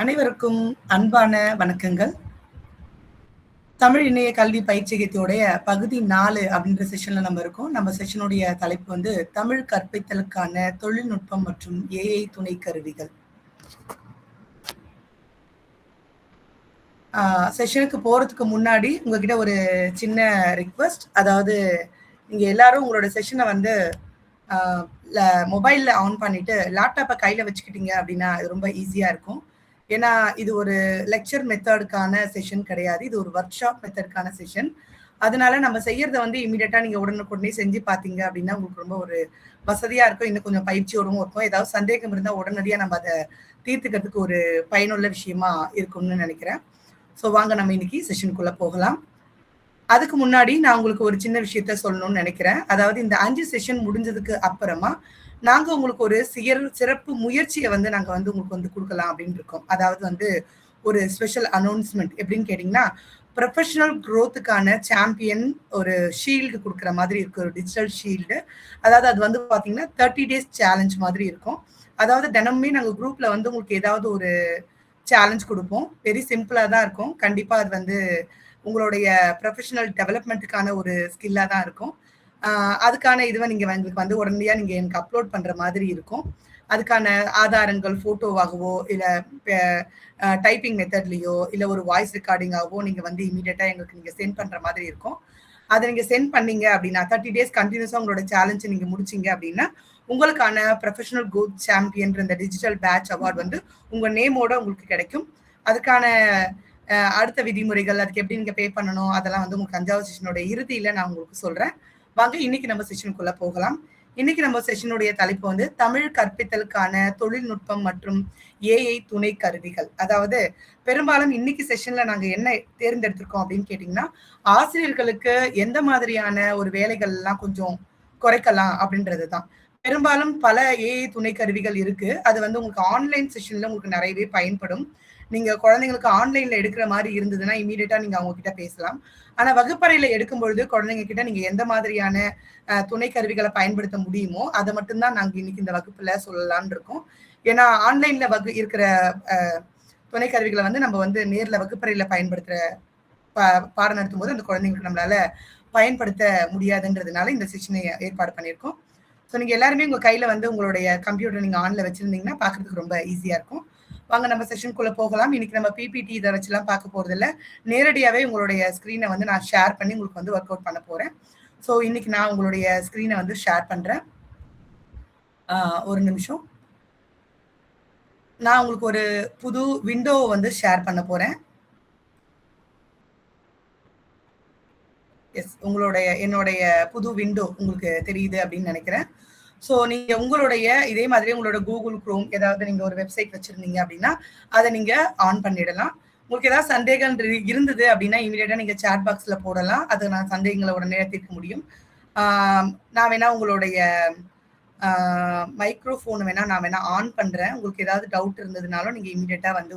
அனைவருக்கும் அன்பான வணக்கங்கள். தமிழ் இணைய கல்வி பயிற்சியகத்தோடைய பகுதி 4 அப்படின்ற செஷன்ல நம்ம இருக்கோம். நம்ம செஷனுடைய தலைப்பு வந்து தமிழ் கற்பித்தலுக்கான தொழில்நுட்பம் மற்றும் ஏஐ துணை கருவிகள். செஷனுக்கு போறதுக்கு முன்னாடி உங்ககிட்ட ஒரு சின்ன ரிக்வெஸ்ட். அதாவது நீங்க எல்லாரும் உங்களோட செஷனை வந்து மொபைல்ல ஆன் பண்ணிட்டு லேப்டாப்பை கையில வச்சுக்கிட்டீங்க அப்படின்னா அது ரொம்ப ஈஸியா இருக்கும். ஏன்னா இது ஒரு லெக்சர் மெத்தடுக்கான செஷன் கிடையாது, இது ஒரு ஒர்க் ஷாப் மெத்தடுக்கான செஷன். அதனால நம்ம செய்யறத வந்து இமீடியட்டா நீங்க உடனுக்குடனே செஞ்சு பார்த்தீங்க அப்படின்னா உங்களுக்கு ரொம்ப ஒரு வசதியா இருக்கும், இன்னும் கொஞ்சம் பயிற்சியோடவும் இருக்கும். ஏதாவது சந்தேகம் இருந்தால் உடனடியாக நம்ம அதை தீர்த்துக்கிறதுக்கு ஒரு பயனுள்ள விஷயமா இருக்கும்னு நினைக்கிறேன். ஸோ வாங்க நம்ம இன்னைக்கு செஷனுக்குள்ள போகலாம். அதுக்கு முன்னாடி நான் உங்களுக்கு ஒரு சின்ன விஷயத்த சொல்லணும்னு நினைக்கிறேன். அதாவது இந்த 5 செஷன் முடிஞ்சதுக்கு அப்புறமா நாங்க உங்களுக்கு ஒரு சிறப்பு முயற்சியை வந்து நாங்க வந்து உங்களுக்கு வந்து கொடுக்கலாம் அப்படின்னு இருக்கோம். அதாவது வந்து ஒரு ஸ்பெஷல் அனௌன்ஸ்மெண்ட் எப்படின்னு கேட்டீங்கன்னா, ப்ரொஃபஷனல் க்ரோத்துக்கான சாம்பியன் ஒரு ஷீல்டு கொடுக்குற மாதிரி இருக்கு, ஒரு டிஜிட்டல் ஷீல்டு. அதாவது அது வந்து பாத்தீங்கன்னா 30 டேஸ் சேலஞ்ச் மாதிரி இருக்கும். அதாவது தினமுமே நாங்க குரூப்ல வந்து உங்களுக்கு ஏதாவது ஒரு சேலஞ்ச் கொடுப்போம். வெரி சிம்பிளா தான் இருக்கும். கண்டிப்பா அது வந்து உங்களுடைய ப்ரொஃபஷனல் டெவலப்மெண்ட்டுக்கான ஒரு ஸ்கில்லா தான் இருக்கும். அதுக்கான இதுவை நீங்க எங்களுக்கு வந்து உடனடியா நீங்க எனக்கு அப்லோட் பண்ற மாதிரி இருக்கும். அதுக்கான ஆதாரங்கள் போட்டோவாகவோ இல்ல டைப்பிங் மெத்தட்லயோ இல்ல ஒரு வாய்ஸ் ரெக்கார்டிங்காகவோ நீங்க வந்து இமீடியட்டா எங்களுக்கு நீங்க சென்ட் பண்ற மாதிரி இருக்கும். அதை நீங்க சென்ட் பண்ணீங்க அப்படின்னா 30 டேஸ் கண்டினியூஸா உங்களோட சேலஞ்சை நீங்க முடிச்சீங்க அப்படின்னா உங்களுக்கான ப்ரொஃபஷனல் க்ரோத் சாம்பியன் இந்த டிஜிட்டல் பேட்ச் அவார்டு வந்து உங்க நேமோட உங்களுக்கு கிடைக்கும். அதுக்கான அடுத்த விதிமுறைகள், அதுக்கு எப்படி நீங்க பே பண்ணணும், அதெல்லாம் வந்து உங்களுக்கு 5வது செஷனோட இறுதியில நான் உங்களுக்கு சொல்றேன். வாங்க இன்னைக்கு நம்ம செஷனுக்குள்ள போகலாம். இன்னைக்கு நம்ம செஷனுடைய தலைப்பு வந்து தமிழ் கற்பித்தலுக்கான தொழில்நுட்பம் மற்றும் ஏஐ துணை கருவிகள். அதாவது பெரும்பாலும் இன்னைக்கு செஷன்ல நாங்க என்ன தேர்ந்தெடுத்திருக்கோம் அப்படின்னு கேட்டீங்கன்னா, ஆசிரியர்களுக்கு எந்த மாதிரியான ஒரு வேலைகள் எல்லாம் கொஞ்சம் குறைக்கலாம் அப்படின்றது தான். பெரும்பாலும் பல ஏஐ துணை கருவிகள் இருக்கு. அது வந்து உங்களுக்கு ஆன்லைன் செஷன்ல உங்களுக்கு நிறையவே பயன்படும். நீங்க குழந்தைங்களுக்கு ஆன்லைன்ல எடுக்கிற மாதிரி இருந்ததுன்னா இமீடியட்டா நீங்க அவங்க கிட்ட பேசலாம். ஆனா வகுப்பறையில எடுக்கும் பொழுது குழந்தைங்க கிட்ட நீங்க எந்த மாதிரியான துணை கருவிகளை பயன்படுத்த முடியுமோ அதை மட்டும்தான் நாங்க இன்னைக்கு இந்த வகுப்புல சொல்லலாம்னு இருக்கோம். ஏன்னா ஆன்லைன்ல இருக்கிற துணை கருவிகளை வந்து நம்ம வந்து நேர்ல வகுப்பறையில பயன்படுத்துற பாடம் நடத்தும் போது அந்த குழந்தைங்களுக்கு நம்மளால பயன்படுத்த முடியாதுன்றதுனால இந்த செஷனை ஏற்பாடு பண்ணியிருக்கோம். ஸோ நீங்க எல்லாருமே உங்க கையில வந்து உங்களுடைய கம்ப்யூட்டர் நீங்க ஆன்ல வச்சிருந்தீங்கன்னா பாக்குறதுக்கு ரொம்ப ஈஸியா இருக்கும். வாங்க நம்ம செஷனுக்குள்ள போகலாம். இன்னைக்கு நம்ம பிபிடி இதை வச்சுலாம் பார்க்க போறது இல்லை, நேரடியாவே உங்களுடைய ஸ்கிரீனை வந்து நான் ஷேர் பண்ணி உங்களுக்கு வந்து ஒர்க் அவுட் பண்ண போறேன். ஸோ இன்னைக்கு நான் உங்களுடைய ஸ்கிரீனை வந்து ஷேர் பண்றேன். ஒரு நிமிஷம். நான் உங்களுக்கு ஒரு புது விண்டோ வந்து ஷேர் பண்ண போறேன். எஸ், என்னுடைய புது விண்டோ உங்களுக்கு தெரியுது அப்படின்னு நினைக்கிறேன். ஸோ நீங்க உங்களுடைய இதே மாதிரி உங்களோட கூகுள் குரோம் ஏதாவது நீங்க ஒரு வெப்சைட் வச்சிருந்தீங்க அப்படின்னா அதை நீங்க ஆன் பண்ணிடலாம். உங்களுக்கு ஏதாவது சந்தேகம் இருந்தது அப்படின்னா இமீடியட்டா நீங்க சாட் பாக்ஸ்ல போடலாம். அதை நான் சந்தேகங்களை உடனே தீர்க்க முடியும். நான் வேணா உங்களுடைய மைக்ரோஃபோன் வேணா நான் வேணா ஆன் பண்றேன். உங்களுக்கு ஏதாவது டவுட் இருந்ததுனாலும் நீங்க இமீடியட்டா வந்து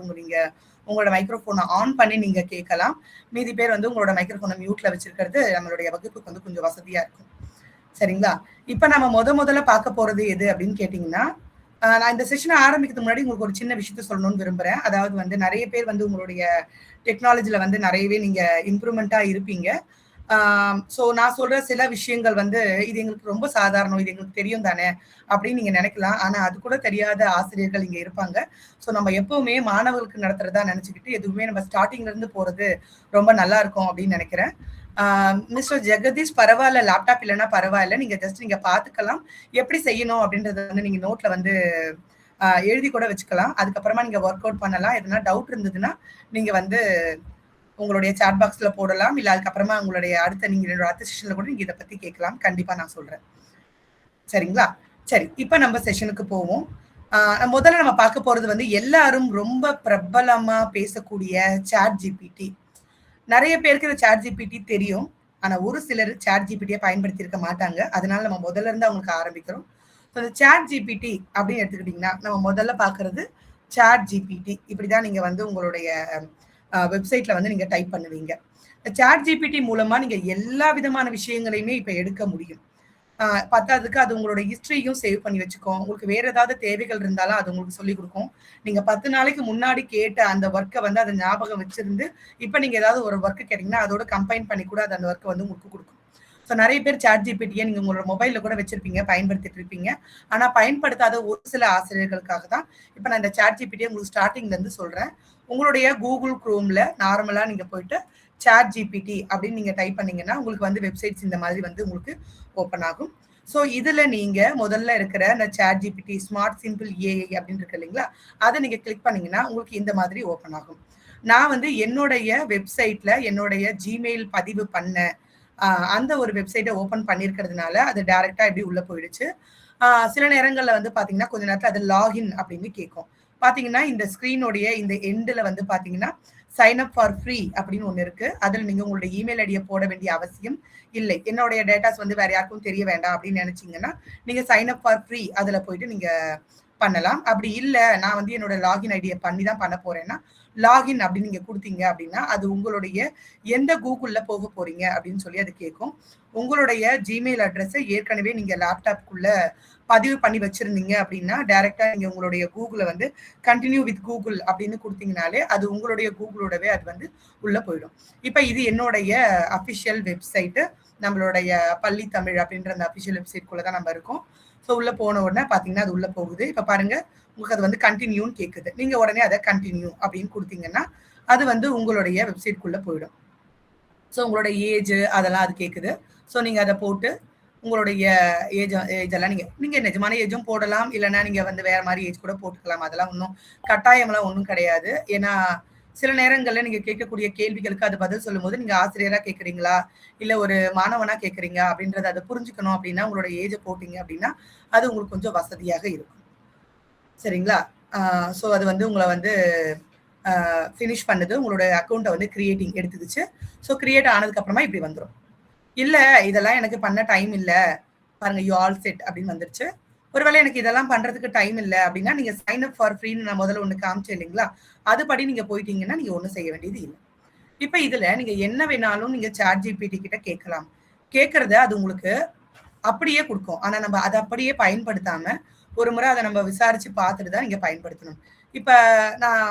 உங்களோட மைக்ரோஃபோனை ஆன் பண்ணி நீங்க கேட்கலாம். மீதி பேர் வந்து உங்களோட மைக்ரோஃபோனை மியூட்ல வச்சிருக்கிறது நம்மளுடைய வகுப்புக்கு வந்து கொஞ்சம் வசதியா இருக்கும். சரிங்களா? இப்ப நம்ம முதல்ல பார்க்க போறது எது அப்படின்னு கேட்டீங்கன்னா, நான் இந்த செஷனை ஆரம்பிக்கிறதுக்கு முன்னாடி உங்களுக்கு ஒரு சின்ன விஷயத்த சொல்லணும்னு விரும்புறேன். அதாவது வந்து நிறைய பேர் வந்து உங்களுடைய டெக்னாலஜில வந்து நிறையவே நீங்க இம்ப்ரூவ்மெண்டா இருப்பீங்க. ஸோ நான் சொல்ற சில விஷயங்கள் வந்து இது எங்களுக்கு ரொம்ப சாதாரணம், இது எங்களுக்கு தெரியும் தானே அப்படின்னு நீங்க நினைக்கலாம். ஆனா அது கூட தெரியாத ஆசிரியர்கள் இங்க இருப்பாங்க. ஸோ நம்ம எப்பவுமே மாணவர்களுக்கு நடத்துறதா நினைச்சுக்கிட்டு எதுவுமே நம்ம ஸ்டார்டிங்ல இருந்து போறது ரொம்ப நல்லா இருக்கும் அப்படின்னு நினைக்கிறேன். மிஸ்டர் ஜெகதீஷ், பரவாயில்ல, லேப்டாப் இல்லைன்னா பரவாயில்ல, நீங்க ஜஸ்ட் நீங்க பாத்துக்கலாம் எப்படி செய்யணும் அப்படின்றத வந்து நீங்க நோட்ல வந்து எழுதி கூட வச்சுக்கலாம். அதுக்கப்புறமா நீங்க ஒர்க் அவுட் பண்ணலாம். எதனா டவுட் இருந்ததுன்னா நீங்க வந்து உங்களுடைய சாட் பாக்ஸ்ல போடலாம். இல்ல அதுக்கப்புறமா உங்களுடைய அடுத்த செஷன்ல கூட நீங்க இதை பத்தி கேட்கலாம். கண்டிப்பா நான் சொல்றேன். சரிங்களா? சரி, இப்ப நம்ம செஷனுக்கு போவோம். முதல்ல நம்ம பார்க்க போறது வந்து எல்லாரும் ரொம்ப பிரபலமா பேசக்கூடிய சாட் ஜிபிடி. நிறைய பேருக்கு இந்த சாட் ஜிபிடி தெரியும். ஆனா ஒரு சிலர் சாட் ஜிபிடியை பயன்படுத்தி இருக்க மாட்டாங்க. அதனால நம்ம முதல்ல இருந்து அவங்களுக்கு ஆரம்பிக்கிறோம். இந்த சாட் ஜிபிடி அப்படின்னு எடுத்துக்கிட்டீங்கன்னா நம்ம முதல்ல பாக்குறது சாட் ஜிபிடி. இப்படிதான் நீங்க வந்து உங்களுடைய வெப்சைட்ல வந்து நீங்க டைப் பண்ணுவீங்க. சாட் ஜிபிடி மூலமா நீங்க எல்லா விதமான விஷயங்களையுமே இப்ப எடுக்க முடியும். பத்தாததுக்கு அது உங்களோட ஹிஸ்டரியும் சேவ் பண்ணி வச்சுக்கும். உங்களுக்கு வேற ஏதாவது தேவைகள் இருந்தாலும் அது உங்களுக்கு சொல்லிக் குடுக்கும். நீங்க 10 நாளைக்கு முன்னாடி கேட்ட அந்த ஒர்க்க வந்து அத ஞாபகம் வச்சிருந்து, இப்ப நீங்க ஏதாவது ஒரு ஒர்க் கேட்டீங்கன்னா, அதோட கம்பைன் பண்ணி கூட அது அந்த ஒர்க்க வந்து உங்களுக்கு குடுக்கும். ஸோ நெறைய பேர் ChatGPTய நீங்க உங்களோட மொபைல்ல கூட வச்சிருப்பீங்க, பயன்படுத்திட்டு இருப்பீங்க. ஆனா பயன்படுத்தாத ஒரு சில ஆசிரியர்களுக்காக தான், இப்ப நான் இந்த ChatGPTய உங்களுக்கு ஸ்டார்ட்டிங்ல இருந்து சொல்றேன். உங்களுடைய Google Chromeல நார்மலா நீங்க போயிட்டு ChatGPT அப்படின்னு நீங்க டைப் பண்ணீங்கன்னா, உங்களுக்கு வந்து வெப்சைட்ஸ் இந்த மாதிரி வந்து உங்களுக்கு ஓப்பன் ஆகும். ஸோ இதுல நீங்க முதல்ல இருக்கிற அந்த ChatGPT ஸ்மார்ட் சிம்பிள் ஏஐ அப்படின்னு இருக்கு இல்லைங்களா? அத நீங்க கிளிக் பண்ணீங்கன்னா, உங்களுக்கு இந்த மாதிரி ஓப்பன் ஆகும். நான் வந்து என்னுடைய வெப்சைட்ல என்னுடைய Gmail பதிவு பண்ண அந்த ஒரு வெப்சைட்ட ஓப்பன் பண்ணியிருக்கிறதுனால, அது டைரக்ட்டா எப்படி உள்ள போயிடுச்சு. சில நேரங்கள்ல வந்து பார்த்தீங்கன்னா, கொஞ்ச நேரத்துல அது லாகின் அப்படின்னு கேட்கும். பார்த்தீங்கன்னா, இந்த ஸ்க்ரீனுடைய இந்த எண்டுல வந்து பார்த்தீங்கன்னா, சைன் அப் ஃபார் ஃப்ரீ அப்படின்னு ஒண்ணு இருக்கு. அதுல நீங்க உங்களுடைய இமெயில் ஐடிய போட வேண்டிய அவசியம் இல்லை. என்னுடைய டேட்டாஸ் வந்து வேற யாருக்கும் தெரிய வேண்டாம் அப்படின்னு நெனச்சீங்கன்னா, நீங்க சைன் அப் ஃபார் ஃப்ரீ அதுல போயிட்டு நீங்க பண்ணலாம். அப்படி இல்ல, நான் வந்து என்னோட லாகின் ஐடிய பண்ணி தான் பண்ண போறேன்னா, லாகின் அப்படின்னு நீங்க குடுத்தீங்க அப்படின்னா, அது உங்களுடைய எந்த Googleல போக போறீங்க அப்படின்னு சொல்லி அது கேட்கும். உங்களுடைய Gmail அட்ரஸ ஏற்கனவே நீங்க லேப்டாப்க்குள்ள பதிவு பண்ணி வச்சிருந்தீங்க அப்படின்னா, டைரக்ட்டா நீங்க உங்களுடைய Googleல வந்து கன்டின்யூ வித் Google அப்படின்னு குடுத்தீங்கனாலே, அது உங்களுடைய Googleஓடவே அது வந்து உள்ள போயிடும். இப்ப இது என்னுடைய அஃபிஷியல் வெப்சைட். நம்மளுடைய பள்ளி தமிழ் அப்படின்ற அந்த அஃபிஷியல் வெப்சைட்குள்ள தான் நம்ம இருக்கோம். ஸோ உள்ள போன உடனே பார்த்தீங்கன்னா, அது உள்ள போகுது. இப்ப பாருங்க, உங்களுக்கு அது வந்து கன்டின்யூன்னு கேட்குது. நீங்க உடனே அத கன்டின்யூ அப்படின்னு குடுத்தீங்கன்னா, அது வந்து உங்களுடைய வெப்சைட்குள்ள போயிடும். ஸோ உங்களோட ஏஜ் அதெல்லாம் அது கேட்குது. ஸோ நீங்க அத போட்டு உங்களுடைய ஏஜ் எல்லாம் நீங்க நீங்க நிஜமான ஏஜும் போடலாம். இல்லன்னா நீங்க வந்து வேற மாரி ஏஜ் கூட போட்டுக்கலாம். அதெல்லாம் ஒண்ணும் கட்டாயம்லாம் ஒண்ணும் கிடையாது. ஏன்னா, சில நேரங்கள்ல நீங்க கேட்கக்கூடிய கேள்விகளுக்கு அது பதில் சொல்லும்போது, நீங்க ஆசிரியரா கேட்கிறீங்களா? இல்ல ஒரு மாணவனா கேட்கிறீங்க அப்படின்றத அத புரிஞ்சுக்கணும் அப்படின்னா, உங்களோட ஏஜ போட்டீங்க அப்படின்னா, அது உங்களுக்கு கொஞ்சம் வசதியாக இருக்கும். சரிங்களா? ஆ ஸோ அது வந்து உங்கள வந்து ஃபினிஷ் பண்ணுது. உங்களோட அக்கவுண்ட்ட வந்து கிரியேட்டிங் எடுத்துக்கிச்சு. ஸோ கிரியேட் ஆனதுக்கு அப்புறமா இப்படி வந்துரும். இல்ல இதெல்லாம் எனக்கு பண்ண டைம் இல்ல. பாருங்க யூ ஆல் செட் அப்படின்னு வந்துருச்சு. ஒருவேளை எனக்கு இதெல்லாம் பண்றதுக்கு டைம் இல்ல அப்படின்னா, நீங்க சைன் அப் ஃபார் ஃப்ரீன்னு நான் முதல்ல ஒண்ணு காமிச்சேன் இல்லைங்களா? அதுபடி நீங்க போயிட்டீங்கன்னா, நீங்க ஒண்ணும் செய்ய வேண்டியது இல்ல. இப்ப இதுல நீங்க என்ன வேணாலும் நீங்க ChatGPT கிட்ட கேட்கலாம். கேட்கறத அது உங்களுக்கு அப்படியே குடுக்கும். ஆனா நம்ம அத அப்படியே பயன்படுத்தாம, ஒரு முறை அத நம்ம விசாரிச்சு பார்த்துட்டு தான் நீங்க பயன்படுத்தணும். இப்ப நான்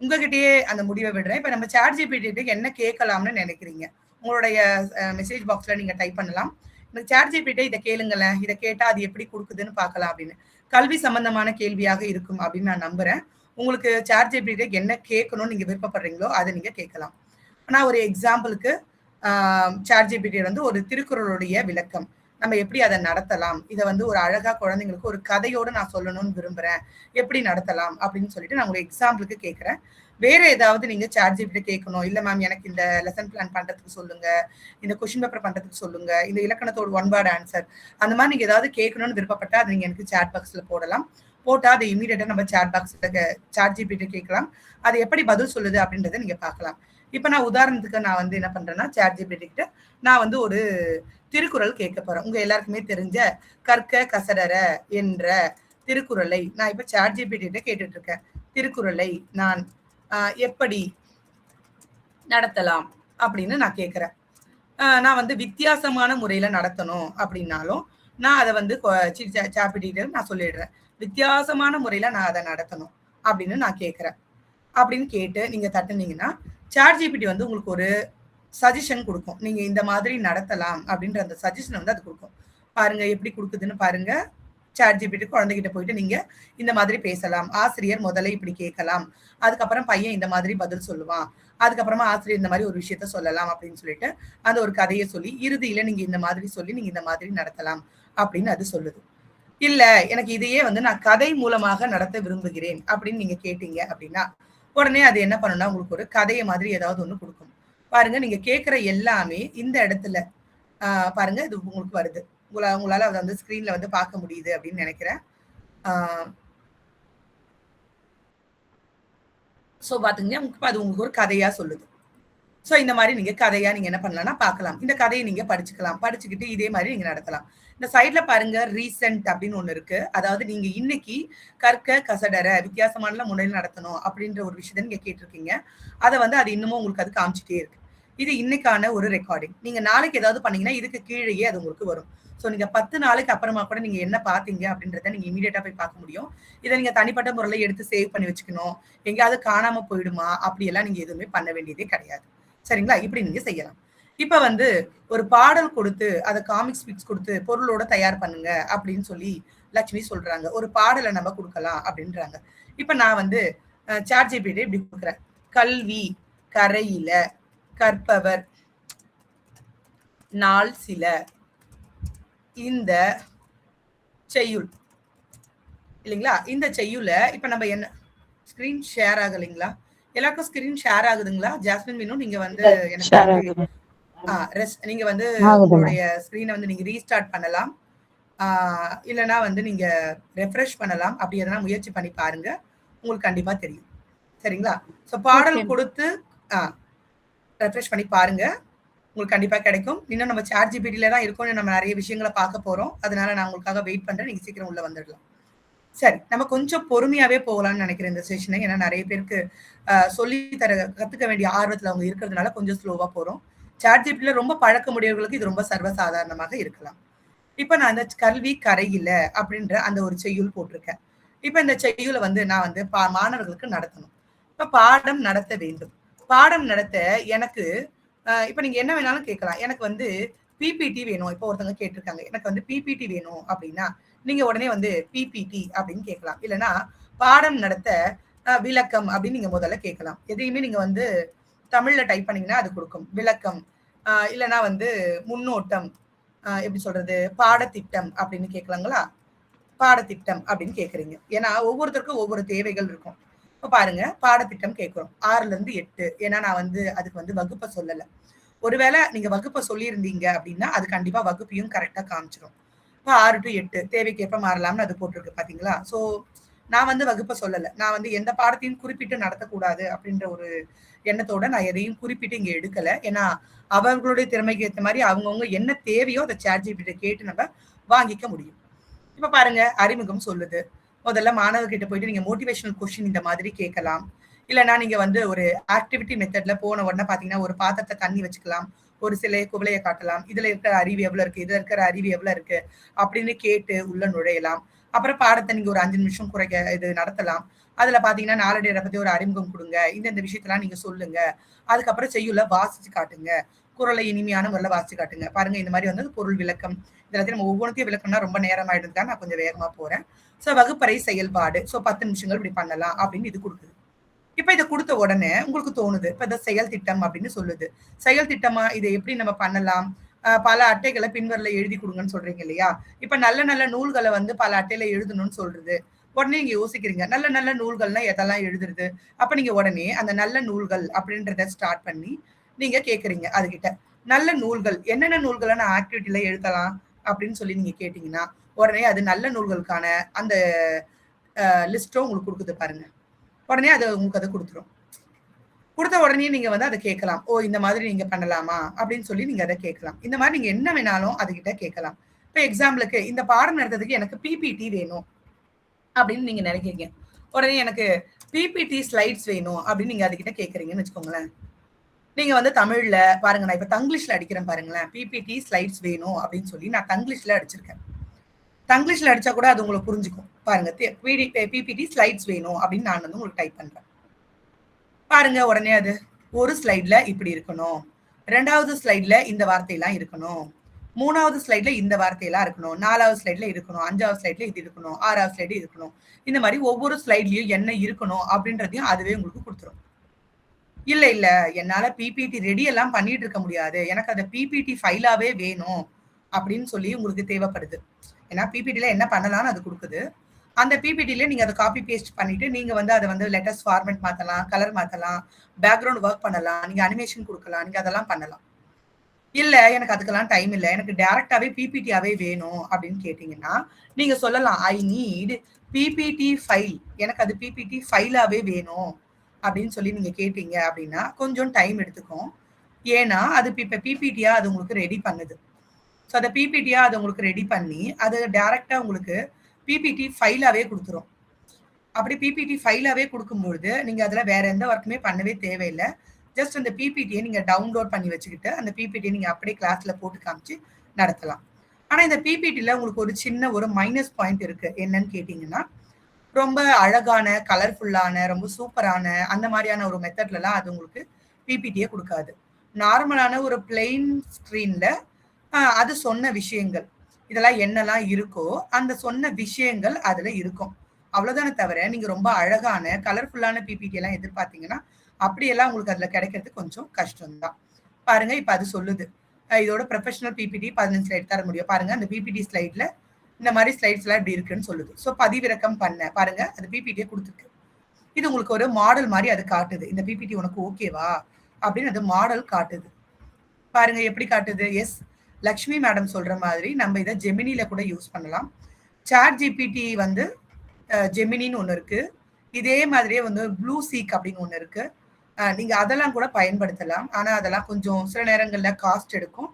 உங்ககிட்டயே அந்த முடிவ விடுறேன். இப்ப நம்ம ChatGPT கிட்ட என்ன கேட்கலாம்னு நெனைக்கிறீங்க? உங்களுடைய மெசேஜ் பாக்ஸ்ல நீங்க டைப் பண்ணலாம். எனக்கு ChatGPT இத கேளுங்களேன். இத கேட்டா அது எப்படி குடுக்குதுன்னு பார்க்கலாம் அப்படின்னு. கல்வி சம்பந்தமான கேள்வியாக இருக்கும் அப்படின்னு நான் நம்புறேன். உங்களுக்கு ChatGPT என்ன கேட்கணும்னு நீங்க விருப்பப்படுறீங்களோ, அத நீங்க கேட்கலாம். நான் ஒரு எக்ஸாம்பிளுக்கு ஆ ChatGPT வந்து ஒரு திருக்குறளுடைய விளக்கம். நம்ம எப்படி அத நடத்தலாம்? இத வந்து ஒரு அழகா குழந்தைங்களுக்கு ஒரு கதையோட நான் சொல்லணும்னு விரும்புறேன். எப்படி நடத்தலாம்? அப்படின்னு சொல்லிட்டு நான் ஒரு எக்ஸாம்பிளுக்கு கேட்கிறேன். வேற ஏதாவது நீங்க ChatGPT கேட்கணும். இல்ல மேம் எனக்கு இந்த லெசன் பிளான் பண்றதுக்கு சொல்லுங்க. இந்த கொஸ்டின் பேப்பர் பண்றதுக்கு சொல்லுங்க. இந்த இலக்கணத்தோட ஒன் வேர்ட் ஆன்சர். அந்த மாரி நீங்க ஏதாவது கேட்கணும்னு விருப்பப்பட்டா, அத நீங்க எனக்கு சாட் பாக்ஸ்ல போடலாம். போட்டா அத இம்மீடியட்டா நம்ம சாட் பாக்ஸ்ல ChatGPT கேட்கலாம். அது எப்படி பதில் சொல்லுது அப்படின்றத நீங்க பார்க்கலாம். இப்ப நான் உதாரணத்துக்கு நான் வந்து என்ன பண்றேன்னா, ChatGPT கிட்ட நான் வந்து ஒரு திருக்குறள் கேட்க போறேன். உங்க எல்லாருக்குமே தெரிஞ்ச "கற்க கசடற" என்ற திருக்குறளை நான் இப்ப ChatGPT கிட்ட கேட்டுட்டு இருக்கேன். திருக்குறளை நான் எப்படி நடத்தலாம்? அப்படின்னு நான் கேட்கிறேன். நான் வந்து வித்தியாசமான முறையில நடத்தணும் அப்படின்னாலும், நான் அத வந்து ChatGPT நான் சொல்லிடுறேன். வித்தியாசமான முறையில நான் அத நடத்தணும் அப்படின்னு நான் கேட்கிறேன். அப்படின்னு கேட்டு நீங்க தட்டுனீங்கன்னா, ChatGPT வந்து உங்களுக்கு ஒரு சஜஷன் குடுக்கும். நீங்க இந்த மாதிரி நடத்தலாம் அப்படின்ற அந்த சஜஷன வந்து அது குடுக்கும். பாருங்க எப்படி குடுக்குதுன்னு பாருங்க. ChatGPT குழந்தைகிட்ட போயிட்டு நீங்க இந்த மாதிரி பேசலாம். ஆசிரியர் முதல்ல இப்படி கேட்கலாம். அதுக்கப்புறம் பையன் இந்த மாதிரி பதில் சொல்லுவான். அதுக்கப்புறமா ஆசிரியர் இந்த மாதிரி ஒரு விஷயத்த சொல்லலாம் அப்படின்னு சொல்லிட்டு, அந்த ஒரு கதைய சொல்லி, இறுதியில நீங்க இந்த மாதிரி சொல்லி, நீங்க இந்த மாதிரி நடத்தலாம் அப்படின்னு அது சொல்லுது. இல்ல எனக்கு இதையே வந்து நான் கதை மூலமாக நடத்த விரும்புகிறேன் அப்படின்னு நீங்க கேட்டீங்க அப்படின்னா, உடனே அது என்ன பண்ணும்னா, உங்களுக்கு ஒரு கதைய மாதிரி ஏதாவது ஒண்ணு குடுக்கும். பாருங்க நீங்க கேட்கிற எல்லாமே இந்த இடத்துல பாருங்க இது உங்களுக்கு வருது. உங்களால அத வந்து ஸ்க்ரீன்ல வந்து பார்க்க முடியுது அப்படின்னு நெனைக்கிறேன். ஆ சோ பாத்தீங்கன்னா, அது உங்களுக்கு ஒரு கதையா சொல்லுது. சோ இந்த மாரி நீங்க கதையா நீங்க என்ன பண்ணலாம்னா பார்க்கலாம். இந்த கதைய நீங்க படிச்சுக்கலாம். படிச்சுக்கிட்டு இதே மாரி நீங்க நடத்தலாம். இந்த சைட்ல பாருங்க ரீசென்ட் அப்படின்னு ஒண்ணு இருக்கு. அதாவது நீங்க இன்னைக்கு கற்க கசடற வித்தியாசமான முறையில நடத்தணும் அப்படின்ற ஒரு விஷயத்த நீங்க கேட்டிருக்கீங்க. அத வந்து அது இன்னமும் உங்களுக்கு அது காமிச்சுட்டே இருக்கு. இது இன்னைக்கான ஒரு ரெக்கார்டிங். நீங்க நாளைக்கு ஏதாவது பண்ணீங்கன்னா இதுக்கு கீழேயே அது உங்களுக்கு வரும். ஸோ நீங்க 10 நாளைக்கு அப்புறமா கூட நீங்க என்ன பார்த்தீங்க அப்படின்றத நீங்க இமீடியட்டா போய் பார்க்க முடியும். இதை நீங்க தனிப்பட்ட முறையில எடுத்து சேவ் பண்ணி வச்சுக்கணும். எங்கேயாவது காணாம போயிடுமா அப்படியெல்லாம் நீங்க எதுவுமே பண்ண வேண்டியதே கிடையாது. சரிங்களா? இப்படி நீங்க செய்யலாம். இப்ப வந்து ஒரு பாடல் கொடுத்து அதை காமிக் ஸ்பீக்ஸ் கொடுத்து பொருளோட தயார் பண்ணுங்க அப்படின்னு சொல்லி லட்சுமி சொல்றாங்க. ஒரு பாடலை நம்ம கொடுக்கலாம் அப்படின்றாங்க. இப்ப நான் வந்து சாட் ஜிபிடி இப்படி கொடுக்குறேன். கல்வி கரையில கற்பவர் நாள் சில இந்த செய்யுள் இல்லைங்களா? இந்த செய்யுள இப்ப நம்ம என்ன ஸ்கிரீன் ஷேர் ஆகலைங்களா? எல்லாருக்கும் ஸ்கிரீன் ஷேர் ஆகுதுங்களா? ஜாஸ்மின் மீனும் நீங்க வந்து எனக்கு நீங்க வந்து உங்களுடைய ஸ்கிரீனை வந்து நீங்க ரீஸ்டார்ட் பண்ணலாம். இல்லைன்னா வந்து நீங்க ரெஃப்ரெஷ் பண்ணலாம். அப்படி எதனா முயற்சி பண்ணி பாருங்க, உங்களுக்கு கண்டிப்பா தெரியும். சரிங்களா? ஸோ பாடல் கொடுத்து ரெஃப்ரெஷ் பண்ணி பாருங்க, உங்களுக்கு கண்டிப்பா கிடைக்கும். இன்னும் நம்ம சாட் ஜிபிடில தான் இருக்கோம், நம்ம நிறைய விஷயங்களை பார்க்க போறோம். அதனால நான் உங்களுக்காக வெயிட் பண்றேன். நீங்க சீக்கிரம் உள்ள வந்துடலாம். சரி, நம்ம கொஞ்சம் பொறுமையாவே போகலாம்னு நினைக்கிறேன் இந்த செஷனை. ஏன்னா நிறைய பேருக்கு சொல்லி தர கத்துக்க வேண்டிய ஆர்வத்துல அவங்க இருக்கிறதுனால கொஞ்சம் ஸ்லோவா போறோம். சாட் ஜிபிடில ரொம்ப பழக்கமுடையவர்களுக்கு இது ரொம்ப சர்வசாதாரணமாக இருக்கலாம். இப்ப நான் அந்த கல்வி கரையில அப்படின்ற அந்த ஒரு செய்யுள் போட்டிருக்கேன். இப்ப இந்த செய்யுளை வந்து நான் வந்து மாணவர்களுக்கு நடத்தணும். இப்ப பாடம் நடத்த வேண்டும். பாடம் நடத்த எனக்கு இப்ப நீங்க என்ன வேணாலும் கேட்கலாம். எனக்கு வந்து பிபிடி வேணும். இப்ப ஒருத்தவங்க கேட்டிருக்காங்க, எனக்கு வந்து பிபிடி வேணும் அப்படின்னா நீங்க உடனே வந்து பிபிடி அப்படின்னு கேட்கலாம். இல்லைன்னா பாடம் நடத்த விளக்கம் அப்படின்னு நீங்க முதல்ல கேட்கலாம். எதையுமே நீங்க வந்து தமிழ்ல டைப் பண்ணீங்கன்னா அது கொடுக்கும். விளக்கம், இல்லைன்னா வந்து முன்னோட்டம், எப்படி சொல்றது, பாடத்திட்டம் அப்படின்னு கேட்கலாங்களா? பாடத்திட்டம் அப்படின்னு கேட்குறீங்க. ஏன்னா ஒவ்வொருத்தருக்கும் ஒவ்வொரு தேவைகள் இருக்கும். இப்போ பாருங்க, பாடத்திட்டம் கேட்கிறோம் 6ல இருந்து 8. ஏன்னா நான் வந்து அதுக்கு வந்து வகுப்பை சொல்லலை. ஒருவேளை நீங்க வகுப்பை சொல்லியிருந்தீங்க அப்படின்னா அது கண்டிப்பா வகுப்பையும் கரெக்டா காமிச்சிடும். இப்போ 6 to 8 தேவைக்கேற்ப மாறலாம்னு அது போட்டிருக்கு பாத்தீங்களா? ஸோ நான் வந்து வகுப்பை சொல்லலை. நான் வந்து எந்த பாடத்தையும் குறிப்பிட்டு நடத்தக்கூடாது அப்படின்ற ஒரு எண்ணத்தோட நான் எதையும் குறிப்பிட்டு இங்க எடுக்கல. ஏன்னா அவர்களுடைய திறமைக்கு ஏற்ற மாதிரி அவங்கவுங்க என்ன தேவையோ அதை சாட் ஜிபிடி கேட்டு நம்ம வாங்கிக்க முடியும். இப்ப பாருங்க, அறிமுகம் சொல்லுது. முதல்ல மாணவர்கிட்ட போயிட்டு நீங்க மோட்டிவேஷனல் கொஸ்டின் இந்த மாதிரி கேட்கலாம். இல்லைன்னா நீங்க வந்து ஒரு ஆக்டிவிட்டி மெத்தட்ல போன உடனே பாத்தீங்கன்னா ஒரு பாத்திரத்தை தண்ணி வச்சுக்கலாம், ஒரு சிலை குவளையை காட்டலாம், இதுல இருக்கிற அறிவு எவ்வளவு இருக்கு, இதுல இருக்கிற அறிவு எவ்வளவு இருக்கு அப்படின்னு கேட்டு உள்ள நுழையலாம். அப்புறம் பாடத்தை நீங்க ஒரு 5 நிமிஷம் குறைக்க இது நடத்தலாம். அதுல பாத்தீங்கன்னா நாளடைவை பத்தி ஒரு அறிமுகம் கொடுங்க, இந்த விஷயத்தெல்லாம் நீங்க சொல்லுங்க. அதுக்கப்புறம் செய்யுள்ள வாசிச்சு காட்டுங்க, குரலை இனிமையான முறையில வாசிச்சு காட்டுங்க. பாருங்க, இந்த மாதிரி வந்து பொருள் விளக்கம் இதெல்லாத்தையும் நம்ம ஒவ்வொன்றுத்தையும் விளக்கம்னா ரொம்ப நேரம் ஆயிடுதுதான், நான் கொஞ்சம் வேகமா போறேன். ஸோ வகுப்பறை செயல்பாடு, ஸோ 10 நிமிஷங்கள் இப்படி பண்ணலாம் அப்படின்னு இது கொடுக்குது. இப்ப இதை கொடுத்த உடனே உங்களுக்கு தோணுது, இப்ப இந்த செயல் திட்டம் அப்படின்னு சொல்லுது. செயல் திட்டமா இதை எப்படி நம்ம பண்ணலாம்? பல அட்டைகளை பின்வரில எழுதி கொடுங்கன்னு சொல்றீங்க இல்லையா? இப்ப நல்ல நல்ல நூல்களை வந்து பல அட்டையில எழுதணும்னு சொல்றது. உடனே நீங்க யோசிக்கிறீங்க, நல்ல நல்ல நூல்கள்னா எதெல்லாம் எழுதுறது? அப்ப நீங்க உடனே அந்த நல்ல நூல்கள் அப்படின்றத ஸ்டார்ட் பண்ணி நீங்க கேக்குறீங்க அதுகிட்ட. நல்ல நூல்கள் என்னென்ன நூல்களை நான் ஆக்டிவிட்டில எழுதலாம் அப்படின்னு சொல்லி நீங்க கேட்டீங்கன்னா உடனே அது நல்ல நூல்களுக்கான அந்த லிஸ்ட்டும் உங்களுக்கு கொடுக்குது பாருங்க. உடனே அது உங்களுக்கு அதை கொடுத்துரும். கொடுத்த உடனே நீங்க வந்து அதை கேட்கலாம். ஓ, இந்த மாதிரி நீங்க பண்ணலாமா அப்படின்னு சொல்லி நீங்க அதை கேட்கலாம். இந்த மாதிரி நீங்க என்ன வேணாலும் அதுகிட்ட கேட்கலாம். இப்ப எக்ஸாம்பிளுக்கு இந்த பாடம் நடத்துறதுக்கு எனக்கு பிபிடி வேணும் அப்படின்னு நீங்க நினைக்கிறீங்க. உடனே எனக்கு பிபிடி ஸ்லைட்ஸ் வேணும் அப்படின்னு நீங்க அதுகிட்ட கேட்கறீங்கன்னு வச்சுக்கோங்களேன். நீங்க வந்து தமிழ்ல பாருங்க, நான் இப்ப தங்கிலீஷ்ல அடிக்கிறேன் பாருங்களேன். பிபிடி ஸ்லைட்ஸ் வேணும் அப்படின்னு சொல்லி நான் தங்கிலீஷ்ல அடிச்சிருக்கேன். தங்கிலீஷ்ல அடிச்சா கூட அது உங்களுக்கு புரிஞ்சுக்கும். பாருங்க, பிபிடி ஸ்லைட்ஸ் வேணும் அப்படின்னு நான் வந்து உங்களுக்கு டைப் பண்றேன். பாருங்க, உடனே அது ஒரு ஸ்லைட்ல இப்படி இருக்கணும், 2வது ஸ்லைட்ல இந்த வார்த்தையெல்லாம் இருக்கணும், 3வது ஸ்லைட்ல இந்த வார்த்தையெல்லாம் இருக்கணும், 4வது ஸ்லைட்ல இருக்கணும், 5வது ஸ்லைட்ல இது இருக்கணும், 6வது ஸ்லைடு இருக்கணும். இந்த மாதிரி ஒவ்வொரு ஸ்லைட்லயும் என்ன இருக்கணும் அப்படின்றதையும் அதுவே உங்களுக்கு கொடுத்துரும். இல்ல இல்ல, என்னால பிபிடி ரெடி எல்லாம் பண்ணிட்டு இருக்க முடியாது, எனக்கு அந்த பிபிடி ஃபைலாவே வேணும் அப்படின்னு சொல்லி உங்களுக்கு தேவைப்படுது. ஏன்னா பிபிடில என்ன பண்ணலாம்னு அது கொடுக்குது. அந்த பிபிடில நீங்க அதை காப்பி பேஸ்ட் பண்ணிட்டு நீங்க வந்து அதை வந்து லெட்டர்ஸ் ஃபார்மேட் மாத்தலாம், கலர் மாத்தலாம், பேக்ரவுண்ட் ஒர்க் பண்ணலாம், நீங்க அனிமேஷன் கொடுக்கலாம், நீங்க அதெல்லாம் பண்ணலாம். இல்ல எனக்கு அதுக்கெல்லாம் டைம் இல்லை, எனக்கு டைரக்டாவே பிபிடியாவே வேணும் அப்படின்னு கேட்டீங்கன்னா நீங்க சொல்லலாம், ஐ நீட் பிபிடி ஃபைல், எனக்கு அது பிபிடி ஃபைலாவே வேணும் அப்படின்னு சொல்லி நீங்க கேட்டீங்க அப்படின்னா கொஞ்சம் டைம் எடுத்துக்கும். ஏன்னா அது இப்ப பிபிடியா அது உங்களுக்கு ரெடி பண்ணுது. ஸோ அதை பிபிடியா அது உங்களுக்கு ரெடி பண்ணி அது டைரக்டா உங்களுக்கு பிபிடி ஃபைலாவே கொடுத்துரும். அப்படி பிபிடி ஃபைலாவே கொடுக்கும்பொழுது நீங்க அதுல வேற எந்த ஒர்க்குமே பண்ணவே தேவையில்லை. ஜஸ்ட் அந்த பிபிடியை நீங்க டவுன்லோட் பண்ணி வச்சுக்கிட்டு அந்த பிபிடியை நீங்க அப்படியே கிளாஸ்ல போட்டு காமிச்சு நடத்தலாம். ஆனா இந்த பிபிடில உங்களுக்கு ஒரு சின்ன ஒரு மைனஸ் பாயிண்ட் இருக்கு. என்னன்னு கேட்டீங்கன்னா, ரொம்ப அழகான, கலர்ஃபுல்லான, ரொம்ப சூப்பரான அந்த மாதிரியான ஒரு மெத்தட்லலாம் அது உங்களுக்கு பிபிடியே கொடுக்காது. நார்மலான ஒரு பிளெயின் ஸ்க்ரீன்ல அது சொன்ன விஷயங்கள், இதெல்லாம் என்னெல்லாம் இருக்கோ அந்த சொன்ன விஷயங்கள் அதுல இருக்கும். அவ்வளவுதானே தவிர நீங்க ரொம்ப அழகான, கலர்ஃபுல்லான பிபிடி எல்லாம் எதிர்பார்த்தீங்கன்னா, அப்படியெல்லாம் உங்களுக்கு அதுல கிடைக்கிறது கொஞ்சம் கஷ்டம்தான். பாருங்க, இப்ப அது சொல்லுது இதோட ப்ரொஃபஷனல் பிபிடி 15 ஸ்லைட் தர முடியும். பாருங்க, அந்த பிபிடி ஸ்லைட்ல இந்த மாதிரி ஸ்லைட்ஸ் எல்லாம் இப்படி இருக்குன்னு சொல்லுது. ஸோ பதிவிறக்கம் பண்ண பாருங்க, அது பிபிடியே கொடுத்துருக்கு. இது உங்களுக்கு ஒரு மாடல் மாதிரி அது காட்டுது. இந்த பிபிடி உனக்கு ஓகேவா அப்படின்னு அது மாடல் காட்டுது. பாருங்க எப்படி காட்டுது. எஸ், லக்ஷ்மி மேடம் சொல்ற மாதிரி நம்ம இதை ஜெமினில கூட யூஸ் பண்ணலாம். சாட் ஜிபிடி வந்து ஜெமினின்னு ஒன்று இருக்கு. இதே மாதிரியே வந்து ப்ளூ சீக் அப்படின்னு ஒன்று இருக்கு. நீங்க அதெல்லாம் கூட பயன்படுத்தலாம். ஆனா அதெல்லாம் கொஞ்சம் சில நேரங்கள்ல காஸ்ட் எடுக்கும்.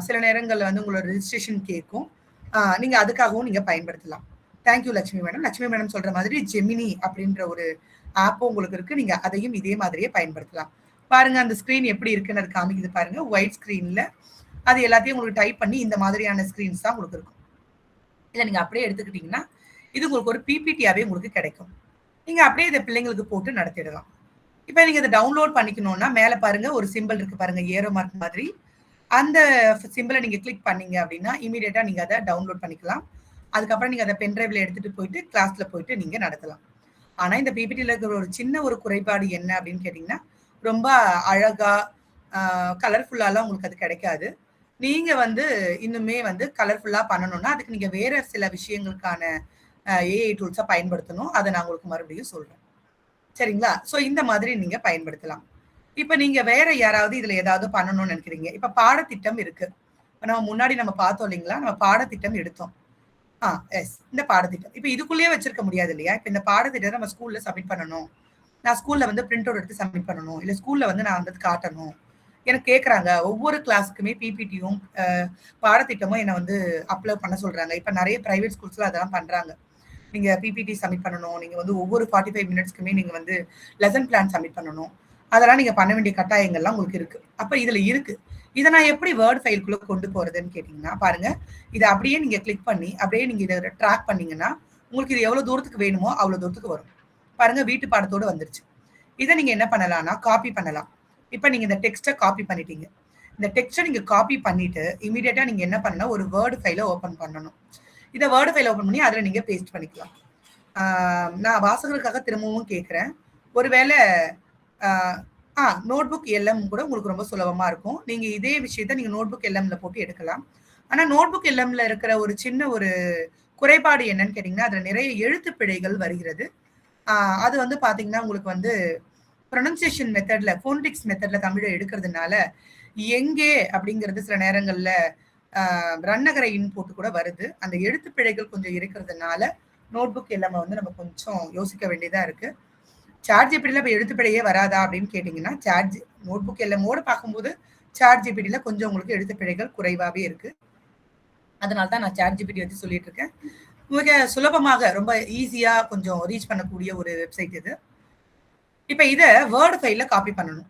சில நேரங்கள்ல வந்து உங்களோட ரெஜிஸ்ட்ரேஷன் கேட்கும். நீங்க அதுக்காகவும் நீங்க பயன்படுத்தலாம். Thank you Lakshmi madam. Lakshmi madam சொல்ற மாதிரி ஜெமினி அப்படின்ற ஒரு ஆப்பும் உங்களுக்கு இருக்கு. நீங்க அதையும் இதே மாதிரியே பயன்படுத்தலாம். பாருங்க அந்த ஸ்கிரீன் எப்படி இருக்குன்னு அது காமிக்குது பாருங்க. ஒயிட் ஸ்கிரீன்ல அது எல்லாத்தையும் உங்களுக்கு டைப் பண்ணி இந்த மாதிரியான ஸ்கிரீன்ஸ் தான் உங்களுக்கு இருக்கும். இதை நீங்க அப்படியே எடுத்துக்கிட்டீங்கன்னா இது உங்களுக்கு ஒரு பிபிடியாவே உங்களுக்கு கிடைக்கும். நீங்க அப்படியே இதை பிள்ளைங்களுக்கு போட்டு நடத்திடலாம். இப்ப நீங்க இதை டவுன்லோட் பண்ணிக்கணும்னா மேல பாருங்க ஒரு சிம்பிள் இருக்கு பாருங்க, ஏரோ மார்க் மாதிரி. அந்த சிம்பிளை நீங்க கிளிக் பண்ணீங்க அப்படின்னா இமீடியட்டா நீங்க அதை டவுன்லோட் பண்ணிக்கலாம். அதுக்கப்புறம் நீங்க அதை பென்ட்ரைவ்ல எடுத்துட்டு போயிட்டு கிளாஸ்ல போயிட்டு நீங்க நடத்தலாம். ஆனா இந்த பிபிடில இருக்கிற ஒரு சின்ன ஒரு குறைபாடு என்ன அப்படின்னு கேட்டீங்கன்னா, ரொம்ப அழகா கலர்ஃபுல்லாலாம் உங்களுக்கு அது கிடைக்காது. நீங்க வந்து இன்னுமே வந்து கலர்ஃபுல்லா பண்ணணும்னா அதுக்கு நீங்க வேற சில விஷயங்களுக்கான ஏஐ டூல்ஸை பயன்படுத்தணும். அதை நான் உங்களுக்கு மறுபடியும் சொல்றேன். சரிங்களா? ஸோ இந்த மாதிரி நீங்க பயன்படுத்தலாம். இப்ப நீங்க வேற யாராவது இதுல ஏதாவது பண்ணணும்னு நினைக்கிறீங்க. இப்ப பாடத்திட்டம் இருக்கு. நம்ம முன்னாடி நம்ம பார்த்தோம் இல்லைங்களா? நம்ம பாடத்திட்டம் எடுத்தோம். எஸ், இந்த பாடத்திட்டம். இப்ப இதுக்குள்ளேயே வச்சிருக்க முடியாது இல்லையா? இப்ப இந்த பாடத்திட்டத்தை நம்ம ஸ்கூல்ல சப்மிட் பண்ணணும். நான் ஸ்கூல்ல வந்து பிரிண்ட் அவுட் எடுத்து சப்மிட் பண்ணணும். இல்ல ஸ்கூல்ல வந்து நான் வந்து காட்டணும். எனக்கு கேட்கறாங்க. ஒவ்வொரு கிளாஸுக்குமே பிபிடியும் பாடத்திட்டமும் என்ன வந்து அப்லோட் பண்ண சொல்றாங்க. இப்ப நிறைய பிரைவேட் ஸ்கூல்ஸ்ல அதெல்லாம் பண்றாங்க. நீங்க பிபிடி சப்மிட் பண்ணணும். நீங்க வந்து ஒவ்வொரு 45 மினிட்ஸ்க்குமே நீங்க வந்து லெசன் பிளான் சப்மிட் பண்ணணும். அதெல்லாம் நீங்க பண்ண வேண்டிய கட்டாயங்கள்லாம் உங்களுக்கு இருக்கு. அப்ப இதுல இருக்கு. இதை நான் எப்படி வேர்ட் ஃபைலுக்குள்ள கொண்டு போறதுன்னு கேட்டீங்கன்னா பாருங்க, இதை அப்படியே நீங்க கிளிக் பண்ணி அப்படியே நீங்க இதை ட்ராக் பண்ணீங்கன்னா உங்களுக்கு இது எவ்வளவு தூரத்துக்கு வேணுமோ அவ்வளவு தூரத்துக்கு வரும். பாருங்க, வீட்டு பாடத்தோடு வந்துருச்சு. இதை நீங்க என்ன பண்ணலாம்னா காப்பி பண்ணலாம். இப்ப நீங்க இந்த டெக்ஸ்ட்டை காப்பி பண்ணிட்டீங்க. இந்த டெக்ஸ்ட்டை நீங்க காப்பி பண்ணிட்டு இமீடியட்டா நீங்க என்ன பண்ணணும், ஒரு வேர்டு ஃபைலை ஓபன் பண்ணணும். இதை வேர்டு ஃபைல் ஓபன் பண்ணி அதுல நீங்க பேஸ்ட் பண்ணிக்கலாம். நான் வாசகர்களுக்காக திரும்பவும் கேட்கிறேன். ஒருவேளை நோட் புக் எல்எம் கூட உங்களுக்கு ரொம்ப சுலபமா இருக்கும். நீங்க இதே விஷயத்த நீங்க நோட் புக் எல்எம்ல போட்டு எடுக்கலாம். ஆனா நோட் புக் எல்எம்ல இருக்கிற ஒரு சின்ன ஒரு குறைபாடு என்னன்னு கேட்டீங்கன்னா, அதுல நிறைய எழுத்து பிழைகள் வருகிறது. அது வந்து பாத்தீங்கன்னா உங்களுக்கு வந்து ப்ரொனன்சியேஷன் மெத்தட்ல, ஃபோனடிக்ஸ் மெத்தட்ல தமிழை எடுக்கிறதுனால எங்கே அப்படிங்கிறது சில நேரங்கள்ல ரன்னகர இன் போட்டு கூட வருது. அந்த எழுத்து பிழைகள் கொஞ்சம் இருக்கிறதுனால நோட் புக் எல்லாமே வந்து நம்ம கொஞ்சம் யோசிக்க வேண்டியதா இருக்கு. சாட் ஜிபிடில இப்ப எழுத்து பிழையே வராதா அப்படின்னு கேட்டீங்கன்னா, நோட் புக் எல்லாமோட பார்க்கும்போது சாட் ஜிபிடில கொஞ்சம் உங்களுக்கு எழுத்து பிழைகள் குறைவாவே இருக்கு. அதனால தான் நான் சாட் ஜிபிடி வச்சு சொல்லிட்டு இருக்கேன். மிக சுலபமாக ரொம்ப ஈஸியா கொஞ்சம் ரீச் பண்ணக்கூடிய ஒரு வெப்சைட் இது. இப்ப இதை வேர்டு ஃபைல்ல காப்பி பண்ணணும்.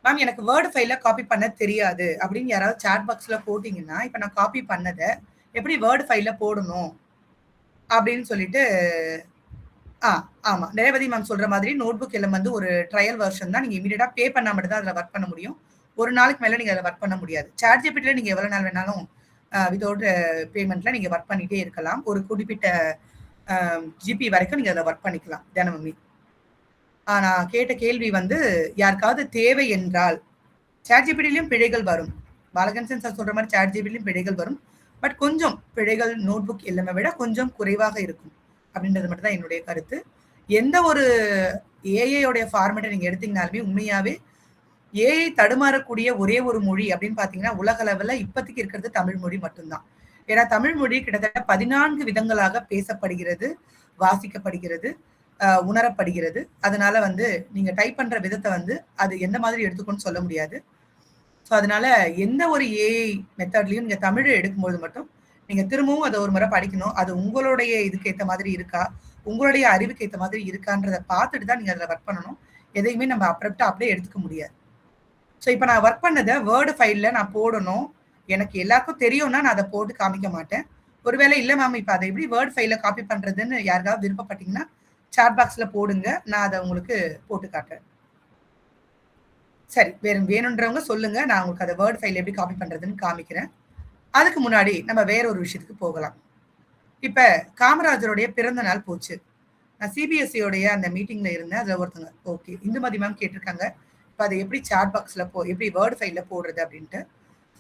மேம் எனக்கு வேர்டு ஃபைல்ல காப்பி பண்ண தெரியாது அப்படின்னு யாராவது சாட் பாக்ஸ்ல போட்டீங்கன்னா, இப்ப நான் காப்பி பண்ணதை எப்படி வேர்டு ஃபைல்ல போடணும் அப்படின்னு சொல்லிட்டு ஆமா, ரேவதி மேம் சொல்ற மாதிரி நோட் புக் எல்லாம் வந்து ஒரு ட்ரையல் வெர்ஷன் தான். நீங்க இமீடியட்டா பே பண்ணா மட்டும் தான் அதுல ஒர்க் பண்ண முடியும். ஒரு நாளுக்கு மேல நீங்க அதுல ஒர்க் பண்ண முடியாது. சாட் ஜிபிடில நீங்க எவ்வளவு நாள் வேணாலும் வித்தவுட் பேமெண்ட்ல நீங்க ஒர்க் பண்ணிட்டே இருக்கலாம். ஒரு குறிப்பிட்ட ஜிபி வரைக்கும் நீங்க அதுல ஒர்க் பண்ணிக்கலாம் தினமுமே. நான் கேட்ட கேள்வி வந்து யாருக்காவது தேவை என்றால் சாட் ஜிபிடிலையும் பிழைகள் வரும். பாலகன்சன் சார் சொல்ற மாதிரி சாட் ஜிபிடிலையும் பிழைகள் வரும். பட் கொஞ்சம் பிழைகள் நோட் புக் எல்லாமே விட கொஞ்சம் குறைவாக இருக்கும் அப்படின்றது மட்டும் தான் என்னுடைய கருத்து. எந்த ஒரு ஏஐயோடைய ஃபார்மேட்டை நீங்க எடுத்தீங்கனாலுமே உண்மையாவே ஏஐ தடுமாறக்கூடிய ஒரே ஒரு மொழி அப்படின்னு பாத்தீங்கன்னா உலக அளவுல இப்போதைக்கு இருக்கிறது தமிழ் மொழி மட்டும்தான். ஏன்னா தமிழ் மொழி கிட்டத்தட்ட 14 விதங்களாக பேசப்படுகிறது, வாசிக்கப்படுகிறது, உணரப்படுகிறது. அதனால வந்து நீங்க டைப் பண்ற விதத்தை வந்து அது எந்த மாதிரி எடுத்துக்கணும்னு சொல்ல முடியாது. ஸோ அதனால எந்த ஒரு ஏஐ மெத்தட்லையும் நீங்க தமிழை எடுக்கும்போது மட்டும் நீங்க திரும்பவும் அதை ஒரு முறை படிக்கணும். அது உங்களுடைய இதுக்கு ஏற்ற மாதிரி இருக்கா, உங்களுடைய அறிவுக்கு ஏற்ற மாதிரி இருக்கான்றதை பார்த்துட்டு தான் நீங்க அதில் ஒர்க் பண்ணணும். எதையுமே நம்ம அப்ரப்டா அப்படியே எடுத்துக்க முடியாது. ஸோ இப்போ நான் ஒர்க் பண்ணதை வேர்டு ஃபைலில் நான் போடணும், எனக்கு எல்லாருக்கும் தெரியும்னா நான் அதை போட்டு காமிக்க மாட்டேன். ஒருவேளை இல்லை மேம் இப்போ அதை எப்படி வேர்ட் ஃபைலில் காப்பி பண்ணுறதுன்னு யாருக்காவது விருப்பப்பட்டீங்கன்னா சாட் பாக்ஸில் போடுங்க, நான் அதை உங்களுக்கு போட்டு காட்டுறேன். சரி, வேணுன்றவங்க சொல்லுங்க, நான் உங்களுக்கு அதை வேர்ட் ஃபைல் எப்படி காப்பி பண்ணுறதுன்னு காமிக்கிறேன். அதுக்கு முன்னாடி நம்ம வேற ஒரு விஷயத்துக்கு போகலாம். இப்போ காமராஜருடைய பிறந்த நாள் போச்சு. நான் சிபிஎஸ்சியோடைய அந்த மீட்டிங்ல இருந்தேன். அதில் ஒருத்தங்க ஓகே இந்துமதி மேம் கேட்டிருக்காங்க, இப்போ அதை எப்படி சாட் பாக்ஸில் எப்படி வேர்டு ஃபைலில் போடுறது அப்படின்ட்டு.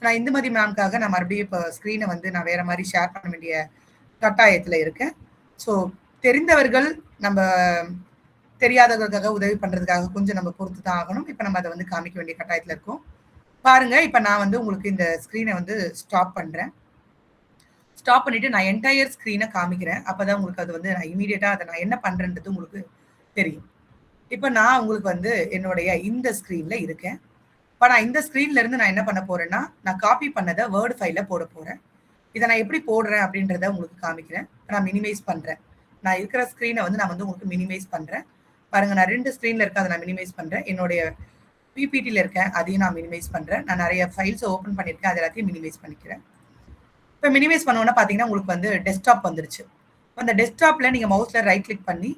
நான் இந்துமதி மேம்காக நான் மறுபடியும் இப்போ ஸ்க்ரீனை வந்து நான் வேற மாதிரி ஷேர் பண்ண வேண்டிய கட்டாயத்தில் இருக்கேன். ஸோ தெரிந்தவர்கள் நம்ம தெரியாதவர்களுக்காக உதவி பண்ணுறதுக்காக கொஞ்சம் நம்ம பொறுத்து தான் ஆகணும். இப்போ நம்ம அதை வந்து காமிக்க வேண்டிய கட்டாயத்தில் இருக்கோம். பாருங்க, இப்போ நான் வந்து உங்களுக்கு இந்த ஸ்க்ரீனை வந்து ஸ்டாப் பண்ணுறேன். ஸ்டாப் பண்ணிட்டு நான் என்டையர் ஸ்க்ரீனை காமிக்கிறேன். அப்போதான் உங்களுக்கு அது வந்து நான் இமீடியட்டாக அதை நான் என்ன பண்ணுறேன்றது உங்களுக்கு தெரியும். இப்போ நான் உங்களுக்கு வந்து என்னுடைய இந்த ஸ்க்ரீனில் இருக்கேன். இப்போ நான் இந்த ஸ்க்ரீன்ல இருந்து நான் என்ன பண்ண போறேன்னா, நான் காப்பி பண்ணதை வேர்டு ஃபைலில் போட போறேன். இதை நான் எப்படி போடுறேன் அப்படின்றத உங்களுக்கு காமிக்கிறேன். நான் மினிமைஸ் பண்றேன். நான் இருக்கிற ஸ்க்ரீனை வந்து நான் வந்து உங்களுக்கு மினிமைஸ் பண்றேன். பாருங்க, நான் 2 ஸ்க்ரீன்ல இருக்க அதை நான் மினிமைஸ் பண்றேன். என்னுடைய பிபிடியில் இருக்கேன், அதையும் நான் மினிமைஸ் பண்றேன். நான் நிறைய ஃபைல்ஸ் ஓப்பன் பண்ணியிருக்கேன், அது எல்லாத்தையும் மினிமைஸ் பண்ணிக்கிறேன். இப்போ மினிமைஸ் பண்ணோன்னா பார்த்தீங்கன்னா உங்களுக்கு வந்து டெஸ்க்டாப் வந்துருச்சு. அந்த டெஸ்க்டாப்ல நீங்கள் மவுஸில் ரைட் கிளிக் பண்ணி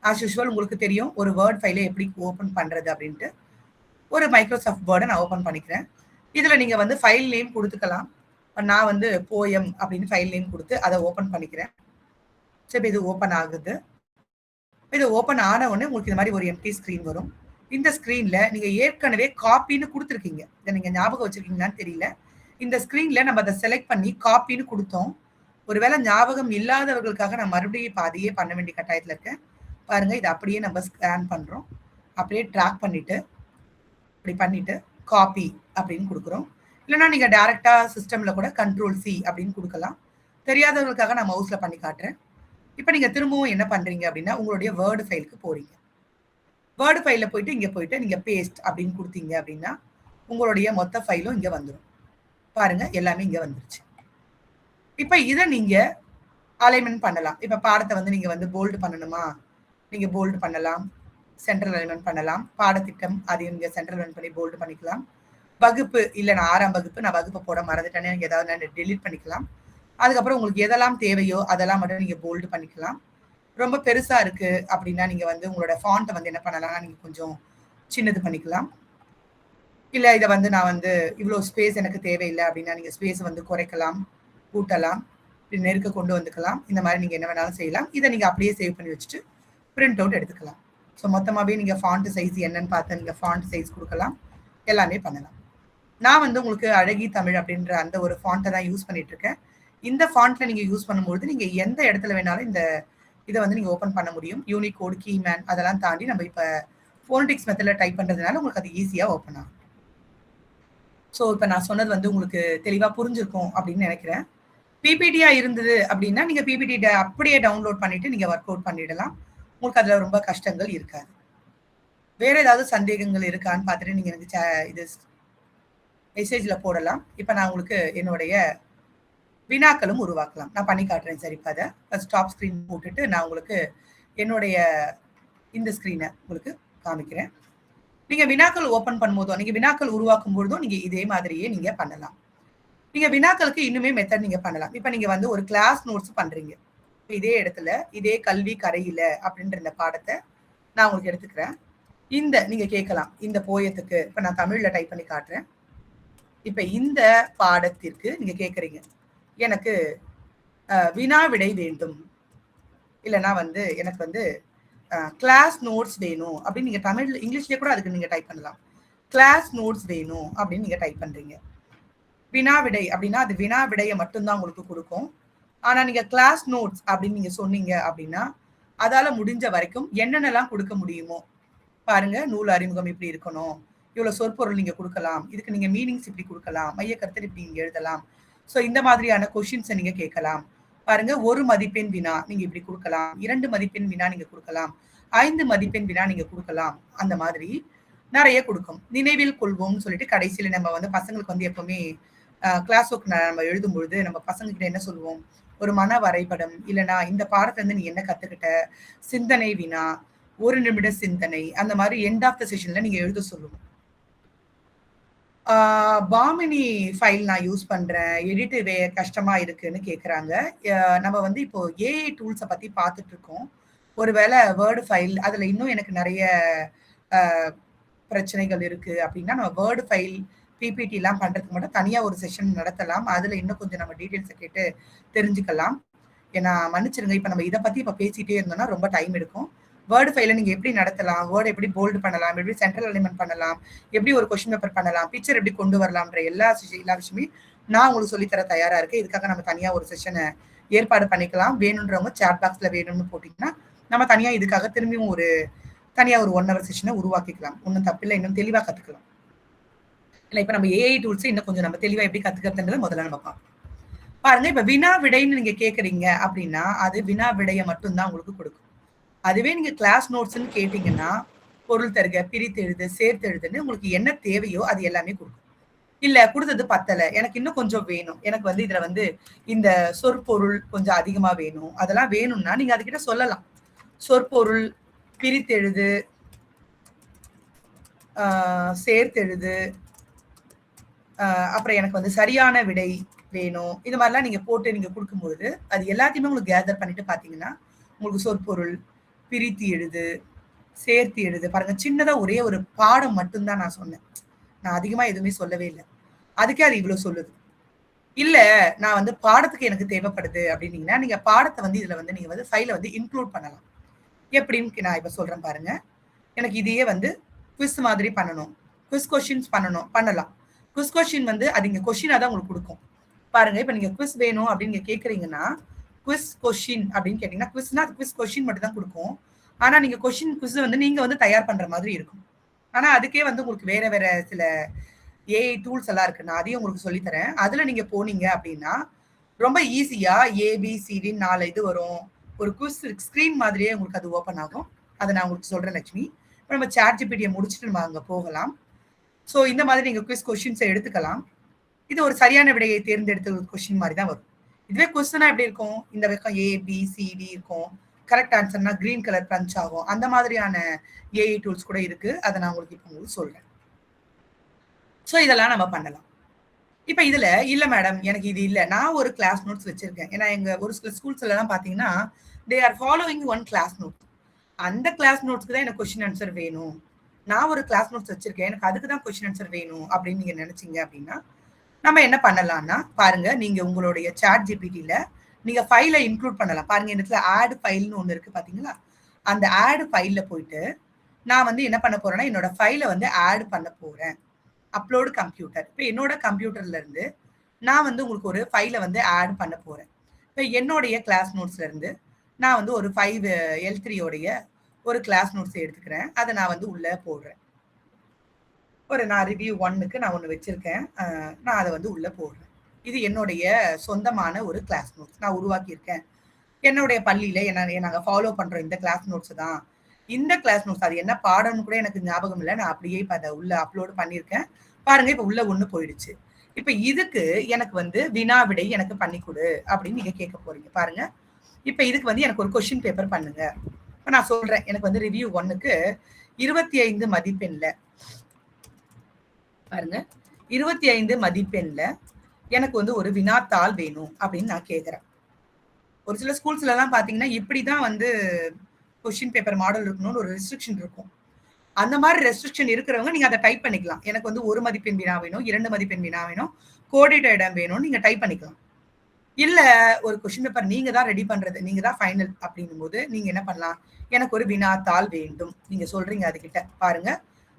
ஆஸ் யூஷுவல் உங்களுக்கு தெரியும் ஒரு வேர்ட் ஃபைலை எப்படி ஓப்பன் பண்ணுறது அப்படின்ட்டு. ஒரு மைக்ரோசாஃப்ட் வேர்டை நான் ஓப்பன் பண்ணிக்கிறேன். இதில் நீங்கள் வந்து ஃபைல் நேம் கொடுத்துக்கலாம். நான் வந்து போயம் அப்படின்னு ஃபைல் நேம் கொடுத்து அதை ஓப்பன் பண்ணிக்கிறேன். சரி, இது ஓப்பன் ஆகுது. இது ஓப்பன் ஆன உடனே உங்களுக்கு இந்த மாதிரி ஒரு எம்டி ஸ்க்ரீன் வரும். இந்த ஸ்க்ரீனில் நீங்கள் ஏற்கனவே காப்பின்னு கொடுத்துருக்கீங்க. இதை நீங்கள் ஞாபகம் வச்சுருக்கீங்களான்னு தெரியல. இந்த ஸ்க்ரீனில் நம்ம அதை செலக்ட் பண்ணி காப்பின்னு கொடுத்தோம். ஒருவேளை ஞாபகம் இல்லாதவர்களுக்காக நான் மறுபடியும் இப்போ அதையே பண்ண வேண்டிய கட்டாயத்தில் இருக்கேன். பாருங்கள், இதை அப்படியே நம்ம ஸ்கேன் பண்ணுறோம். அப்படியே ட்ராக் பண்ணிவிட்டு இப்படி பண்ணிவிட்டு காப்பி அப்படின்னு கொடுக்குறோம். இல்லைனா நீங்கள் டேரெக்டாக சிஸ்டமில் கூட Ctrl+C அப்படின்னு கொடுக்கலாம். தெரியாதவர்களுக்காக நான் மவுஸில் பண்ணி காட்டுறேன். இப்போ நீங்கள் திரும்பவும் என்ன பண்ணுறீங்க அப்படின்னா உங்களுடைய வேர்டு ஃபைலுக்கு போகிறீங்க. வேர்டு ஃபைலில் போயிட்டு இங்கே போயிட்டு நீங்கள் பேஸ்ட் அப்படின்னு கொடுத்தீங்க அப்படின்னா உங்களுடைய மொத்த ஃபைலும் இங்கே வந்துடும். பாருங்கள், எல்லாமே இங்கே வந்துருச்சு. இப்போ இதை நீங்கள் அலைன்மெண்ட் பண்ணலாம். இப்போ பாடத்தை வந்து நீங்கள் வந்து போல்டு பண்ணணுமா, நீங்கள் போல்டு பண்ணலாம். சென்ட்ரல் அலைன்மெண்ட் பண்ணலாம். பாடத்திட்டம் அதையும் நீங்கள் சென்ட்ரல் அலைன்மெண்ட் பண்ணி போல்டு பண்ணிக்கலாம். வகுப்பு இல்லை நான் 6ஆம் வகுப்பு, நான் வகுப்பை போட மறந்துட்டேன்னு நீங்கள் ஏதாவது நான் டெலீட் பண்ணிக்கலாம். அதுக்கப்புறம் உங்களுக்கு எதெல்லாம் தேவையோ அதெல்லாம் மட்டும் நீங்கள் போல்டு பண்ணிக்கலாம். ரொம்ப பெருசாக இருக்குது அப்படின்னா நீங்கள் வந்து உங்களோட ஃபாண்ட்டை வந்து என்ன பண்ணலாம்னா நீங்கள் கொஞ்சம் சின்னது பண்ணிக்கலாம். இல்லை இதை வந்து நான் வந்து இவ்வளோ ஸ்பேஸ் எனக்கு தேவையில்லை அப்படின்னா நீங்கள் ஸ்பேஸ் வந்து குறைக்கலாம், கூட்டலாம், இப்படி நெருக்க கொண்டு வந்துக்கலாம். இந்த மாதிரி நீங்கள் என்ன வேணாலும் செய்யலாம். இதை நீங்கள் அப்படியே சேவ் பண்ணி வச்சுட்டு பிரிண்ட் அவுட் எடுத்துக்கலாம். ஸோ மொத்தமாகவே நீங்கள் ஃபாண்ட் சைஸ் என்னன்னு பார்த்து நீங்கள் ஃபாண்ட் சைஸ் கொடுக்கலாம், எல்லாமே பண்ணலாம். நான் வந்து உங்களுக்கு அழகி தமிழ் அப்படின்ற அந்த ஒரு ஃபாண்ட்டை தான் யூஸ் பண்ணிட்டு இருக்கேன். இந்த ஃபாண்ட்டில் நீங்கள் யூஸ் பண்ணும்போது நீங்கள் எந்த இடத்துல வேணாலும் இந்த இதை வந்து நீங்கள் ஓப்பன் பண்ண முடியும். யூனிகோட், கீமேன் அதெல்லாம் தாண்டி நம்ம இப்போ ஃபோனடிக்ஸ் மெத்தடில் டைப் பண்ணுறதுனால உங்களுக்கு அது ஈஸியாக ஓப்பன் ஆகும். ஸோ இப்போ நான் சொன்னது வந்து உங்களுக்கு தெளிவாக புரிஞ்சிருக்கும் அப்படின்னு நினைக்கிறேன். பிபிடியாக இருந்தது அப்படின்னா நீங்கள் பிபிடி அப்படியே டவுன்லோட் பண்ணிவிட்டு நீங்கள் ஒர்க் அவுட் பண்ணிடலாம். உங்களுக்கு அதில் ரொம்ப கஷ்டங்கள் இருக்காது. வேறு ஏதாவது சந்தேகங்கள் இருக்கான்னு பார்த்துட்டு நீங்கள் எனக்கு இது மெசேஜில் போடலாம். இப்போ நான் உங்களுக்கு என்னுடைய வினாக்களும் உருவாக்கலாம். நான் பண்ணி காட்டுறேன். சரி, இப்போ அதை ஸ்டாப் ஸ்க்ரீன் போட்டுட்டு நான் உங்களுக்கு என்னுடைய இந்த ஸ்க்ரீனை உங்களுக்கு காமிக்கிறேன். நீங்கள் வினாக்கள் ஓப்பன் பண்ணும்போதோ நீங்கள் வினாக்கள் உருவாக்கும் பொழுதும் நீங்கள் இதே மாதிரியே நீங்கள் பண்ணலாம். நீங்கள் வினாக்களுக்கு இன்னுமே மெத்தட் நீங்கள் பண்ணலாம். இப்போ நீங்கள் வந்து ஒரு கிளாஸ் நோட்ஸ் பண்ணுறீங்க. இதே இடத்துல இதே கல்வி கரையில அப்படின்ற இந்த பாடத்தை நான் உங்களுக்கு எடுத்துக்கிறேன். இந்த நீங்கள் கேட்கலாம் இந்த போயத்துக்கு. இப்போ நான் தமிழில் டைப் பண்ணி காட்டுறேன். இப்போ இந்த பாடத்திற்கு நீங்கள் கேட்குறீங்க எனக்கு வினா விடை வேண்டும், இல்லைனா வந்து எனக்கு வந்து கிளாஸ் நோட்ஸ் வேணும் அப்படின்னு நீங்கள் தமிழ் இங்கிலீஷ்லேயே கூட அதுக்கு நீங்கள் டைப் பண்ணலாம். கிளாஸ் நோட்ஸ் வேணும் அப்படின்னு நீங்கள் டைப் பண்ணுறீங்க. வினா விடை அப்படின்னா அது வினா விடையை மட்டும்தான் உங்களுக்கு கொடுக்கும். ஆனால் நீங்கள் கிளாஸ் நோட்ஸ் அப்படின்னு நீங்கள் சொன்னீங்க அப்படின்னா அதால் முடிஞ்ச வரைக்கும் என்னென்னலாம் கொடுக்க முடியுமோ பாருங்க. நூல் அறிமுகம் இப்படி இருக்கணும், இவ்வளோ சொற்பொருள் நீங்கள் கொடுக்கலாம், இதுக்கு நீங்கள் மீனிங்ஸ் இப்படி கொடுக்கலாம், மைய கருத்து இப்படி நீங்கள் எழுதலாம். ஸோ இந்த மாதிரியான கொஷின்ஸை நீங்கள் கேட்கலாம். பாருங்க, 1 மதிப்பெண் வினா நீங்கள் இப்படி கொடுக்கலாம், 2 மதிப்பெண் வினா நீங்கள் கொடுக்கலாம், 5 மதிப்பெண் வினா நீங்கள் கொடுக்கலாம். அந்த மாதிரி நிறைய கொடுக்கும். நினைவில் கொள்வோம்னு சொல்லிட்டு கடைசியில் நம்ம வந்து பசங்களுக்கு வந்து எப்பவுமே கிளாஸ் ஒர்க் நம்ம எழுதும்பொழுது நம்ம பசங்க கிட்ட என்ன சொல்லுவோம், ஒரு மன வரைபடம், இல்லைனா இந்த பாடத்துல இருந்து நீ என்ன கத்துக்கிட்ட, சிந்தனை வினா, 1 நிமிட சிந்தனை, அந்த மாதிரி எண்ட் ஆஃப் த செஷன்ல நீங்க எழுத சொல்லுவோம். பாமினி ஃபைல் நான் யூஸ் பண்றேன். எடிட் கஷ்டமா இருக்குன்னு கேட்குறாங்க. நம்ம வந்து இப்போ ஏஐ டூல்ஸ பத்தி பார்த்துட்டு இருக்கோம். ஒருவேளை வேர்ட் ஃபைல் அதுல இன்னும் எனக்கு நெறைய அ பிரச்சனைகள் இருக்கு அப்படின்னா, நம்ம வேர்ட் ஃபைல், பிபிடிலாம் பண்றதுக்கு மட்டும் தனியா ஒரு செஷன் நடத்தலாம். அதுல இன்னும் கொஞ்சம் நம்ம டீட்டெயில்ஸ கேட்டு தெரிஞ்சுக்கலாம். ஏன்னா மன்னிச்சிடுங்க. இப்ப நம்ம இத பத்தி இப்ப பேசிட்டே இருந்தோம்னா ரொம்ப டைம் எடுக்கும். வேர்ட் ஃபைல நீங்க எப்படி நடத்தலாம்? வேர்ட் எப்படி போல்ட் பண்ணலாம்? எப்படி சென்ட்ரல் அலைன்மென்ட் பண்ணலாம்? எப்படி ஒரு கொஸ்டின் பேப்பர் பண்ணலாம்? பிக்சர் எப்படி கொண்டு வரலாம்ன்ற எல்லா விஷயமே நான் உங்களுக்கு சொல்லி தர தயாரா இருக்கேன். இதுக்காக நம்ம தனியா ஒரு செஷன ஏற்பாடு பண்ணிக்கலாம். வேணுன்றவங்க சாட் பாக்ஸ்ல வேணும்னு போட்டீங்கன்னா, நம்ம தனியா இதுக்காக திரும்பியும் தனியா ஒரு 1 ஹவர் செஷன உருவாக்கிக்கலாம். ஒண்ணும் தப்பில்ல. இன்னும் தெளிவா கத்துக்கலாம். இல்ல இப்ப நம்ம ஏஐ டூல்ஸ் இன்னும் கொஞ்சம் நம்ம தெளிவா எப்படி கத்துக்கிறதுன்றத முதல்ல நம்ம பார்ப்போம். பாருங்க, இப்ப வினா விடைன்னு நீங்க கேட்கறீங்க அப்படின்னா, அது வினா விடைய மட்டும் தான் உங்களுக்கு கொடுக்கும். அதுவே நீங்க கிளாஸ் நோட்ஸ்ன்னு கேட்டீங்கன்னா, பொருள் தருக, பிரித்து எழுது, சேர்த்து எழுதுன்னு உங்களுக்கு என்ன தேவையோ அது எல்லாமே கொடுக்கும். இல்ல குடுத்தது பத்தல. எனக்கு இன்னும் கொஞ்சம் வேணும். எனக்கு வந்து இதுல வந்து இந்த சொற்பொருள் கொஞ்சம் அதிகமா வேணும். அதெல்லாம் வேணும்னா நீங்க அதுகிட்ட சொல்லலாம். சொற்பொருள், பிரித்தெழுது, சேர்த்தெழுது, அப்புறம் எனக்கு வந்து சரியான விடை வேணும். இது மாதிரிலாம் நீங்க போட்டு நீங்க குடுக்கும்பொழுது, அது எல்லாத்தையுமே உங்களுக்கு கேதர் பண்ணிட்டு பார்த்தீங்கன்னா, உங்களுக்கு சொற்பொருள், பிரித்து எழுது, சேர்த்து எழுது. பாருங்க சின்னதா ஒரே ஒரு பாடம் மட்டும் தான் நான் சொன்னேன். நான் அதிகமா எதுவுமே சொல்லவே இல்ல. அதுக்கே அது இவ்வளவு சொல்லுது. இல்ல நான் வந்து பாடத்துக்கு எனக்கு தேவைப்படுது அப்படின்னீங்கன்னா, நீங்க பாடத்த வந்து இதுல வந்து நீங்க வந்து ஃபைல வந்து இன்க்ளூட் பண்ணலாம். எப்படின்னு நான் இப்ப சொல்றேன் பாருங்க. எனக்கு இதையே வந்து குவிஸ் மாதிரி பண்ணணும். குவிஸ் கொஸ்டின்ஸ் பண்ணலாம். குவிஸ் கொஸ்டின் வந்து அது இங்க கொஸ்டினா தான் உங்களுக்கு குடுக்கும். பாருங்க, இப்ப நீங்க குவிஸ் வேணும் அப்படின்னு நீங்க கேட்கறீங்கன்னா, குவிஸ் கொஸ்டின் அப்படின்னு கேட்டீங்கன்னா, குவிஸ்னா குவிஸ் கொஸ்டின் மட்டும் தான் குடுக்கும். ஆனா நீங்க குவிஸ் வந்து நீங்க வந்து தயார் பண்ற மாதிரி இருக்கும். ஆனா அதுக்கே வந்து உங்களுக்கு வேற வேற சில ஏஐ டூல்ஸ் எல்லாம் இருக்கு. நான் அதையும் உங்களுக்கு சொல்லி தரேன். அதுல நீங்க போனீங்க அப்படின்னா, ரொம்ப ஈஸியா ஏபிசிடின்னு 4 இது வரும். ஒரு குவிஸ் ஸ்கிரீன் மாதிரியே உங்களுக்கு அது ஓப்பன் ஆகும். அத நான் உங்களுக்கு சொல்றேன் லட்சுமி. இப்ப நம்ம சாட் ஜிபிடிய முடிச்சுட்டு நம்ம அங்க போகலாம். சோ இந்த மாதிரி நீங்க குவிஸ் கொஸ்டின்ஸ எடுத்துக்கலாம். இது ஒரு சரியான விடையை தேர்ந்தெடுத்த ஒரு கொஸ்டின் மாதிரி தான் வரும். இதுவே கொஸ்டினா எப்படி இருக்கும்? இந்த பக்கம் ஏ, பி, சி, டி இருக்கும். கரெக்ட் ஆன்சர்னா கிரீன் கலர் பஞ்ச் ஆகும். அந்த மாதிரியான ஏஐ டூல்ஸ் கூட இருக்கு. அத நான் உங்களுக்கு இப்ப உங்களுக்கு சொல்றேன். சோ இதெல்லாம் நம்ம பண்ணலாம். இப்ப இதுல இல்ல மேடம் எனக்கு இது இல்ல. நான் ஒரு கிளாஸ் நோட்ஸ் வச்சிருக்கேன். ஏன்னா எங்க ஒரு சில ஸ்கூல்ஸ்லலாம் பார்த்தீங்கன்னா, they are following one class note. அந்த கிளாஸ் நோட்ஸ்க்கு தான் எனக்கு கொஸ்டின் ஆன்சர் வேணும். நான் ஒரு கிளாஸ் நோட்ஸ் வச்சிருக்கேன். எனக்கு அதுக்கு தான் கொஸ்டின் ஆன்சர் வேணும் அப்படின்னு நீங்க நினைச்சீங்க அப்படின்னா, நம்ம என்ன பண்ணலாம்னா, பாருங்க நீங்க உங்களுடைய சாட் ஜிபிடில நீங்க ஃபைல இன்க்ளூட் பண்ணலாம். பாருங்க இந்த இடத்துல ஆட் ஃபைல்னு ஒண்ணு இருக்கு பாத்தீங்களா? அந்த ஆட் ஃபைல்ல போயிட்டு, நான் வந்து என்ன பண்ண போறேன்னா, என்னோட ஃபைல வந்து ஆட் பண்ண போறேன். Upload computer. இப்ப என்னோட கம்ப்யூட்டர்ல இருந்து நான் வந்து உங்களுக்கு ஒரு ஃபைல வந்து ஆட் பண்ண போறேன். இப்ப என்னுடைய கிளாஸ் நோட்ஸ்ல இருந்து நான் வந்து ஒரு 5 L3 உடைய ஒரு கிளாஸ் நோட்ஸ் எடுத்துக்கிறேன். அத நான் வந்து உள்ள போடுறேன். நான் ரிவ்யூ 1க்கு நான் ஒண்ணு வச்சிருக்கேன். நான் அத வந்து உள்ள போடுறேன். இது என்னுடைய சொந்தமான ஒரு கிளாஸ் நோட்ஸ். நான் உருவாக்கியிருக்கேன். என்னுடைய பள்ளியில நாங்க ஃபாலோ பண்றோம் இந்த கிளாஸ் நோட்ஸ் தான். இந்த கிளாஸ் நோட்ஸ் அது என்ன பாடம்னு கூட எனக்கு ஞாபகம் இல்ல. நான் அப்படியே இப்ப அத உள்ள அப்லோட் பண்ணியிருக்கேன். பாருங்க இப்ப உள்ள ஒண்ணு போயிடுச்சு. இப்ப இதுக்கு எனக்கு வந்து வினா விடை எனக்கு பண்ணி குடு அப்படின்னு நீங்க கேட்க போறீங்க. பாருங்க. இப்ப இதுக்கு வந்து எனக்கு ஒரு கொஸ்டின் பேப்பர் பண்ணுங்க. இப்ப நான் சொல்றேன். எனக்கு வந்து ரிவ்யூ 1க்கு 25 மதிப்பெண்ல பாருங்க 25 மதிப்பெண்ல எனக்கு வந்து ஒரு வினாத்தாள் வேணும் அப்படின்னு நான் கேட்கிறேன். ஒரு சில ஸ்கூல்ஸ்ல எல்லாம் பாத்தீங்கன்னா இப்படிதான் வந்து கொஸ்டின் பேப்பர் மாடல் இருக்கணும்னு ஒரு ரெஸ்ட்ரிக்ஷன் இருக்கும். அந்த மாதிரி ரெஸ்ட்ரிக்ஷன் இருக்கிறவங்க நீங்க அதை டைப் பண்ணிக்கலாம். எனக்கு வந்து 1 மதிப்பெண் வினா வேணும், 2 மதிப்பெண் வினா வேணும், கோடிட்ட இடம் வேணும்னு நீங்க டைப் பண்ணிக்கலாம். இல்ல ஒரு கொஸ்டின் பேப்பர் நீங்க தான் ரெடி பண்றது, நீங்க தான் ஃபைனல் அப்படின்னும் போது நீங்க என்ன பண்ணலாம்? எனக்கு ஒரு வினாத்தாள் வேண்டும். நீங்க சொல்றீங்க அதுகிட்ட. பாருங்க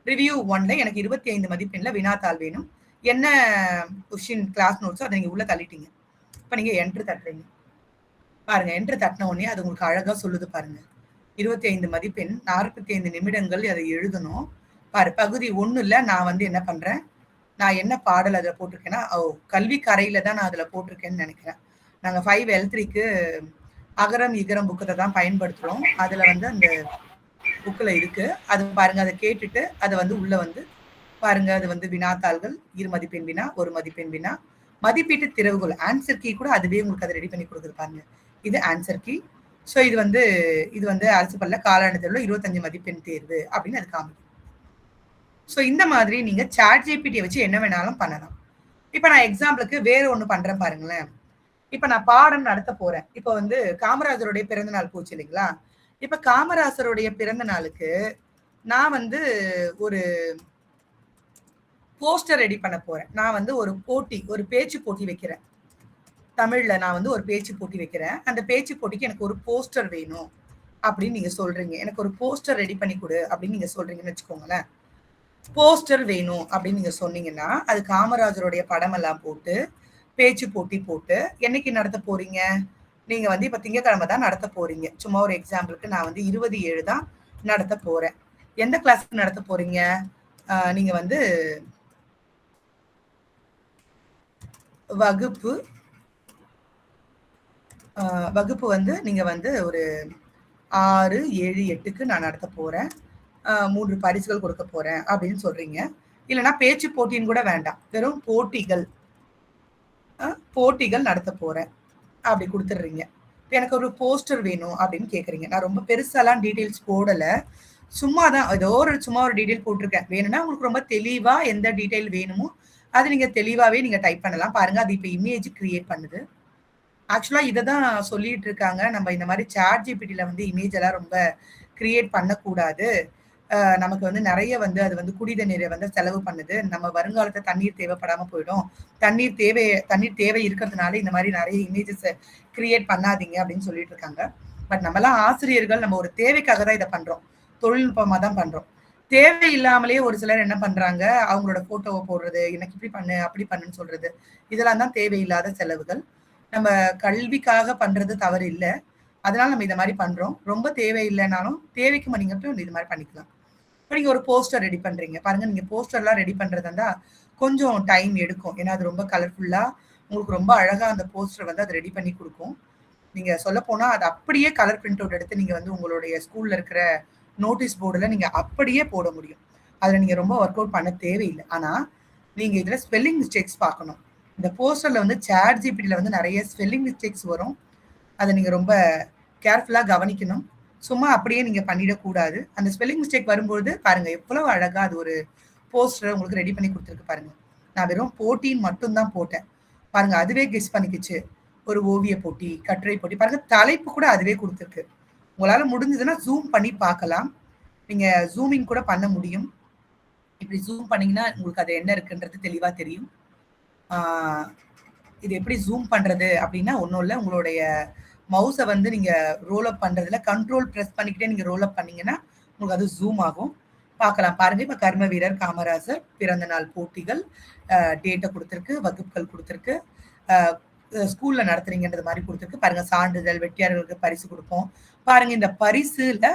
ரிவ்யூ 1ல எனக்கு 25 மதிப்பெண்ல வினாத்தாள் வேணும். என்ன கொஸ்டின் கிளாஸ் நோட்ஸோ அதை நீங்க உள்ள தள்ளிட்டீங்க. இப்ப நீங்க என்டர் தட்டுறீங்க. பாருங்க என்டர் தட்டின உடனே அது உங்களுக்கு அழகா சொல்லுது பாருங்க. 25 மதிப்பெண் 45 நிமிடங்கள் அதை எழுதணும். பாரு பகுதி 1ல நான் வந்து என்ன பண்றேன்? நான் என்ன பாடல் அதுல போட்டிருக்கேன்னா, கல்வி கரையில தான் நான் அதுல போட்டிருக்கேன்னு நினைக்கிறேன். நாங்க 5 L3க்கு அகரம், இகரம் புக்கத்த தான் பயன்படுத்துறோம். அதுல வந்து அந்த புக்ல இருக்கு. அது பாருங்க அத கேட்டுட்டு அத வந்து உள்ள வந்து பாருங்க அது வந்து வினாத்தாள்கள் 2 மதிப்பெண் வினா, 1 மதிப்பெண் வினா, மதிப்பீட்டு திறவுகோல் ஆன்சர் கீ கூட அதுவே உங்களுக்கு அத ரெடி பண்ணி கொடுக்குது பாருங்க. இது ஆன்சர் கீ. ஸோ இது வந்து அரசு பள்ளியில காலாண்டு தேர்வுல 25 மதிப்பெண் தேர்வு அப்படின்னு அது காமிக்கும். ஸோ இந்த மாதிரி நீங்க சாட் ஜிபிடியை வச்சு என்ன வேணாலும் பண்ணலாம். இப்ப நான் எக்ஸாம்பிளுக்கு வேற ஒண்ணு பண்றேன் பாருங்களேன். இப்ப நான் பாடம் நடத்த போறேன். இப்ப வந்து காமராஜருடைய பிறந்த நாள் போச்சு இல்லைங்களா? இப்ப காமராஜருடைய பிறந்த நாளுக்கு நான் வந்து ஒரு போஸ்டர் ரெடி பண்ண போறேன். நான் வந்து ஒரு போட்டி, ஒரு பேச்சு போட்டி வைக்கிறேன். தமிழ்ல நான் வந்து ஒரு பேச்சு போட்டி வைக்கிறேன். அந்த பேச்சு போட்டிக்கு எனக்கு ஒரு போஸ்டர் வேணும் அப்படின்னு நீங்க சொல்றீங்க. எனக்கு ஒரு போஸ்டர் ரெடி பண்ணி கொடு அப்படின்னு நீங்க சொல்றீங்கன்னு வச்சுக்கோங்களேன். போஸ்டர் வேணும் அப்படின்னு நீங்க சொன்னீங்கன்னா, அது காமராஜருடைய படமெல்லாம் போட்டு, பேச்சு போட்டி போட்டு, என்னைக்கு நடத்த போறீங்க? நீங்க வந்து இப்ப திங்கட்கிழமை தான் நடத்த போறீங்க. சும்மா ஒரு எக்ஸாம்பிளுக்கு நான் வந்து 27 தான் நடத்த போறேன். எந்த கிளாஸ்க்கு நடத்த போறீங்க? நீங்க வந்து வகுப்பு வகுப்பு வந்து நீங்க வந்து ஒரு 6, 7, 8க்கு நான் நடத்த போறேன். 3 பரிசுகள் கொடுக்க போறேன் அப்படின்னு சொல்றீங்க. இல்லைன்னா பேச்சு போட்டின்னு கூட வேண்டாம். வெறும் போட்டிகள் நடத்த போறேன் அப்படி கொடுத்துடுறீங்க. எனக்கு ஒரு போஸ்டர் வேணும் அப்படின்னு கேட்குறீங்க. நான் ரொம்ப பெருசாலாம் டீட்டெயில்ஸ் போடல. சும்மா தான் ஏதோ சும்மா ஒரு டீட்டெயில் போட்டிருக்கேன். வேணும்னா உங்களுக்கு ரொம்ப தெளிவா எந்த டீட்டெயில் வேணுமோ அது நீங்க தெளிவாவே நீங்க டைப் பண்ணலாம். பாருங்க அது இப்ப இமேஜ் கிரியேட் பண்ணுது. ஆக்சுவலா இதை தான் சொல்லிட்டு இருக்காங்க. நம்ம இந்த மாதிரி சாட் ஜிபிடில வந்து இமேஜ் எல்லாம் ரொம்ப கிரியேட் பண்ணக்கூடாது. நமக்கு வந்து நிறைய வந்து அது வந்து குடித நீரை வந்து செலவு பண்ணுது. நம்ம வருங்காலத்துல தண்ணீர் தேவைப்படாம போயிடும். தண்ணீர் தேவை இருக்கிறதுனால இந்த மாதிரி நிறைய இமேஜஸ் கிரியேட் பண்ணாதீங்க அப்படின்னு சொல்லிட்டு இருக்காங்க. பட் நம்மலாம் ஆசிரியர்கள், நம்ம ஒரு தேவைக்காக தான் இதை பண்றோம். தொழில்நுட்பமா தான் பண்றோம். தேவை இல்லாமலே ஒரு சிலர் என்ன பண்றாங்க, அவங்களோட போட்டோவை போடுறது, எனக்கு இப்படி பண்ணு அப்படி பண்ணுன்னு சொல்றது, இதெல்லாம் தான் தேவையில்லாத செலவுகள். நம்ம கல்விக்காக பண்றது தவறு இல்லை. அதனால நம்ம இதை மாதிரி பண்றோம். ரொம்ப தேவையில்லைனாலும் தேவைக்கு நீங்க இது மாதிரி பண்ணிக்கலாம். இப்போ நீங்க ஒரு போஸ்டர் ரெடி பண்றீங்க பாருங்க. நீங்க போஸ்டர்லாம் ரெடி பண்றதா இருந்தா கொஞ்சம் டைம் எடுக்கும். ஏன்னா அது ரொம்ப கலர்ஃபுல்லா உங்களுக்கு ரொம்ப அழகா அந்த போஸ்டர் வந்து அது ரெடி பண்ணி கொடுக்கும். நீங்க சொல்ல போனா அது அப்படியே கலர் பிரிண்ட் அவுட் எடுத்து நீங்க வந்து உங்களுடைய ஸ்கூல்ல இருக்கிற நோட்டீஸ் போர்டுல நீங்க அப்படியே போட முடியும். அதுல நீங்க ரொம்ப ஒர்க் அவுட் பண்ண தேவையில்லை. ஆனா நீங்க இதுல ஸ்பெல்லிங் மிஸ்டேக்ஸ் பார்க்கணும். இந்த போஸ்டர்ல வந்து சாட் ஜிபிடில வந்து நிறைய ஸ்பெல்லிங் மிஸ்டேக்ஸ் வரும். அதை நீங்க ரொம்ப கேர்ஃபுல்லா கவனிக்கணும். சும்மா அப்படியே நீங்க பண்ணிடக்கூடாது. அந்த ஸ்பெல்லிங் மிஸ்டேக் வரும்போது பாருங்க எவ்வளவு அழகா அது ஒரு போஸ்டர் உங்களுக்கு ரெடி பண்ணி கொடுத்துருக்கு பாருங்க. நான் வெறும் போட்டின்னு மட்டும் தான் போட்டேன். பாருங்க அதுவே கெஸ் பண்ணிக்கிச்சு. ஒரு ஓவிய போட்டி, கட்டுரை போட்டி. பாருங்க தலைப்பு கூட அதுவே கொடுத்துருக்கு. உங்களால முடிஞ்சதுன்னா ஜூம் பண்ணி பார்க்கலாம். நீங்க ஜூமிங் கூட பண்ண முடியும். இப்படி ஜூம் பண்ணீங்கன்னா உங்களுக்கு அது என்ன இருக்குன்றது தெளிவா தெரியும். இது எப்படி ஜூம் பண்றது அப்படின்னா ஒன்றும் இல்லை. உங்களுடைய மவுஸை வந்து நீங்க ரோல் அப் பண்றதுல கண்ட்ரோல் ப்ரெஸ் பண்ணிக்கிட்டே நீங்க ரோல் அப் பண்ணீங்கன்னா உங்களுக்கு அது ஜூம் ஆகும். பார்க்கலாம் பாருங்க. இப்ப கர்ம வீரர் காமராஜர் பிறந்த நாள் போட்டிகள் டேட்டை கொடுத்துருக்கு, வகுப்புகள் கொடுத்துருக்கு, ஸ்கூல்ல நடத்துறீங்கன்றது மாதிரி கொடுத்துருக்கு. பாருங்க சான்றிதழ், வெற்றியாளர்களுக்கு பரிசு கொடுப்போம். பாருங்க இந்த பரிசுல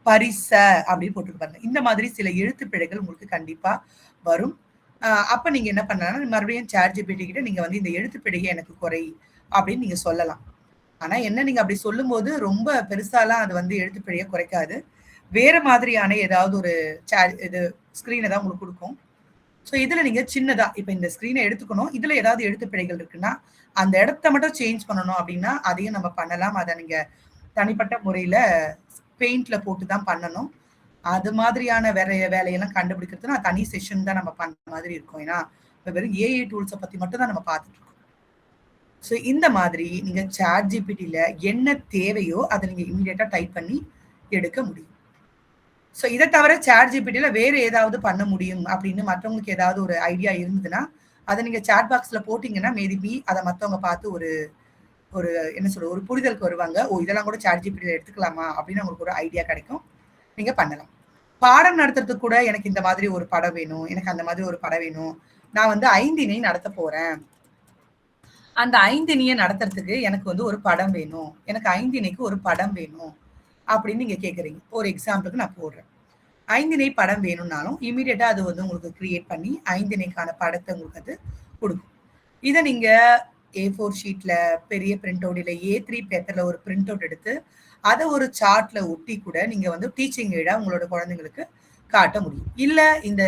பரிச அப்படின்னு போட்டுருக்கு பாருங்க. இந்த மாதிரி சில எழுத்து பிழைகள் உங்களுக்கு கண்டிப்பா வரும். அப்ப நீங்க என்ன பண்ணலாம், மறுபடியும் சாட் ஜிபிடி கிட்ட நீங்க வந்து இந்த எழுத்து பிழையை எனக்கு குறை அப்படின்னு நீங்க சொல்லலாம். ஆனா என்ன, நீங்க அப்படி சொல்லும் போது ரொம்ப பெருசாலாம் அது வந்து எழுத்து பிழையை குறைக்காது. வேற மாதிரியான ஏதாவது ஒரு இது ஸ்கிரீனை தான் உங்களுக்கு கொடுக்கும். ஸோ இதுல நீங்க சின்னதா இப்ப இந்த ஸ்கிரீனை எடுத்துக்கணும். இதுல ஏதாவது எழுத்து பிழைகள் இருக்குன்னா அந்த இடத்த மட்டும் சேஞ்ச் பண்ணணும் அப்படின்னா அதையும் நம்ம பண்ணலாம். அதை நீங்க தனிப்பட்ட முறையில பெயிண்ட்ல போட்டு தான் பண்ணணும். அது மாதிரியான வேலையெல்லாம் கண்டுபிடிக்கிறதுனா தனி செஷன் தான் நம்ம பண்ற மாதிரி இருக்கும். ஏன்னா இப்ப வெறும் ஏஐ டூல்ஸை பத்தி மட்டும் தான் நம்ம பார்த்துட்டு இருக்கோம். ஸோ இந்த மாதிரி நீங்க சாட் ஜிபிடில என்ன தேவையோ அதை நீங்க இமீடியட்டா டைப் பண்ணி எடுக்க முடியும். ஸோ இதை தவிர சாட் ஜிபிடில வேற ஏதாவது பண்ண முடியும் அப்படின்னு மற்றவங்களுக்கு ஏதாவது ஒரு ஐடியா இருந்ததுன்னா அதை நீங்க சாட் பாக்ஸ்ல போட்டீங்கன்னா மேபி அதை மற்றவங்க பார்த்து ஒரு ஒரு என்ன சொல்ற ஒரு புரிதலுக்கு வருவாங்க. ஓ இதெல்லாம் கூட சாட் ஜிபிடில எடுத்துக்கலாமா அப்படின்னு உங்களுக்கு ஒரு ஐடியா கிடைக்கும். நீங்க பண்ணலாம். பாடம் நடத்துறதுக்கு கூட எனக்கு இந்த மாதிரி ஒரு படம் வேணும், எனக்கு அந்த மாதிரி ஒரு படம் வேணும், நான் வந்து 5 இணை நடத்த போறேன், அந்த 5 இணையை நடத்துறதுக்கு எனக்கு வந்து ஒரு படம் வேணும், எனக்கு 5 இணைக்கு ஒரு படம் வேணும் அப்படின்னு நீங்க கேட்குறீங்க. ஒரு எக்ஸாம்பிளுக்கு நான் போடுறேன். 5 இணை படம் வேணும்னாலும் இமீடியட்டா அது வந்து உங்களுக்கு கிரியேட் பண்ணி 5 இணைக்கான படத்தை உங்களுக்கு அது கொடுக்கும். இதை நீங்க A4 ஷீட்ல பெரிய பிரிண்ட் அவுட் இல்லை A3 பேப்பர்ல ஒரு பிரிண்ட் அவுட் எடுத்து அதை ஒரு சார்ட்ல ஒட்டி கூட நீங்க வந்து டீச்சிங் எய்டா உங்களோட குழந்தைங்களுக்கு காட்ட முடியும். இல்ல இந்த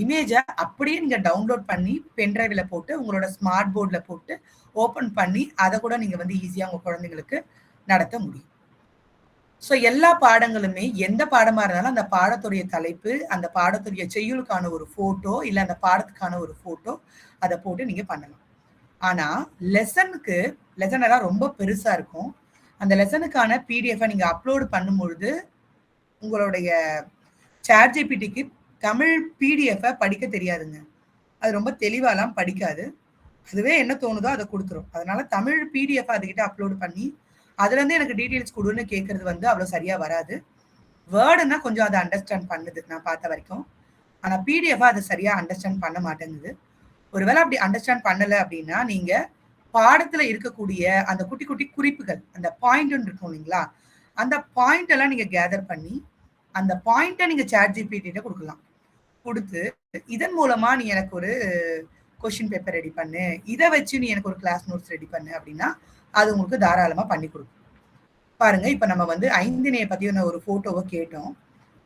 இமேஜை அப்படியே நீங்க டவுன்லோட் பண்ணி பென்டிரைவ்ல போட்டு உங்களோட ஸ்மார்ட் போர்ட்ல போட்டு ஓபன் பண்ணி அதை கூட நீங்க வந்து ஈஸியா உங்க குழந்தைங்களுக்கு நடத்த முடியும். ஸோ எல்லா பாடங்களுமே எந்த பாடமா இருந்தாலும் அந்த பாடத்துடைய தலைப்பு, அந்த பாடத்துடைய செய்யுளுக்கான ஒரு ஃபோட்டோ, இல்ல அந்த பாடத்துக்கான ஒரு ஃபோட்டோ அத போட்டு நீங்க பண்ணலாம். ஆனா லெசனுக்கு லெசன் எல்லாம் ரொம்ப பெருசா இருக்கும். அந்த லெசனுக்கான பிடிஎஃப்ப நீங்க அப்லோட் பண்ணும்பொழுது, உங்களுடைய ChatGPTக்கு தமிழ் பிடிஎஃப்ப படிக்க தெரியாதுங்க. அது ரொம்ப தெளிவாலாம் படிக்காது. அதுவே என்ன தோணுதோ அத குடுத்துரும். அதனால தமிழ் பிடிஎஃப் அதுகிட்ட அப்லோட் பண்ணி, அதுலருந்து எனக்கு டீட்டெயில்ஸ் குடுன்னு கேட்கறது வந்து அவ்வளோ சரியா வராது. வேர்டுன்னா கொஞ்சம் அத அண்டர்ஸ்டாண்ட் பண்ணுது நான் பார்த்த வரைக்கும். ஆனா பிடிஎஃப்பா அது சரியா அண்டர்ஸ்டாண்ட் பண்ண மாட்டேங்குது. ஒருவேள அப்படி அண்டர்ஸ்டாண்ட் பண்ணல அப்படின்னா, நீங்க பாடத்துல இருக்கக்கூடிய அந்த குட்டி, குட்டி குறிப்புகள், அந்த பாயிண்ட்ன்னு இருக்கும் இல்லைங்களா? அந்த பாயிண்ட் எல்லாம் நீங்க கேதர் பண்ணி, அந்த பாயிண்ட்ட நீங்க ChatGPT குடுக்கலாம். குடுத்து, இதன் மூலமா நீ எனக்கு ஒரு கொஸ்டின் பேப்பர் ரெடி பண்ணு. இத வச்சு நீ எனக்கு ஒரு கிளாஸ் நோட்ஸ் ரெடி பண்ணு அப்படின்னா, அது உங்களுக்கு தாராளமா பண்ணி குடுக்கும். பாருங்க, இப்ப நம்ம வந்து ஐந்திணைய பத்தின ஒரு ஃபோட்டோவ கேட்டோம்.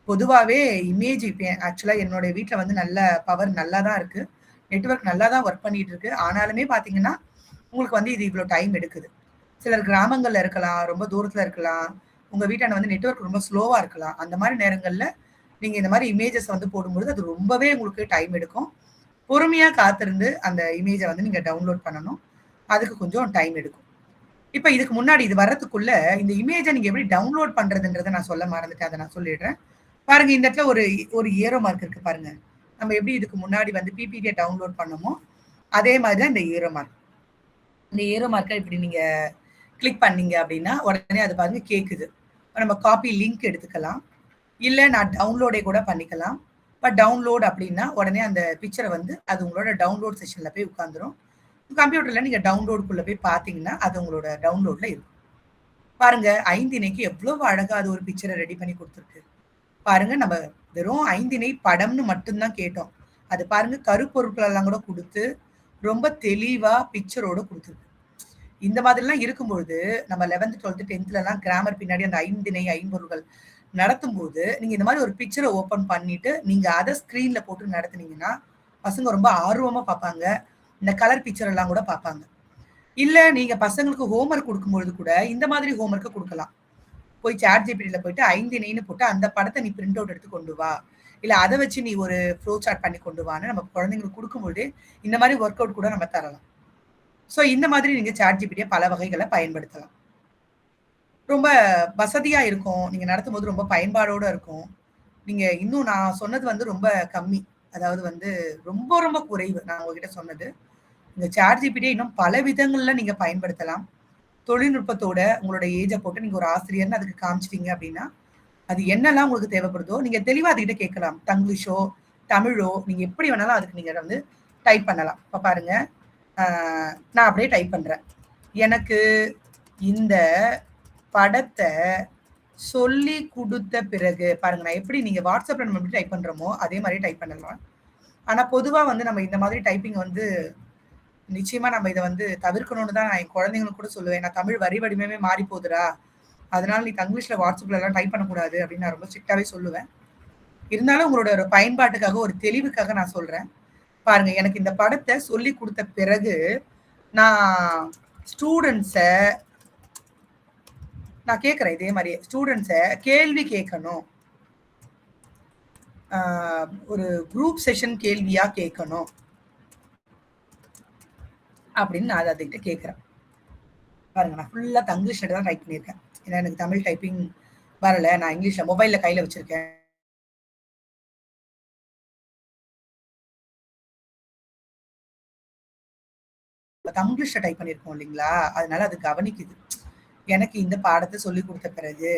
பொதுவாவே இமேஜ் இப்ப ஆக்சுவலா என்னோட வீட்ல வந்து நல்ல பவர் நல்லா தான் இருக்கு. நெட்வொர்க் நல்லா தான் ஒர்க் பண்ணிட்டு இருக்கு. ஆனாலுமே பார்த்தீங்கன்னா, உங்களுக்கு வந்து இது இவ்ளோ டைம் எடுக்குது. சிலர் கிராமங்கள்ல இருக்கலாம், ரொம்ப தூரத்துல இருக்கலாம். உங்க வீட்டாண்ட வந்து நெட்வொர்க் ரொம்ப ஸ்லோவா இருக்கலாம். அந்த மாரி நேரங்கள்ல நீங்க இந்த மாரி இமேஜஸ் வந்து போடும்பொழுது, அது ரொம்பவே உங்களுக்கு டைம் எடுக்கும். பொறுமையா காத்திருந்து அந்த இமேஜ வந்து நீங்க டவுன்லோட் பண்ணணும். அதுக்கு கொஞ்சம் டைம் எடுக்கும். இப்ப இதுக்கு முன்னாடி இது வர்றதுக்குள்ள இந்த இமேஜ நீங்க எப்படி டவுன்லோட் பண்றதுன்றத நான் சொல்ல மறந்துட்டேன். அத நான் சொல்லிடுறேன். பாருங்க இந்த இடத்துல ஒரு ஒரு ஏரோ மார்க் இருக்கு பாருங்க. நம்ம எப்படி இதுக்கு முன்னாடி வந்து பிபிடிய டவுன்லோட் பண்ணோமோ, அதே மாரி தான் இந்த ஏரோ மார்க். இந்த ஏரோ மார்க்க இப்படி நீங்க கிளிக் பண்ணீங்க அப்படின்னா, உடனே அது பாருங்க கேக்குது. நம்ம காப்பி லிங்க் எடுத்துக்கலாம். இல்ல நான் டவுன்லோடே கூட பண்ணிக்கலாம். பட் டவுன்லோட் அப்படின்னா, உடனே அந்த பிக்சர வந்து அது உங்களோட டவுன்லோட் செக்ஷன்ல போய் உட்காந்துரும். கம்ப்யூட்டர்ல நீங்க டவுன்லோடுக்குள்ள போய் பார்த்தீங்கன்னா, அது உங்களோட டவுன்லோட்ல இருக்கும். பாருங்க, ஐந்திணைக்கு எவ்வளவு அழகா அது ஒரு பிக்சர ரெடி பண்ணி குடுத்துருக்கு. பாருங்க, நம்ம வெறும் ஐந்திணை படம்னு மட்டும் தான் கேட்டோம். அது பாருங்க கருப்பொருட்கள் எல்லாம் கூட குடுத்து, ரொம்ப தெளிவா பிக்சரோட குடுத்துருக்கு. இந்த மாதிரிலாம் இருக்கும்பொழுது, நம்ம 11த், 12த், 10த்லலாம் கிராமர் பின்னாடி அந்த ஐந்திணை, ஐம்பொருள்கள் நடத்தும்போது, நீங்க இந்த மாரி ஒரு பிக்சர ஓப்பன் பண்ணிட்டு, நீங்க அத ஸ்க்ரீன்ல போட்டு நடத்துனீங்கன்னா, பசங்க ரொம்ப ஆர்வமா பார்ப்பாங்க. இந்த கலர் பிக்சர் எல்லாம் கூட பார்ப்பாங்க. இல்ல நீங்க பசங்களுக்கு ஹோம் ஒர்க் குடுக்கும்பொழுது கூட, இந்த மாதிரி ஹோம் ஒர்க்க குடுக்கலாம். போய் ChatGPTல போயிட்டு 5 இணைன்னு போட்டு, அந்த படத்த நீ பிரிண்ட் அவுட் எடுத்து கொண்டு வா. இல்ல அத வச்சு நீ ஒரு ஃப்ளோ சார்ட் பண்ணி கொண்டு வான்னு நம்ம குழந்தைங்களுக்கு குடுக்கும்பொழுது, இந்த மாரி ஒர்க் அவுட் கூட நம்ம தரலாம். ஸோ இந்த மாதிரி நீங்க ChatGPTய பல வகைகள பயன்படுத்தலாம். ரொம்ப வசதியா இருக்கும். நீங்க நடத்தும்போது ரொம்ப பயன்பாடோட இருக்கும். நீங்க இன்னும் நான் சொன்னது வந்து ரொம்ப கம்மி. அதாவது வந்து ரொம்ப ரொம்ப குறைவு நான் உங்ககிட்ட சொன்னது. இந்த ChatGPTய இன்னும் பல விதங்கள்ல நீங்க பயன்படுத்தலாம். தொழில்நுட்பத்தோட உங்களோட ஏஜ போட்டு நீங்க ஒரு ஆசிரியர்ன்னு அதுக்கு காமிச்சிட்டீங்க அப்படின்னா, அது என்னலாம் உங்களுக்கு தேவைப்படுதோ, நீங்க தெளிவா அதுகிட்ட கேட்கலாம். தங்கிலீஷோ, தமிழோ நீங்க எப்படி வேணாலும் அதுக்கு நீங்க வந்து டைப் பண்ணலாம். இப்ப பாருங்க, அ நான் அப்படியே டைப் பண்றேன். எனக்கு இந்த படத்த சொல்லிக் குடுத்த பிறகு பாருங்க நான் எப்படி நீங்க WhatsAppல நம்ம எப்படி டைப் பண்றோமோ, அதே மாரி டைப் பண்ணலாம். ஆனா பொதுவா வந்து நம்ம இந்த மாதிரி டைப்பிங் வந்து நிச்சயமா நம்ம இத வந்து தவிர்க்கணும்னு தான் நான் என் குழந்தைங்களுக்கு கூட சொல்லுவேன். நான் தமிழ் வரி வடிவமே மாறி போதுடா. அதனால நீ தங்கிலீஷ்ல WhatsAppலலாம் டைப் பண்ணக்கூடாது அப்படின்னு நான் ரொம்ப ஸ்ட்ரிக்ட்டாவே சொல்லுவேன். இருந்தாலும் உங்களோட ஒரு பயன்பாட்டுக்காக, ஒரு தெளிவுக்காக நான் சொல்றேன். பாருங்க எனக்கு இந்த படத்த சொல்லிக் குடுத்த பிறகு, நான் ஸ்டூடண்ட்ஸ நான் கேட்கிறேன் இதே மாரியே. ஸ்டூடண்ட்ஸ கேள்வி கேட்கணும். ஆ ஒரு குரூப் செஷன் கேள்வியா கேட்கணும். அப்படின்னு நான் அத அதுகிட்ட கேட்கிறேன். பாருங்க நான் ஃபுல்லா தங்கிலீஷ்ல தான் டைப் பண்ணியிருக்கேன். ஏன்னா எனக்கு தமிழ் டைப்பிங் வரல. நான் இங்கிலீஷ்ல மொபைல்ல கையில வச்சிருக்கேன். தங்கிலீஷ்ல டைப் பண்ணியிருக்கோம் இல்லைங்களா? அதனால அது கவனிக்குது. எனக்கு இந்த பாடத்த சொல்லிக் குடுத்த பிறகு,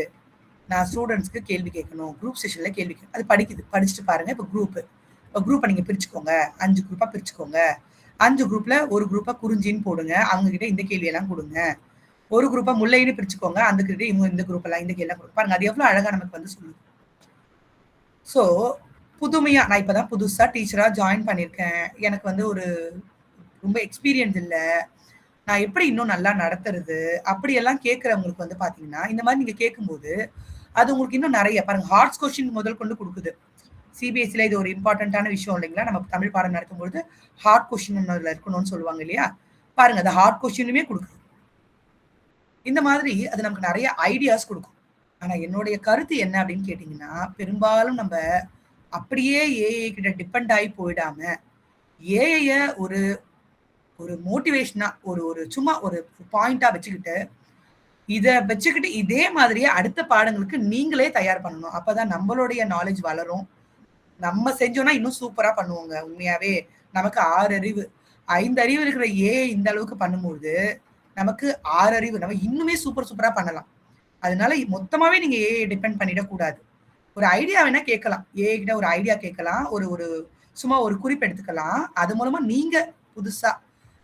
நான் ஸ்டூடண்ட்ஸ்க்கு கேள்வி கேட்கணும். குரூப் செஷன்ல கேள்வி அது படிக்குது. படிச்சுட்டு பாருங்க. இப்ப குரூப். இப்ப குரூப்ப நீங்க பிரிச்சுக்கோங்க. 5 குரூப்பா பிரிச்சுக்கோங்க. 5 குரூப்ல ஒரு குரூப்ப குறிஞ்சின்னு போடுங்க. அவங்க கிட்ட இந்த கேள்வியெல்லாம் குடுங்க. ஒரு குரூப்ப முல்லைன்னு பிரிச்சுக்கோங்க. அந்த கிட்ட இவங்க இந்த குரூப்லாம் இந்த கேள்விலாம் குடுங்க. பாருங்க அது எவ்வளோ அழகா நமக்கு வந்து சொல்லுது. ஸோ புதுமையா நான் இப்ப தான் புதுசா டீச்சரா ஜாயின் பண்ணியிருக்கேன். எனக்கு வந்து ஒரு ரொம்ப எக்ஸ்பீரியன்ஸ் இல்ல. நான் எப்படி இன்னும் நல்லா நடத்துறது? அப்படியெல்லாம் கேட்கிறவங்களுக்கு வந்து பார்த்தீங்கன்னா, இந்த மாரி நீங்க கேட்கும்போது, அது உங்களுக்கு இன்னும் நெறைய பாருங்க ஹார்ட்ஸ் கொஸ்டின் முதல் கொண்டு குடுக்குது. சிபிஎஸ்சில இது ஒரு இம்பார்ட்டன்ட்டான விஷயம் இல்லைங்களா? நம்ம தமிழ் பாடம் நடத்தும்பொழுது, ஹார்ட் கொஸ்டின் அதுல இருக்கணும்னு சொல்லுவாங்க இல்லையா? பாருங்க அது ஹார்ட் கொஸ்டினுமே குடுக்குது. இந்த மாதிரி அது நமக்கு நெறைய ஐடியாஸ் குடுக்கும். ஆனா என்னுடைய கருத்து என்ன அப்படின்னு கேட்டீங்கன்னா, பெரும்பாலும் நம்ம அப்படியே ஏஐ கிட்ட டிபெண்ட் ஆகி போயிடாம, ஏஐய ஒரு ஒரு மோட்டிவேஷனா ஒரு ஒரு சும்மா ஒரு பாயிண்டா வச்சுக்கிட்டு, இத வச்சுக்கிட்டு இதே மாதிரியே அடுத்த பாடங்களுக்கு நீங்களே தயார் பண்ணணும். அப்பதான் நம்மளுடைய நாலேட்ஜ் வளரும். நம்ம செஞ்சோம்னா இன்னும் சூப்பரா பண்ணுவோங்க. உண்மையாவே. நமக்கு 6 அறிவு. 5 அறிவு இருக்கிற ஏஐ இந்த அளவுக்கு பண்ணும்போது, நமக்கு 6 அறிவு. நம்ம இன்னுமே சூப்பர் சூப்பரா பண்ணலாம். அதனால மொத்தமாவே நீங்க ஏஐ டிபெண்ட் பண்ணிடக்கூடாது. ஒரு ஐடியா வேணா கேட்கலாம். ஏஐ கிட்ட ஒரு ஐடியா கேட்கலாம். ஒரு ஒரு சும்மா ஒரு குறிப்பு எடுத்துக்கலாம். அது மூலமா நீங்க புதுசா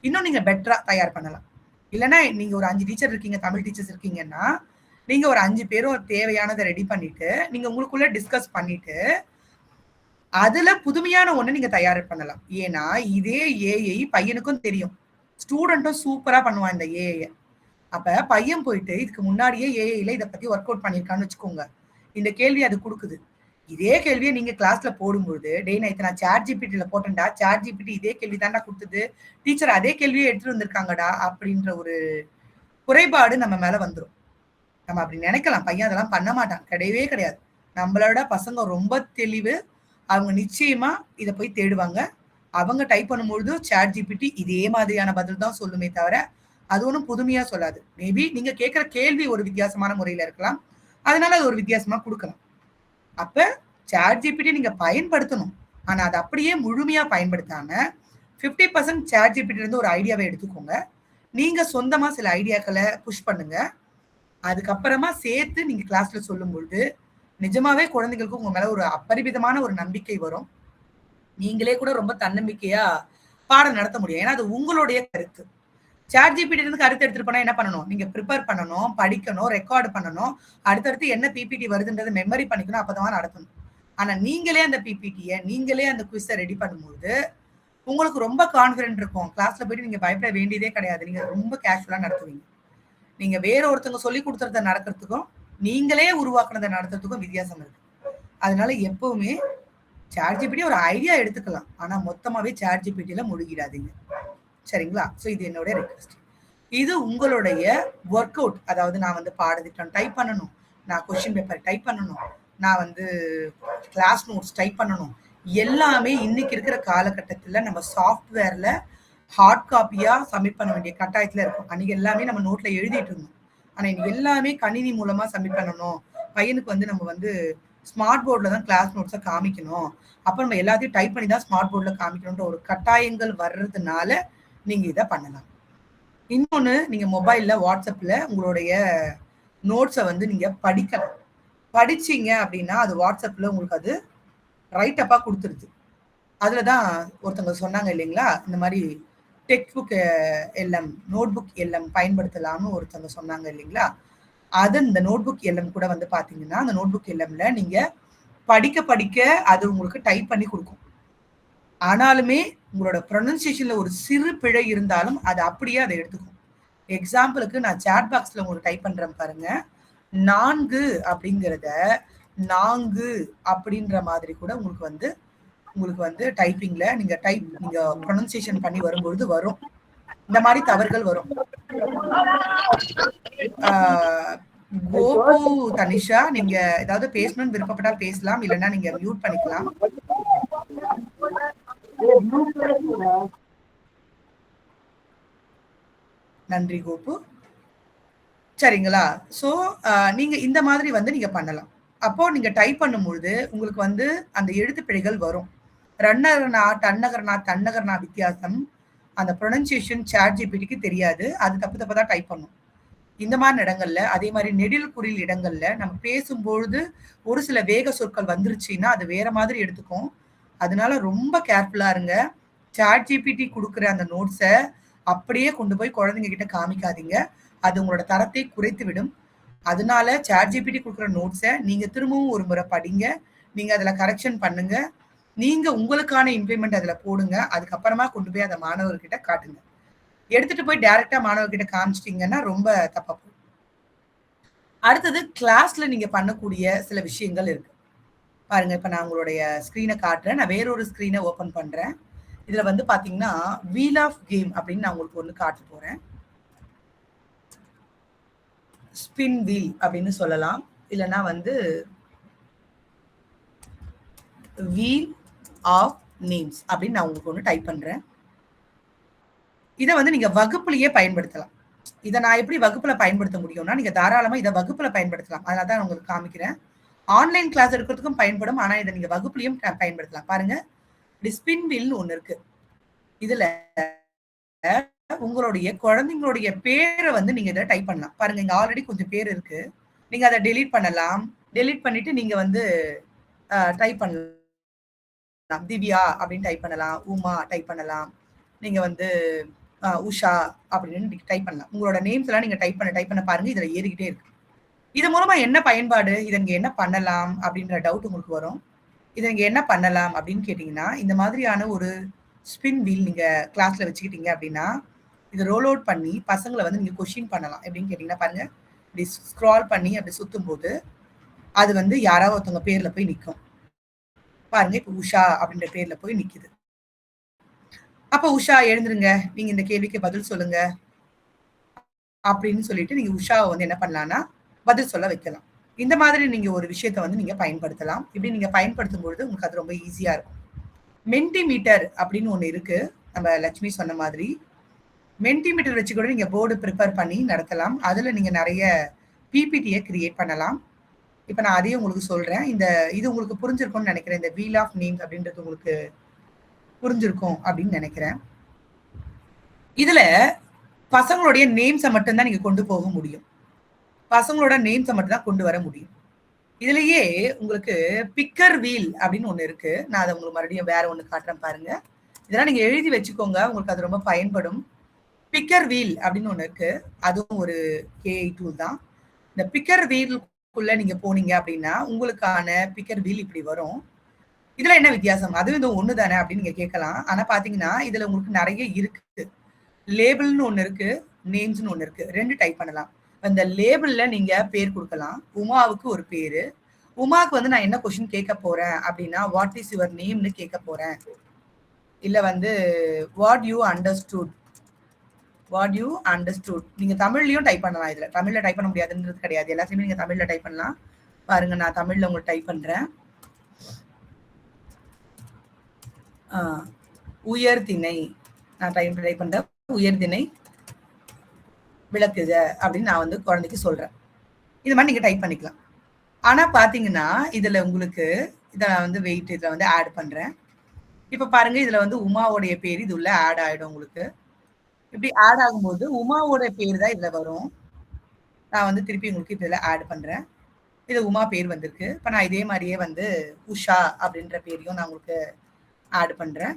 இன்னும் நீங்க பெட்டரா தயார் பண்ணலாம். இல்லன்னா நீங்க ஒரு 5 டீச்சர் இருக்கீங்க, தமிழ் டீச்சர்ஸ் இருக்கீங்கன்னா, நீங்க ஒரு 5 பேரும் தேவையானத ரெடி பண்ணிட்டு, நீங்க உங்களுக்குள்ள டிஸ்கஸ் பண்ணிட்டு, அதுல புதுமையான ஒண்ணு நீங்க தயார் பண்ணலாம். ஏன்னா, இதே ஏஐ பையனுக்கும் தெரியும். ஸ்டூடெண்ட்டும் சூப்பரா பண்ணுவான் இந்த ஏஐய. அப்ப பையன் போயிட்டு இதுக்கு முன்னாடியே ஏஐல இத பத்தி ஒர்க் அவுட் பண்ணியிருக்கான்னு வச்சுக்கோங்க. இந்த கேள்வி அது குடுக்குது. இதே கேள்விய நீங்க கிளாஸ்ல போடும்பொழுது, "டேய் நான் இத சாட் ஜிபிடில போட்டேன்டா. சாட் ஜிபிடி இதே கேள்வி தான்டா குடுத்தது. டீச்சர் அதே கேள்வியே எடுத்துட்டு வந்திருக்காங்கடா." அப்படின்ற ஒரு குறைபாடு நம்ம மேல வந்துரும். நம்ம அப்படி நெனைக்கலாம். பையன் அதெல்லாம் பண்ண மாட்டான். கிடையவே கிடையாது. நம்மளோட பசங்க ரொம்ப தெளிவு. அவங்க நிச்சயமா இத போய் தேடுவாங்க. அவங்க டைப் பண்ணும்பொழுது சாட் ஜிபிடி இதே மாதிரியான பதில் தான் சொல்லுமே தவிர, அது ஒண்ணும் புதுமையா சொல்லாது. மேபி நீங்க கேட்கிற கேள்வி ஒரு வித்தியாசமான முறையில இருக்கலாம். அதனால அது ஒரு வித்தியாசமா குடுக்கலாம். அப்ப சாட் ஜிபிடி நீங்க பயன்படுத்தணும். ஆனா அத அப்படியே முழுமையா பயன்படுத்தாம 50% சாட் ஜிபிடில இருந்து ஒரு ஐடியாவ எடுத்துக்கோங்க. நீங்க சொந்தமா சில ஐடியாக்கள புஷ் பண்ணுங்க. அதுக்கப்புறமா சேர்த்து நீங்க கிளாஸ்ல சொல்லும்பொழுது, நிஜமாவே குழந்தைகளுக்கு உங்க மேல ஒரு அப்பரிமிதமான ஒரு நம்பிக்கை வரும். நீங்களே கூட ரொம்ப தன்னம்பிக்கையா பாடம் நடத்த முடியும். ஏன்னா அது உங்களுடைய கருத்து. சாட் ஜிபிடி இருந்து கருத்து எடுத்துட்டு போனா என்ன பண்ணணும்? நீங்க ப்ரிப்பேர் பண்ணணும், படிக்கணும், ரெக்கார்ட் பண்ணணும். அடுத்தடுத்து என்ன பிபிடி வருதுன்றத மெமரி பண்ணிக்கணும். அப்பதான் நடத்தணும். ஆனா நீங்களே அந்த பிபிடிய, நீங்களே அந்த குவிஸ ரெடி பண்ணும்போது, உங்களுக்கு ரொம்ப கான்ஃபிடென்ட் இருக்கும். கிளாஸ்ல போயிட்டு நீங்க பயப்பட வேண்டியதே கிடையாது. நீங்க ரொம்ப கேஷுவலா நடத்துவீங்க. நீங்க வேற ஒருத்தவங்க சொல்லிக் குடுக்கறத நடக்கிறதுக்கும், நீங்களே உருவாக்குனத நடத்துறதுக்கும் வித்தியாசம் இருக்கு. அதனால எப்பவுமே சாட் ஜிபிடி ஒரு ஐடியா எடுத்துக்கலாம். ஆனா மொத்தமாவே சாட் ஜிபிடில முழுகிடாதீங்க. சரிங்களா? சோ இது என்னோட ரிக்வெஸ்ட். இது உங்களுடைய வொர்க் அவுட். அதாவது நான் வந்து பாடத்திட்டம் டைப் பண்ணணும். நான் கொஸ்டின் பேப்பர் டைப் பண்ணணும். நான் வந்து கிளாஸ் நோட்ஸ் டைப் பண்ணணும். எல்லாமே இன்னைக்கு இருக்கிற காலகட்டத்துல நம்ம சாஃப்ட்வேர்ல ஹார்ட் காப்பியா சப்மிட் பண்ண வேண்டிய கட்டாயத்துல இருக்கும். அன்னைக்கு எல்லாமே நம்ம நோட்ல எழுதிட்டு இருந்தோம். ஆனா இன்னைக்கு எல்லாமே கணினி மூலமா சப்மிட் பண்ணணும். பையனுக்கு வந்து நம்ம வந்து ஸ்மார்ட் போர்ட்ல தான் கிளாஸ் நோட்ஸ காமிக்கணும். அப்ப நம்ம எல்லாத்தையும் டைப் பண்ணி தான் ஸ்மார்ட் போர்ட்ல காமிக்கணும்ன்ற ஒரு கட்டாயங்கள் வர்றதுனால நீங்க இத பண்ணலாம். இன்னொன்னு நீங்க மொபைல்ல, வாட்ஸ்அப்ல உங்களுடைய நோட்ஸ வந்து நீங்க படிக்கலாம். படிச்சீங்க அப்படின்னா, அது வாட்ஸ்அப்ல உங்களுக்கு அது ரைட் அப்பா குடுத்துருது. அதுல தான் ஒருத்தவங்க சொன்னாங்க இல்லைங்களா? இந்த மாரி text book LM, note book LM பயன்படுத்தலாம்னு ஒருத்தவங்க சொன்னாங்க இல்லைங்களா? அது இந்த நோட் புக் எல்எம் கூட வந்து பார்த்தீங்கன்னா, அந்த நோட் புக் எல்எம்ல நீங்க படிக்க படிக்க அது உங்களுக்கு டைப் பண்ணி குடுக்கும். ஆனாலுமே உங்களோட ப்ரொனன்சியேஷன்ல ஒரு சிறு பிழை இருந்தாலும் அது அப்படியே அத எடுத்துக்கும். எக்ஸாம்பிளுக்கு நான் சாட் பாக்ஸ்ல உங்களுக்கு டைப் பண்றேன் பாருங்க. 4 அப்படிங்கிறத 4 அப்படின்ற மாதிரி கூட உங்களுக்கு வந்து டைப்பிங்ல நீங்க ப்ரொனன்சியேஷன் பண்ணி வரும்பொழுது வரும். இந்த மாதிரி தவறுகள் வரும். கோபு தனிஷா நீங்க ஏதாவது பேசணும்னு விருப்பப்பட்டா பேசலாம். இல்லைன்னா நீங்க மியூட் பண்ணிக்கலாம். நன்றி கோபு. சரிங்களா? சோ நீங்க இந்த மாதிரி வந்து நீங்க பண்ணலாம். அப்போ நீங்க டைப் பண்ணும்பொழுது உங்களுக்கு வந்து அந்த எழுத்து பிழைகள் வரும். ரன்னகர்னா, டன்னகர்னா, தன்னகர்னா வித்தியாசம் அந்த ப்ரொனன்சியேஷன் சாட் ஜிபிடிக்கு தெரியாது. அது தப்பு தப்பா தான் டைப் பண்ணும். இந்த மாதிரி இடங்கள்ல அதே மாதிரி நெடில் குறில் இடங்கள்ல நம்ம பேசும்பொழுது ஒரு சில வேக சொற்கள் வந்துருச்சுன்னா அது வேற மாதிரி எடுத்துக்கும். அதனால ரொம்ப கேர்ஃபுல்லா இருங்க. சாட் ஜிபிடி குடுக்குற அந்த நோட்ஸ அப்படியே கொண்டு போய் குழந்தைங்க கிட்ட காமிக்காதீங்க. அது உங்களோட தரத்தை குறைத்து விடும். அதனால சாட் ஜிபிடி குடுக்குற நோட்ஸ நீங்க திரும்பவும் ஒரு முறை படிங்க. நீங்க அதுல கரெக்ஷன் பண்ணுங்க. நீங்க உங்களுக்கான இம்ப்ளிமெண்ட் அதுல போடுங்க. அதுக்கப்புறமா கொண்டு போய் அத மாணவர்கிட்ட காட்டுங்க. எடுத்துட்டு போய் டைரக்ட்டா மாணவர்கிட்ட காமிச்சிட்டீங்கன்னா ரொம்ப தப்பா போகும். அடுத்தது கிளாஸ்ல நீங்க பண்ணக்கூடிய சில விஷயங்கள் இருக்கு. பாருங்க, இப்ப நான் உங்களுடைய ஸ்க்ரீன காட்டுறேன். நான் வேறொரு ஸ்க்ரீன ஓப்பன் பண்றேன். இதுல வந்து பாத்தீங்கன்னா, வீல் ஆஃப் கேம் அப்படின்னு நான் உங்களுக்கு ஒண்ணு காட்ட போறேன். ஸ்பின் வீல் அப்படின்னு சொல்லலாம். இல்லைன்னா வந்து வீல் ஆஃப் நேம்ஸ் அப்படின்னு நான் உங்களுக்கு ஒன்று டைப் பண்றேன். இதை வந்து நீங்க வகுப்புலயே பயன்படுத்தலாம். இதை நான் எப்படி வகுப்புல பயன்படுத்த முடியும்னா, நீங்க தாராளமா இதை வகுப்புல பயன்படுத்தலாம். அதனால தான் உங்களுக்கு காமிக்கிறேன். ஆன்லைன் கிளாஸ் எடுக்கிறதுக்கும் பயன்படும். ஆனா இதை நீங்க வகுப்புலயும் பயன்படுத்தலாம். பாருங்க, ஸ்பின் வீல்னு ஒண்ணு இருக்கு. இதுல உங்களுடைய குழந்தைங்களுடைய பேரை வந்து நீங்க இதை டைப் பண்ணலாம். பாருங்க, இங்க ஆல்ரெடி கொஞ்சம் பேர் இருக்கு. நீங்க அதை டெலீட் பண்ணலாம். டெலீட் பண்ணிட்டு நீங்க வந்து டைப் பண்ணலாம். திவ்யா அப்படின்னு டைப் பண்ணலாம். உமா டைப் பண்ணலாம். நீங்க வந்து உஷா அப்படின்னு டைப் பண்ணலாம். உங்களோட நேம்ஸ் எல்லாம் நீங்க டைப் பண்ண பாருங்க, இதுல ஏறிக்கிட்டே இருக்கு. இது மூலமா என்ன பயன்பாடு, இதை நீங்க என்ன பண்ணலாம் அப்படின்ற டவுட் உங்களுக்கு வரும். இதை நீங்க என்ன பண்ணலாம் அப்படின்னு கேட்டீங்கன்னா, இந்த மாதிரியான ஒரு ஸ்பின் வீல் நீங்க கிளாஸ்ல வச்சுக்கிட்டீங்க அப்படின்னா, இதை ரோல் அவுட் பண்ணி பசங்களை வந்து நீங்க கொஸ்டின் பண்ணலாம். எப்படின்னு கேட்டீங்கன்னா பாருங்க, இப்படி ஸ்க்ரால் பண்ணி அப்படி சுத்தும் போது அது வந்து யாராவது ஒருத்தவங்க பேர்ல போய் நிற்கும். பாருங்க, இப்ப உஷா அப்படின்ற பேர்ல போய் நிக்குது. அப்ப உஷா எழுந்துருங்க, நீங்க இந்த கேள்விக்கு பதில் சொல்லுங்க அப்படின்னு சொல்லிட்டு நீங்க உஷாவை வந்து என்ன பண்ணலாம்னா பதில் சொல்ல வைக்கலாம். இந்த மாதிரி நீங்க ஒரு விஷயத்த வந்து நீங்க பயன்படுத்தலாம். இப்படி நீங்க பயன்படுத்தும் பொழுது உங்களுக்கு அது ரொம்ப ஈஸியா இருக்கும். மென்டிமீட்டர் அப்படின்னு ஒண்ணு இருக்கு. நம்ம லட்சுமி சொன்ன மாதிரி மென்டிமீட்டர் வச்சு கூட நீங்க போர்டு ப்ரிப்பேர் பண்ணி நடத்தலாம். அதுல நீங்க நிறைய பிபிடியை கிரியேட் பண்ணலாம். இப்ப நான் அதையும் உங்களுக்கு சொல்றேன். இது உங்களுக்கு புரிஞ்சிருக்கும்னு நினைக்கிறேன். இந்த வீல் ஆஃப் நேம்ஸ் அப்படின்றது உங்களுக்கு புரிஞ்சிருக்கும் அப்படின்னு நினைக்கிறேன். இதுல பசங்களுடைய நேம்ஸை மட்டும்தான் நீங்க கொண்டு போக முடியும். பசங்களோட நேம்ஸை மட்டும் தான் கொண்டு வர முடியும். இதுலயே உங்களுக்கு பிக்கர் வீல் அப்படின்னு ஒண்ணு இருக்கு. நான் அதை உங்களுக்கு மறுபடியும் வேற ஒண்ணு காட்டுறேன் பாருங்க. இதெல்லாம் நீங்க எழுதி வச்சுக்கோங்க, உங்களுக்கு அது ரொம்ப பயன்படும். பிக்கர் வீல் அப்படின்னு ஒண்ணு இருக்கு. அதுவும் ஒரு ஏஐ டூல் தான். இந்த பிக்கர் வீலுக்குள்ள நீங்க போனீங்க அப்படின்னா உங்களுக்கான பிக்கர் வீல் இப்படி வரும். இதுல என்ன வித்தியாசம், அதுவும் இது ஒண்ணு தானே அப்படின்னு நீங்க கேட்கலாம். ஆனா பாத்தீங்கன்னா இதுல உங்களுக்கு நிறைய இருக்கு. லேபிள்னு ஒண்ணு இருக்கு, நேம்ஸ்னு ஒண்ணு இருக்கு. 2 டைப் பண்ணலாம். அந்த லேபிள்ல நீங்க பேர் கொடுக்கலாம். உமாவுக்கு ஒரு பேரு. உமாவுக்கு வந்து நான் என்ன கொஸ்டின் கேட்க போறேன் அப்படின்னா, வாட் இஸ் யுவர் நேம்னு கேட்க போறேன். இல்ல வந்து what you understood, what you understood நீங்க தமிழ்லயும் டைப் பண்ணலாம். இதுல தமிழ்ல டைப் பண்ண முடியாதுன்றது கிடையாது. எல்லாத்தையுமே நீங்க தமிழ்ல டைப் பண்ணலாம். பாருங்க, நான் தமிழ்ல உங்களுக்கு டைப் பண்றேன். உயர்திணை, நான் டைப் பண்றேன். உயர்திணை விளக்குக அப்படின்னு நான் வந்து குழந்தைக்கு சொல்றேன். இது மாதிரி நீங்க டைப் பண்ணிக்கலாம். ஆனா பாத்தீங்கன்னா இதுல உங்களுக்கு இதை நான் வந்து வெயிட் இதுல வந்து ஆட் பண்றேன். இப்ப பாருங்க, இதுல வந்து உமாவோடைய பேர் இது உள்ள ஆட் ஆயிடும். உங்களுக்கு இப்படி ஆட் ஆகும்போது உமாவோட பேர் தான் இதுல வரும். நான் வந்து திருப்பி உங்களுக்கு இதுல ஆட் பண்றேன். இது உமா பேர் வந்திருக்கு. இப்ப நான் இதே மாதிரியே வந்து உஷா அப்படின்ற பேரையும் நான் உங்களுக்கு ஆட் பண்றேன்.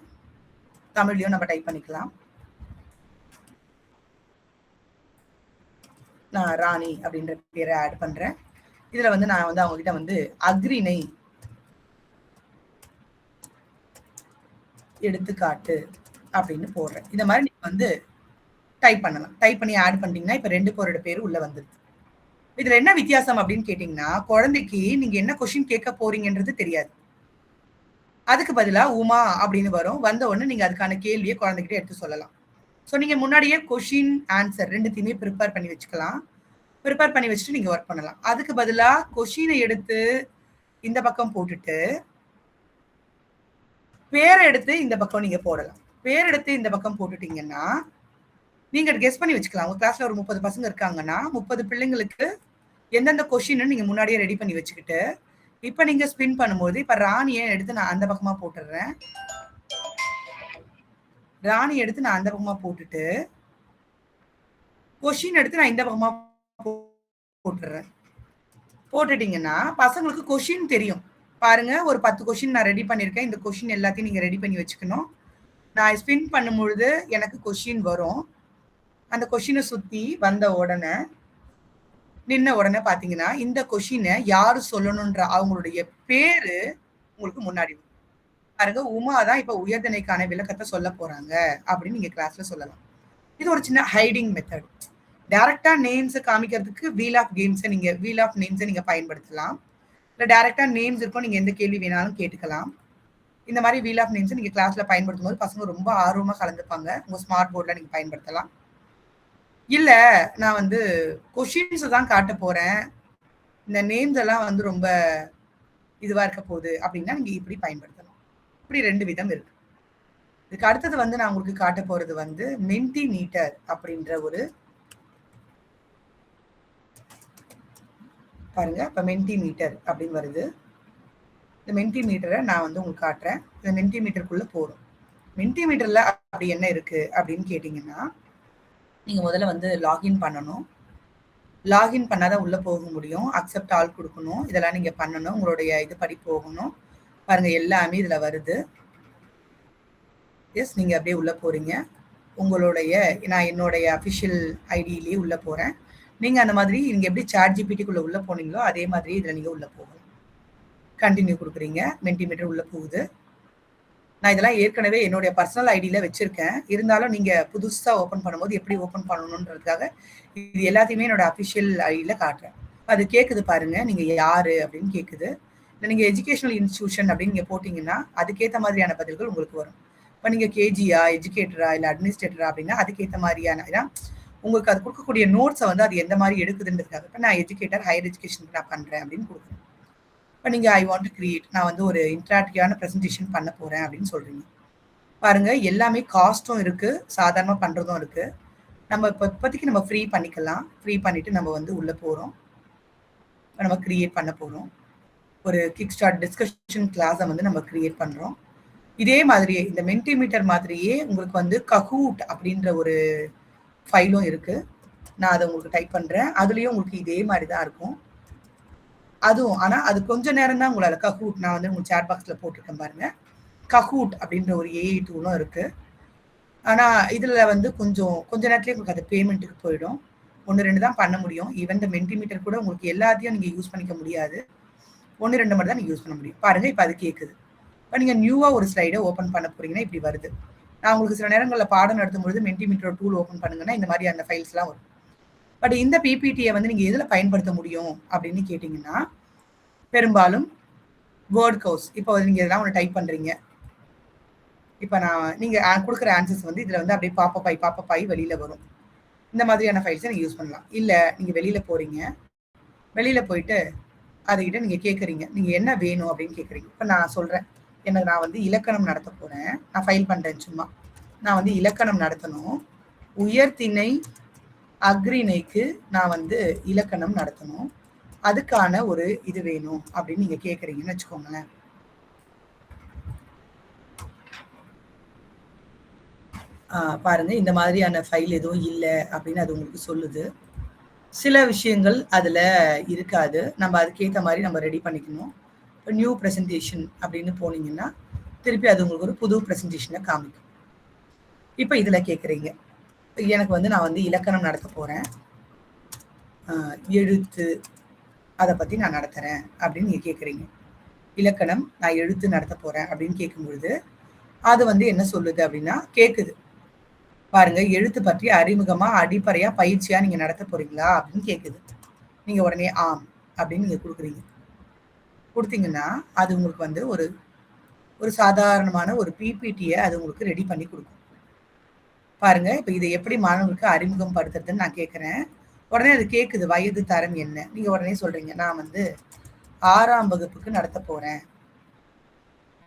தமிழ்லயும் நம்ம டைப் பண்ணிக்கலாம். நான் ராணி அப்படின்ற பேரை ஆட் பண்றேன். இதுல வந்து நான் வந்து அவங்க கிட்ட வந்து அக்ரிணை எடுத்துக்காட்டு அப்படின்னு போடுறேன். இந்த மாதிரி நீங்க வந்து டைப் பண்ணலாம். டைப் பண்ணி ஆட் பண்ணிட்டீங்கன்னா இப்ப 2 பேரோட பேரு உள்ள வந்துருது. இதுல என்ன வித்தியாசம் அப்படின்னு கேட்டீங்கன்னா, குழந்தைக்கு நீங்க என்ன கொஸ்டின் கேட்க போறீங்கன்றது தெரியாது. அதுக்கு பதிலா உமா அப்படின்னு வரும். வந்த உடனே நீங்க அதுக்கான கேள்வியை குழந்தைகிட்ட எடுத்து சொல்லலாம். ஸோ நீங்க முன்னாடியே கொஸ்டின் ஆன்சர் 2த்தையுமே ப்ரிப்பேர் பண்ணி வச்சுக்கலாம். ப்ரிப்பேர் பண்ணி வச்சுட்டு நீங்க ஒர்க் பண்ணலாம். அதுக்கு பதிலா கொஸ்டினை எடுத்து இந்த பக்கம் போட்டுட்டு பேரை எடுத்து இந்த பக்கம் நீங்க போடலாம். பேர் எடுத்து இந்த பக்கம் போட்டுட்டீங்கன்னா நீங்க கெஸ் பண்ணி வச்சுக்கலாம். உங்க கிளாஸ்ல ஒரு 30 பசங்க இருக்காங்கன்னா 30 பிள்ளைங்களுக்கு எந்தெந்த கொஸ்டின் நீங்க முன்னாடியே ரெடி பண்ணி வச்சுக்கிட்டு இப்ப நீங்க ஸ்பின் பண்ணும்போது இப்ப ராணியை எடுத்து நான் அந்த பக்கமா போட்டுடுறேன். ராணி எடுத்து நான் அந்த பக்கமா போட்டுட்டு கொஸ்டின் எடுத்து நான் இந்த பக்கமா போட்டுடுறேன். போட்டுட்டீங்கன்னா பசங்களுக்கு கொஸ்டின் தெரியும். பாருங்க, ஒரு 10 கொஸ்டின் நான் ரெடி பண்ணிருக்கேன். இந்த கொஸ்டின் எல்லாத்தையும் நீங்க ரெடி பண்ணி வச்சுக்கணும். நான் ஸ்பின் பண்ணும்பொழுது எனக்கு கொஸ்டின் வரும். அந்த கொஸ்டினை சுத்தி வந்த உடனே நின்ன உடனே பாத்தீங்கன்னா இந்த கொஸ்டினை யாரு சொல்லணும்ன்ற அவங்களுடைய பேரு உங்களுக்கு முன்னாடி பாருங்க. உமா தான் இப்ப உயர்திணைக்கான விளக்கத்தை சொல்ல போறாங்க அப்படின்னு நீங்க கிளாஸ்ல சொல்லலாம். இது ஒரு சின்ன ஹைடிங் மெத்தட். டைரக்டா நேம்ஸ் காமிக்கிறதுக்கு வீல் ஆஃப் நேம்ஸை நீங்க பயன்படுத்தலாம். இல்ல டைரக்டா நேம்ஸ் இருக்கும், நீங்க எந்த கேள்வி வேணாலும் கேட்டுக்கலாம். இந்த மாதிரி வீல் ஆஃப் நேம்ஸ் நீங்க கிளாஸ்ல பயன்படுத்தும் போது பசங்க ரொம்ப ஆர்வமா கலந்துப்பாங்க. உங்க ஸ்மார்ட் போர்ட்ல நீங்க பயன்படுத்தலாம். இல்ல நான் வந்து கொஸ்டின்ஸ் தான் காட்ட போறேன், இந்த நேம்ஸ் எல்லாம் வந்து ரொம்ப இதுவா இருக்க போகுது அப்படின்னா நீங்க இப்படி பயன்படுத்தணும். இப்படி 2 விதம் இருக்கு. இதுக்கு அடுத்தது வந்து நான் உங்களுக்கு காட்ட போறது வந்து மென்டிமீட்டர் அப்படின்ற ஒரு பாருங்க. இப்ப மென்டிமீட்டர் அப்படின்னு வருது. இந்த மென்டிமீட்டரை நான் வந்து உங்களுக்கு காட்டுறேன். இந்த மென்டிமீட்டருக்குள்ள போறோம். மென்டிமீட்டர்ல அப்படி என்ன இருக்கு அப்படின்னு கேட்டீங்கன்னா, நீங்க முதல்ல வந்து லாகின் பண்ணணும். லாகின் பண்ணாதான் உள்ள போக முடியும். அக்செப்ட் ஆல் கொடுக்கணும். இதெல்லாம் நீங்க பண்ணணும். உங்களுடைய இது படி போகணும். பாருங்க எல்லாமே இதுல வருது. எஸ், நீங்க அப்படியே உள்ள போறீங்க. உங்களுடைய நான் என்னுடைய அஃபிஷியல் ஐடியிலேயே உள்ள போறேன். நீங்க அந்த மாதிரி நீங்க எப்படி சாட் ஜிபிடிக்குள்ள உள்ள போனீங்களோ அதே மாதிரி இதுல நீங்க உள்ள போகணும். கண்டினியூ கொடுக்குறீங்க. மென்டிமீட்டர் உள்ள போகுது. நான் இதெல்லாம் ஏற்கனவே என்னுடைய பர்சனல் ஐடியில வச்சிருக்கேன். இருந்தாலும் நீங்க புதுசா ஓப்பன் பண்ணும்போது எப்படி ஓப்பன் பண்ணணுன்றதுக்காக இது எல்லாத்தையுமே என்னோட அஃபிஷியல் ஐடியில காட்டுறேன். அது கேட்குது பாருங்க. நீங்க யாரு அப்படின்னு கேட்குது. இல்லை நீங்க எஜுகேஷனல் இன்ஸ்டிடியூஷன் அப்படின்னு நீங்க போட்டீங்கன்னா அதுக்கேற்ற மாதிரியான பதில்கள் உங்களுக்கு வரும். இப்போ நீங்க கேஜியா, எஜுகேட்டரா, இல்லை அட்மினிஸ்ட்ரேட்டரா அப்படின்னா அதுக்கேற்ற மாதிரியான ஏன்னா உங்களுக்கு அது கொடுக்கக்கூடிய நோட்ஸை வந்து அது எந்த மாதிரி எடுக்குதுன்றதுக்காக இப்போ நான் எஜுகேட்டர் ஹையர் எஜுகேஷனுக்கு நான் பண்றேன் அப்படின்னு கொடுக்குறேன். இப்போ நீங்க ஐ வாண்ட் டு கிரியேட் நான் வந்து ஒரு இன்டராக்டிவான ப்ரெசன்டேஷன் பண்ண போறேன் அப்படின்னு சொல்றீங்க. பாருங்க எல்லாமே காஸ்ட்டும் இருக்கு, சாதாரணமா பண்றதும் இருக்கு. நம்ம இப்போதைக்கு நம்ம ஃப்ரீ பண்ணிக்கலாம். ஃப்ரீ பண்ணிட்டு நம்ம வந்து உள்ள போறோம். இப்போ நம்ம கிரியேட் பண்ண போறோம். ஒரு கிக் ஸ்டார்ட் டிஸ்கஷன் கிளாஸை வந்து நம்ம கிரியேட் பண்றோம். இதே மாதிரியே இந்த மென்டிமீட்டர் மாதிரியே உங்களுக்கு வந்து கஹூட் அப்படின்ற ஒரு ஃபைலும் இருக்கு. நான் அதை உங்களுக்கு டைப் பண்றேன். அதுலயும் உங்களுக்கு இதே மாதிரி தான் இருக்கும். அதுவும் ஆனா அது கொஞ்ச நேரம் தான் உங்களால கஹூட் நான் வந்து உங்க சேட் பாக்ஸ்ல போட்டிருக்கேன் பாருங்க. கஹூட் அப்படின்ற ஒரு ஏஐ டூலும் இருக்கு. ஆனா இதுல வந்து கொஞ்ச நேரத்துலயே உங்களுக்கு அது பேமெண்ட்டுக்கு போயிடும். 1-2 தான் பண்ண முடியும். ஈவன் இந்த மென்டிமீட்டர் கூட உங்களுக்கு எல்லாத்தையும் நீங்க யூஸ் பண்ணிக்க முடியாது. 1-2 மட்டும் தான் நீங்க யூஸ் பண்ண முடியும். பாருங்க இப்ப அது கேக்குது. இப்ப நீங்க நியூவா ஒரு ஸ்லைடை ஓபன் பண்ண போறீங்கன்னா இப்படி வருது. நான் உங்களுக்கு சில நேரங்களில் பாடம் நடத்தும் பொழுது மென்டிமீட்டர் டூல் ஓபன் பண்ணுங்கன்னா இந்த மாதிரி அந்த ஃபைல்ஸ் எல்லாம் வரும். பட் இந்த பிபிடியை வந்து நீங்க எதுல பயன்படுத்த முடியும் அப்படின்னு கேட்டீங்கன்னா பெரும்பாலும் வேர்ட் கவுஸ். இப்போ நீங்க இதெல்லாம் ஒன்று டைப் பண்றீங்க. இப்போ நீங்க கொடுக்குற ஆன்சர்ஸ் வந்து இதுல வந்து அப்படியே பாப்பப்பாய் வெளியில வரும். இந்த மாதிரியான ஃபைல்ஸை நீங்க யூஸ் பண்ணலாம். இல்ல நீங்க வெளியில போறீங்க. வெளியில போயிட்டு அதுகிட்ட நீங்க கேட்குறீங்க. நீங்க என்ன வேணும் அப்படின்னு கேட்குறீங்க. இப்போ நான் சொல்றேன் எனக்கு நான் வந்து இலக்கணம் நடத்த போறேன். நான் ஃபைல் பண்றேன் சும்மா. நான் வந்து இலக்கணம் நடத்தணும். உயர்திணை அக்ரிணைக்கு நான் வந்து இலக்கணம் நடத்தணும். அதுக்கான ஒரு இது வேணும் அப்படின்னு நீங்க கேட்குறீங்கன்னு வச்சுக்கோங்களேன். பாருங்க இந்த மாதிரியான ஃபைல் எதுவும் இல்லை அப்படின்னு அது உங்களுக்கு சொல்லுது. சில விஷயங்கள் அதுல இருக்காது. நம்ம அதுக்கேற்ற மாதிரி நம்ம ரெடி பண்ணிக்கணும். இப்போ நியூ ப்ரெசன்டேஷன் அப்படின்னு போனீங்கன்னா திருப்பி அது உங்களுக்கு ஒரு புது ப்ரெசன்டேஷனை காமிக்கும். இப்போ இதுல கேட்குறீங்க எனக்கு வந்து நான் வந்து இலக்கணம் நடத்த போறேன், எழுத்து அதை பத்தி நான் நடத்துறேன் அப்படின்னு நீங்க கேட்குறீங்க. இலக்கணம் நான் எழுத்து நடத்த போறேன் அப்படின்னு கேட்கும்பொழுது அது வந்து என்ன சொல்லுது அப்படின்னா கேட்குது பாருங்க எழுத்து பற்றி அறிமுகமா அடிப்படையா பயிற்சியா நீங்க நடத்த போறீங்களா அப்படின்னு கேட்குது. நீங்க உடனே ஆம் அப்படின்னு நீங்க கொடுக்குறீங்க. கொடுத்தீங்கன்னா அது உங்களுக்கு வந்து ஒரு ஒரு சாதாரணமான ஒரு பிபிடியை அது உங்களுக்கு ரெடி பண்ணி கொடுக்கும். பாருங்க இப்ப இதை எப்படி மாணவர்களுக்கு அறிமுகம் படுத்துறதுன்னு நான் கேட்கிறேன். உடனே அது கேட்குது வயது தரம் என்ன. நீங்க உடனே சொல்றீங்க நான் வந்து 6ஆம் வகுப்புக்கு நடத்த போறேன்.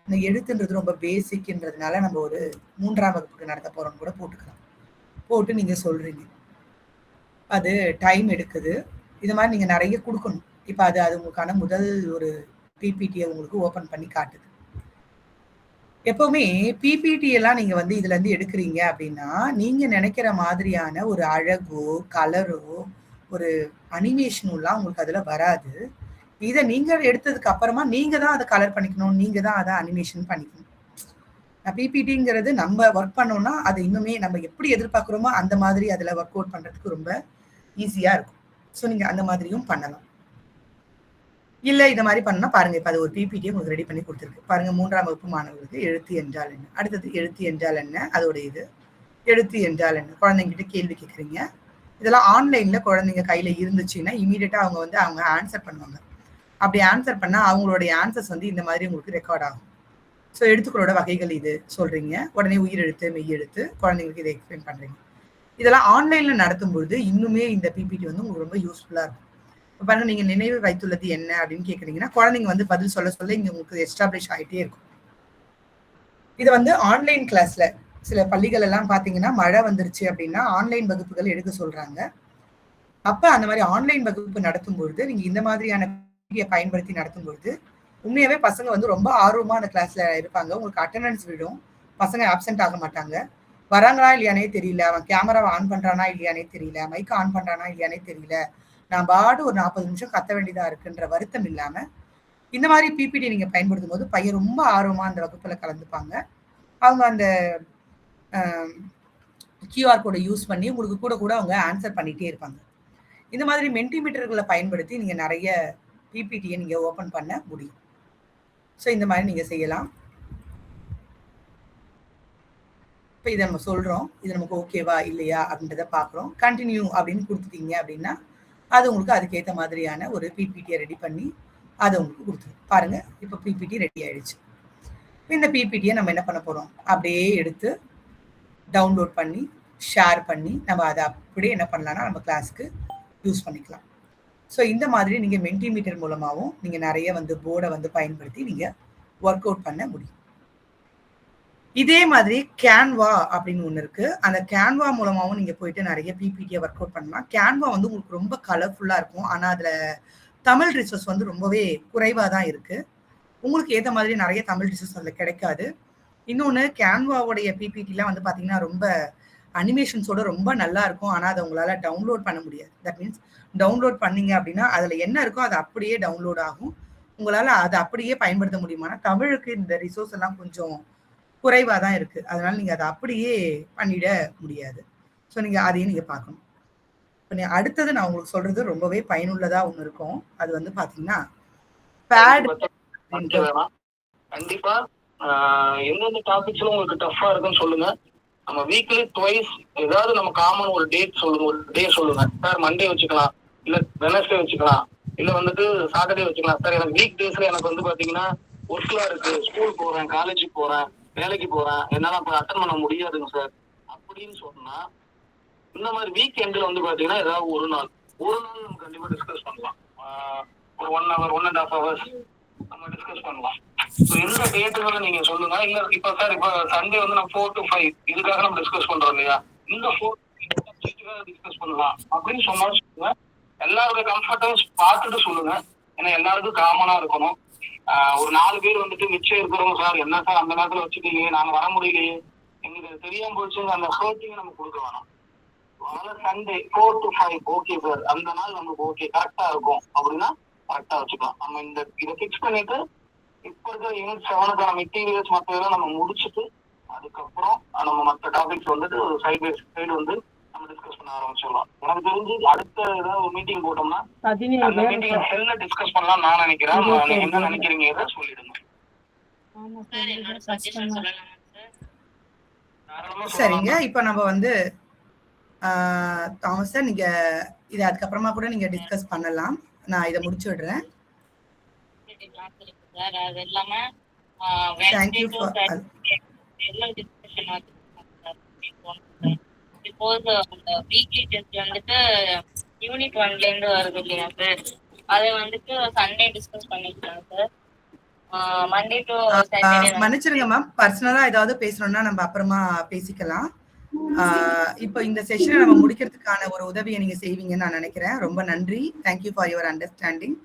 இந்த எழுத்துன்றது ரொம்ப பேசிக்ன்றதுனால நம்ம ஒரு 3ஆம் வகுப்புக்கு நடத்த போறோம்னு கூட போட்டுக்கலாம். போட்டு நீங்க சொல்றீங்க. அது டைம் எடுக்குது. இது மாதிரி நீங்க நிறைய கொடுக்கணும். இப்ப அது உங்களுக்கான முதல் ஒரு பிபிடியை உங்களுக்கு ஓபன் பண்ணி காட்டுது. எப்பவுமே பிபிடி எல்லாம் நீங்க வந்து இதுல இருந்து எடுக்கிறீங்க அப்படின்னா நீங்க நினைக்கிற மாதிரியான ஒரு அழகோ கலரோ ஒரு அனிமேஷனும் எல்லாம் உங்களுக்கு அதுல வராது. இதை நீங்க எடுத்ததுக்கு அப்புறமா நீங்க தான் அதை கலர் பண்ணிக்கணும், நீங்க தான் அதை அனிமேஷன் பண்ணிக்கணும். பிபிடிங்கிறது நம்ம ஒர்க் பண்ணோம்னா அது இன்னுமே நம்ம எப்படி எதிர்பார்க்குறோமோ அந்த மாதிரி அதுல ஒர்க் அவுட் பண்றதுக்கு ரொம்ப ஈஸியா இருக்கும். ஸோ நீங்க அந்த மாதிரியும் பண்ணலாம். இல்ல இந்த மாதிரி பண்ணா பாருங்க இப்ப அது ஒரு பிபிடியை உங்களுக்கு ரெடி பண்ணி கொடுத்துருக்கு. பாருங்க 3ஆம் வகுப்பு மாணவர்களுக்கு எழுத்து என்றால் என்ன, அடுத்தது எழுத்து என்றால் என்ன, அதோட இது எழுத்து என்றால் என்ன, குழந்தைங்கிட்ட கேள்வி கேட்குறீங்க. இதெல்லாம் ஆன்லைன்ல குழந்தைங்க கையில இருந்துச்சுன்னா இமீடியட்டா அவங்க ஆன்சர் பண்ணுவாங்க. அப்படி ஆன்சர் பண்ணா அவங்களுடைய ஆன்சர்ஸ் வந்து இந்த மாதிரி உங்களுக்கு ரெக்கார்ட் ஆகும். ஸோ எழுத்துக்களோட வகைகள் இது சொல்றீங்க. உடனே உயிர் எழுத்து மெய் எழுத்து குழந்தைங்களுக்கு இதை எக்ஸ்பிளைன் பண்றீங்க. இதெல்லாம் ஆன்லைன்ல நடத்தும் பொழுது இன்னுமே இந்த பிபிடி வந்து உங்களுக்கு ரொம்ப யூஸ்ஃபுல்லா இருக்கும். பாருங்க, நீங்க நினைவு வைத்துள்ளது என்ன அப்படின்னு கேக்குறீங்கன்னா, குழந்தைங்க வந்து பதில் சொல்ல சொல்ல இங்க உங்களுக்கு எஸ்டாப்ளிஷ் ஆயிட்டே இருக்கும். இது வந்து ஆன்லைன் கிளாஸ்ல சில பள்ளிகள் எல்லாம் பாத்தீங்கன்னா, மழை வந்துருச்சு அப்படின்னா ஆன்லைன் வகுப்புகள் எடுக்க சொல்றாங்க. அப்ப அந்த மாதிரி ஆன்லைன் வகுப்பு நடத்தும் பொழுது நீங்க இந்த மாதிரியான பயன்படுத்தி நடத்தும் பொழுது உண்மையாவே பசங்க வந்து ரொம்ப ஆர்வமா அந்த கிளாஸ்ல இருப்பாங்க. உங்களுக்கு அட்டெண்டன்ஸ் விடும். பசங்க ஆப்சென்ட் ஆக மாட்டாங்க. வராங்களா இல்லையானே தெரியல. அவன் கேமராவை ஆன் பண்றானா இல்லையானே தெரியல. மைக் ஆன் பண்றானா இல்லையானே தெரியல. நான் பாடு ஒரு 40 நிமிஷம் கத்த வேண்டியதா இருக்குன்ற வருத்தம் இல்லாம, இந்த மாதிரி பிபிடி நீங்க பயன்படுத்தும் போது பையன் ரொம்ப ஆர்வமா அந்த வகுப்புல கலந்துப்பாங்க. அவங்க அந்த கியூஆர் கோடை யூஸ் பண்ணி உங்களுக்கு கூட கூட அவங்க ஆன்சர் பண்ணிட்டே இருப்பாங்க. இந்த மாதிரி மென்டிமீட்டர்களை பயன்படுத்தி நீங்க நிறைய பிபிடியை நீங்க ஓபன் பண்ண முடியும். ஸோ இந்த மாதிரி நீங்க செய்யலாம். இப்போ இதை நம்ம சொல்றோம், இது நமக்கு ஓகேவா இல்லையா அப்படின்றத பார்க்குறோம். கண்டினியூ அப்படின்னு கொடுத்துட்டீங்க அப்படின்னா அது உங்களுக்கு அதுக்கேற்ற மாதிரியான ஒரு பிபிடியை ரெடி பண்ணி அதை உங்களுக்கு கொடுத்துரும். பாருங்க, இப்போ பிபிடி ரெடி ஆயிடுச்சு. இந்த பிபிடியை நம்ம என்ன பண்ண போறோம், அப்படியே எடுத்து டவுன்லோட் பண்ணி ஷேர் பண்ணி நம்ம அதை அப்படியே என்ன பண்ணலாம்னா நம்ம கிளாஸ்க்கு யூஸ் பண்ணிக்கலாம். ஸோ இந்த மாதிரி நீங்கள் மென்டிமீட்டர் மூலமாகவும் நீங்கள் நிறைய வந்து போர்டை வந்து பயன்படுத்தி நீங்கள் ஒர்க் அவுட் பண்ண முடியும். இதே மாதிரி கேன்வா அப்படின்னு ஒன்று இருக்கு. அந்த கேன்வா மூலமாகவும் நீங்கள் போயிட்டு நிறைய பிபிடியை ஒர்க் அவுட் பண்ணலாம். கேன்வா வந்து உங்களுக்கு ரொம்ப கலர்ஃபுல்லாக இருக்கும். ஆனால் அதில் தமிழ் ரிசோர்ஸ் வந்து ரொம்பவே குறைவாக தான் இருக்கு. உங்களுக்கு ஏற்ற மாதிரி நிறைய தமிழ் ரிசோர்ஸ் அதில் கிடைக்காது. இன்னொன்று, கேன்வாவுடைய பிபிடிலாம் வந்து பார்த்தீங்கன்னா ரொம்ப அனிமேஷன்ஸோட ரொம்ப நல்லா இருக்கும். ஆனால் அதை உங்களால் டவுன்லோட் பண்ண முடியாது. தட் மீன்ஸ் டவுன்லோட் பண்ணீங்க அப்படின்னா அதில் என்ன இருக்கோ அது அப்படியே டவுன்லோட் ஆகும். உங்களால் அதை அப்படியே பயன்படுத்த முடியுமானா தமிழுக்கு இந்த ரிசோர்ஸ் எல்லாம் கொஞ்சம் குறைவாக தான் இருக்கு. அதனால நீங்கள் அதை அப்படியே பண்ணிட முடியாது. ஸோ நீங்கள் அதையும் நீங்கள் பார்க்கணும். இப்போ அடுத்தது நான் உங்களுக்கு சொல்றது ரொம்பவே பயனுள்ளதாக ஒன்று இருக்கும். அது வந்து பார்த்தீங்கன்னா பேட். கண்டிப்பா எந்தெந்த டாபிக்ஸ்ல உங்களுக்கு டஃபா இருக்குன்னு சொல்லுங்க. நம்ம வீக்லி ட்வைஸ் ஏதாவது நம்ம காமன் ஒரு டேட் சொல்லுங்க, ஒரு டே சொல்லுங்க. சார் மண்டே வச்சுக்கலாம், இல்ல வெனஸ்டே வச்சுக்கலாம், இல்ல வந்துட்டு சாட்டர்டே வச்சுக்கலாம். சார் எனக்கு வீக் டேஸ்ல எனக்கு வந்து பாத்தீங்கன்னா ஒர்க்லாம் இருக்கு, ஸ்கூல் போறேன், காலேஜுக்கு போறேன், வேலைக்கு போறேன், என்னால அப்ப அட்டன் பண்ண முடியாதுங்க சார் அப்படின்னு சொன்னா, இந்த மாதிரி வீக் எண்ட்ல வந்து பாத்தீங்கன்னா ஏதாவது ஒரு நாள் நம்ம கண்டிப்பா டிஸ்கஸ் பண்ணலாம். ஒரு 1 hour 1.5 hours நம்ம டிஸ்கஸ் பண்ணலாம். எந்த டேட்டுகளை நீங்க சொல்லுங்க. இல்ல இப்ப சார் இப்ப சண்டே வந்து நான் 4 to 5 இதுக்காக நம்ம டிஸ்கஸ் பண்றோம் இல்லையா, இந்த 4 டிஸ்கஸ் பண்ணலாம் அப்படின்னு சொன்னா சொல்லுங்க. எல்லாருடைய கம்ஃபர்டன்ஸ் பார்த்துட்டு சொல்லுங்க. ஏன்னா எல்லாருக்கும் காமனா இருக்கணும். ஒரு 4 பேர் வந்துட்டு மிச்சம் இருக்கிறவங்க சார் என்ன சார் அந்த நேரத்துல வச்சுட்டீங்க, நாங்க வர முடியலையே, எங்களுக்கு தெரியாம போச்சு, அந்த ஹர்ட்டிங்க நம்ம கொடுக்க வேணாம். அதனால சண்டே 4 to 5 ஓகே சார், அந்த நாள் நமக்கு ஓகே கரெக்டா இருக்கும் அப்படின்னா கரெக்டா வச்சுக்கலாம். நம்ம இந்த இதை பிக்ஸ் பண்ணிட்டு இப்ப இருக்க யூனிட் 7க்கான மெட்டீரியல்ஸ் மற்றதெல்லாம் நம்ம முடிச்சுட்டு அதுக்கப்புறம் நம்ம மற்ற டாபிக்ஸ் வந்துட்டு சைடு பை சைடு வந்து நம்ம டிஸ்கஸ் பண்ண ஆரம்பிச்சிடலாம். எனக்கு தெரிஞ்சு அடுத்த ஏதாவது ஒரு மீட்டிங் போட்டோம்னா அந்த மீட்டிங்ல செல்ல டிஸ்கஸ் பண்ணலாம் நான் நினைக்கிறேன். நீங்க என்ன நினைக்கிறீங்க சொல்லிடுங்க. சரிங்க, இப்ப நம்ம வந்து தாமஸ் சார் நீங்க இதை அதுக்கப்புறமா கூட நீங்க டிஸ்கஸ் பண்ணலாம். நான் இதை முடிச்சு விடுறேன். தேங்க்யூ ஃபார் வீக்லி டெஸ்ட் வந்துட்டு யூனிட் 1ல இருந்து வருது இல்லையா சார், அதை வந்துட்டு சண்டே டிஸ்கஸ் பண்ணிக்கலாம் சார். Monday to Saturday. மன்னிச்சிருங்க மேம், பர்சனலா ஏதாவது பேசணும்னா நம்ம அப்புறமா பேசிக்கலாம். இப்போ இந்த செஷனை நம்ம முடிக்கிறதுக்கான ஒரு உதவியை நீங்க செய்வீங்கன்னு நான் நினைக்கிறேன். ரொம்ப நன்றி. Thank you for your understanding.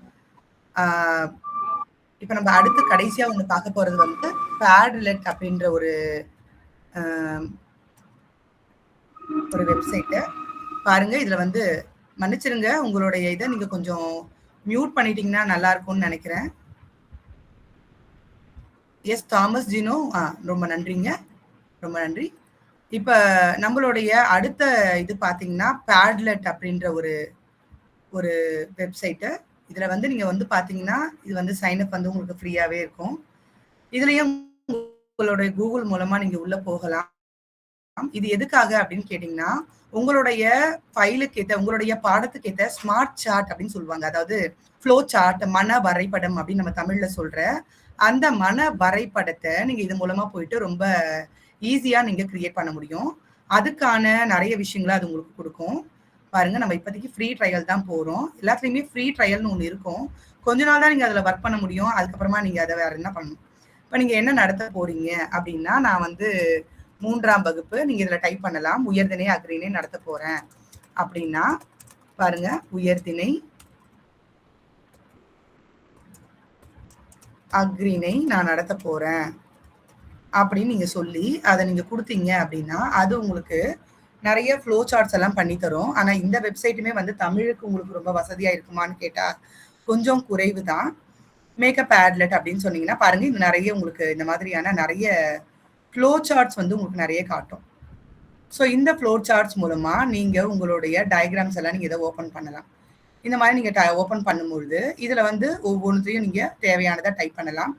இப்போ நம்ம அடுத்து கடைசியா ஒன்று பார்க்க போறது வந்து பேட்லெட் அப்படின்ற ஒரு வெப்சைட்டை பாருங்க. இதுல வந்து மன்னிச்சிருங்க, உங்களுடைய இதை நீங்க கொஞ்சம் மியூட் பண்ணிட்டீங்கன்னா நல்லா இருக்கும்னு நினைக்கிறேன். எஸ் தாமஸ் ஜினோ, ரொம்ப நன்றிங்க, ரொம்ப நன்றி. இப்ப நம்மளுடைய அடுத்த இது பாத்தீங்கன்னா பேட்லெட் அப்படின்ற ஒரு வெப்சைட்டு. இதுல வந்து நீங்க வந்து பாத்தீங்கன்னா இது வந்து சைன்அப் வந்து உங்களுக்கு ஃப்ரீயாவே இருக்கும். இதுலயும் உங்களுடைய கூகுள் மூலமா நீங்க உள்ள போகலாம். இது எதுக்காக அப்படின்னு கேட்டீங்கன்னா, உங்களுடைய ஃபைலுக்கு ஏற்ற உங்களுடைய பாடத்துக்கு ஏற்ற ஸ்மார்ட் சார்ட் அப்படின்னு சொல்லுவாங்க. அதாவது ஃப்ளோ சார்ட், மன வரைபடம் அப்படின்னு நம்ம தமிழ்ல சொல்ற அந்த மன வரைபடத்தை நீங்க இது மூலமா போயிட்டு ரொம்ப ஈஸியா நீங்க கிரியேட் பண்ண முடியும். அதுக்கான நிறைய விஷயங்களை அது உங்களுக்கு கொடுக்கும். பாருங்க, நம்ம இப்போதைக்கு ஃப்ரீ ட்ரையல் தான் போறோம். எல்லாத்துலயுமே ஃப்ரீ ட்ரையல்னு ஒண்ணு இருக்கும். கொஞ்ச நாள் தான் நீங்க அதுல ஒர்க் பண்ண முடியும். அதுக்கப்புறமா நீங்க அத வேற என்ன பண்ணணும். இப்ப நீங்க என்ன நடத்த போறீங்க அப்படின்னா, நான் வந்து 3ஆம் வகுப்பு நீங்க இதுல டைப் பண்ணலாம். உயர்திணை, அக்ரிணை நடத்த போறேன் அப்படின்னா பாருங்க, உயர்திணை, அக்ரிணை நான் நடத்த போறேன் அப்படின்னு நீங்க சொல்லி அதை நீங்க கொடுத்தீங்க அப்படின்னா அது உங்களுக்கு நிறைய ஃப்ளோ சார்ட்ஸ் எல்லாம் பண்ணி தரும். ஆனா இந்த வெப்சைட்டுமே வந்து தமிழுக்கு உங்களுக்கு ரொம்ப வசதியா இருக்குமான்னு கேட்டா கொஞ்சம் குறைவு தான். மேக்கப் ஆட்லெட் அப்படின்னு சொன்னீங்கன்னா பாருங்க, இது நிறைய உங்களுக்கு இந்த மாதிரியான நிறைய ஃப்ளோ சார்ட்ஸ் வந்து உங்களுக்கு நிறைய காட்டும். ஸோ இந்த ஃப்ளோ சார்ட்ஸ் மூலமா நீங்க உங்களுடைய டயக்ராம்ஸ் எல்லாம் நீங்க இதை ஓப்பன் பண்ணலாம். இந்த மாதிரி நீங்க ஓப்பன் பண்ணும்பொழுது இதுல வந்து ஒவ்வொன்றையும் நீங்க தேவையானதை டைப் பண்ணலாம்.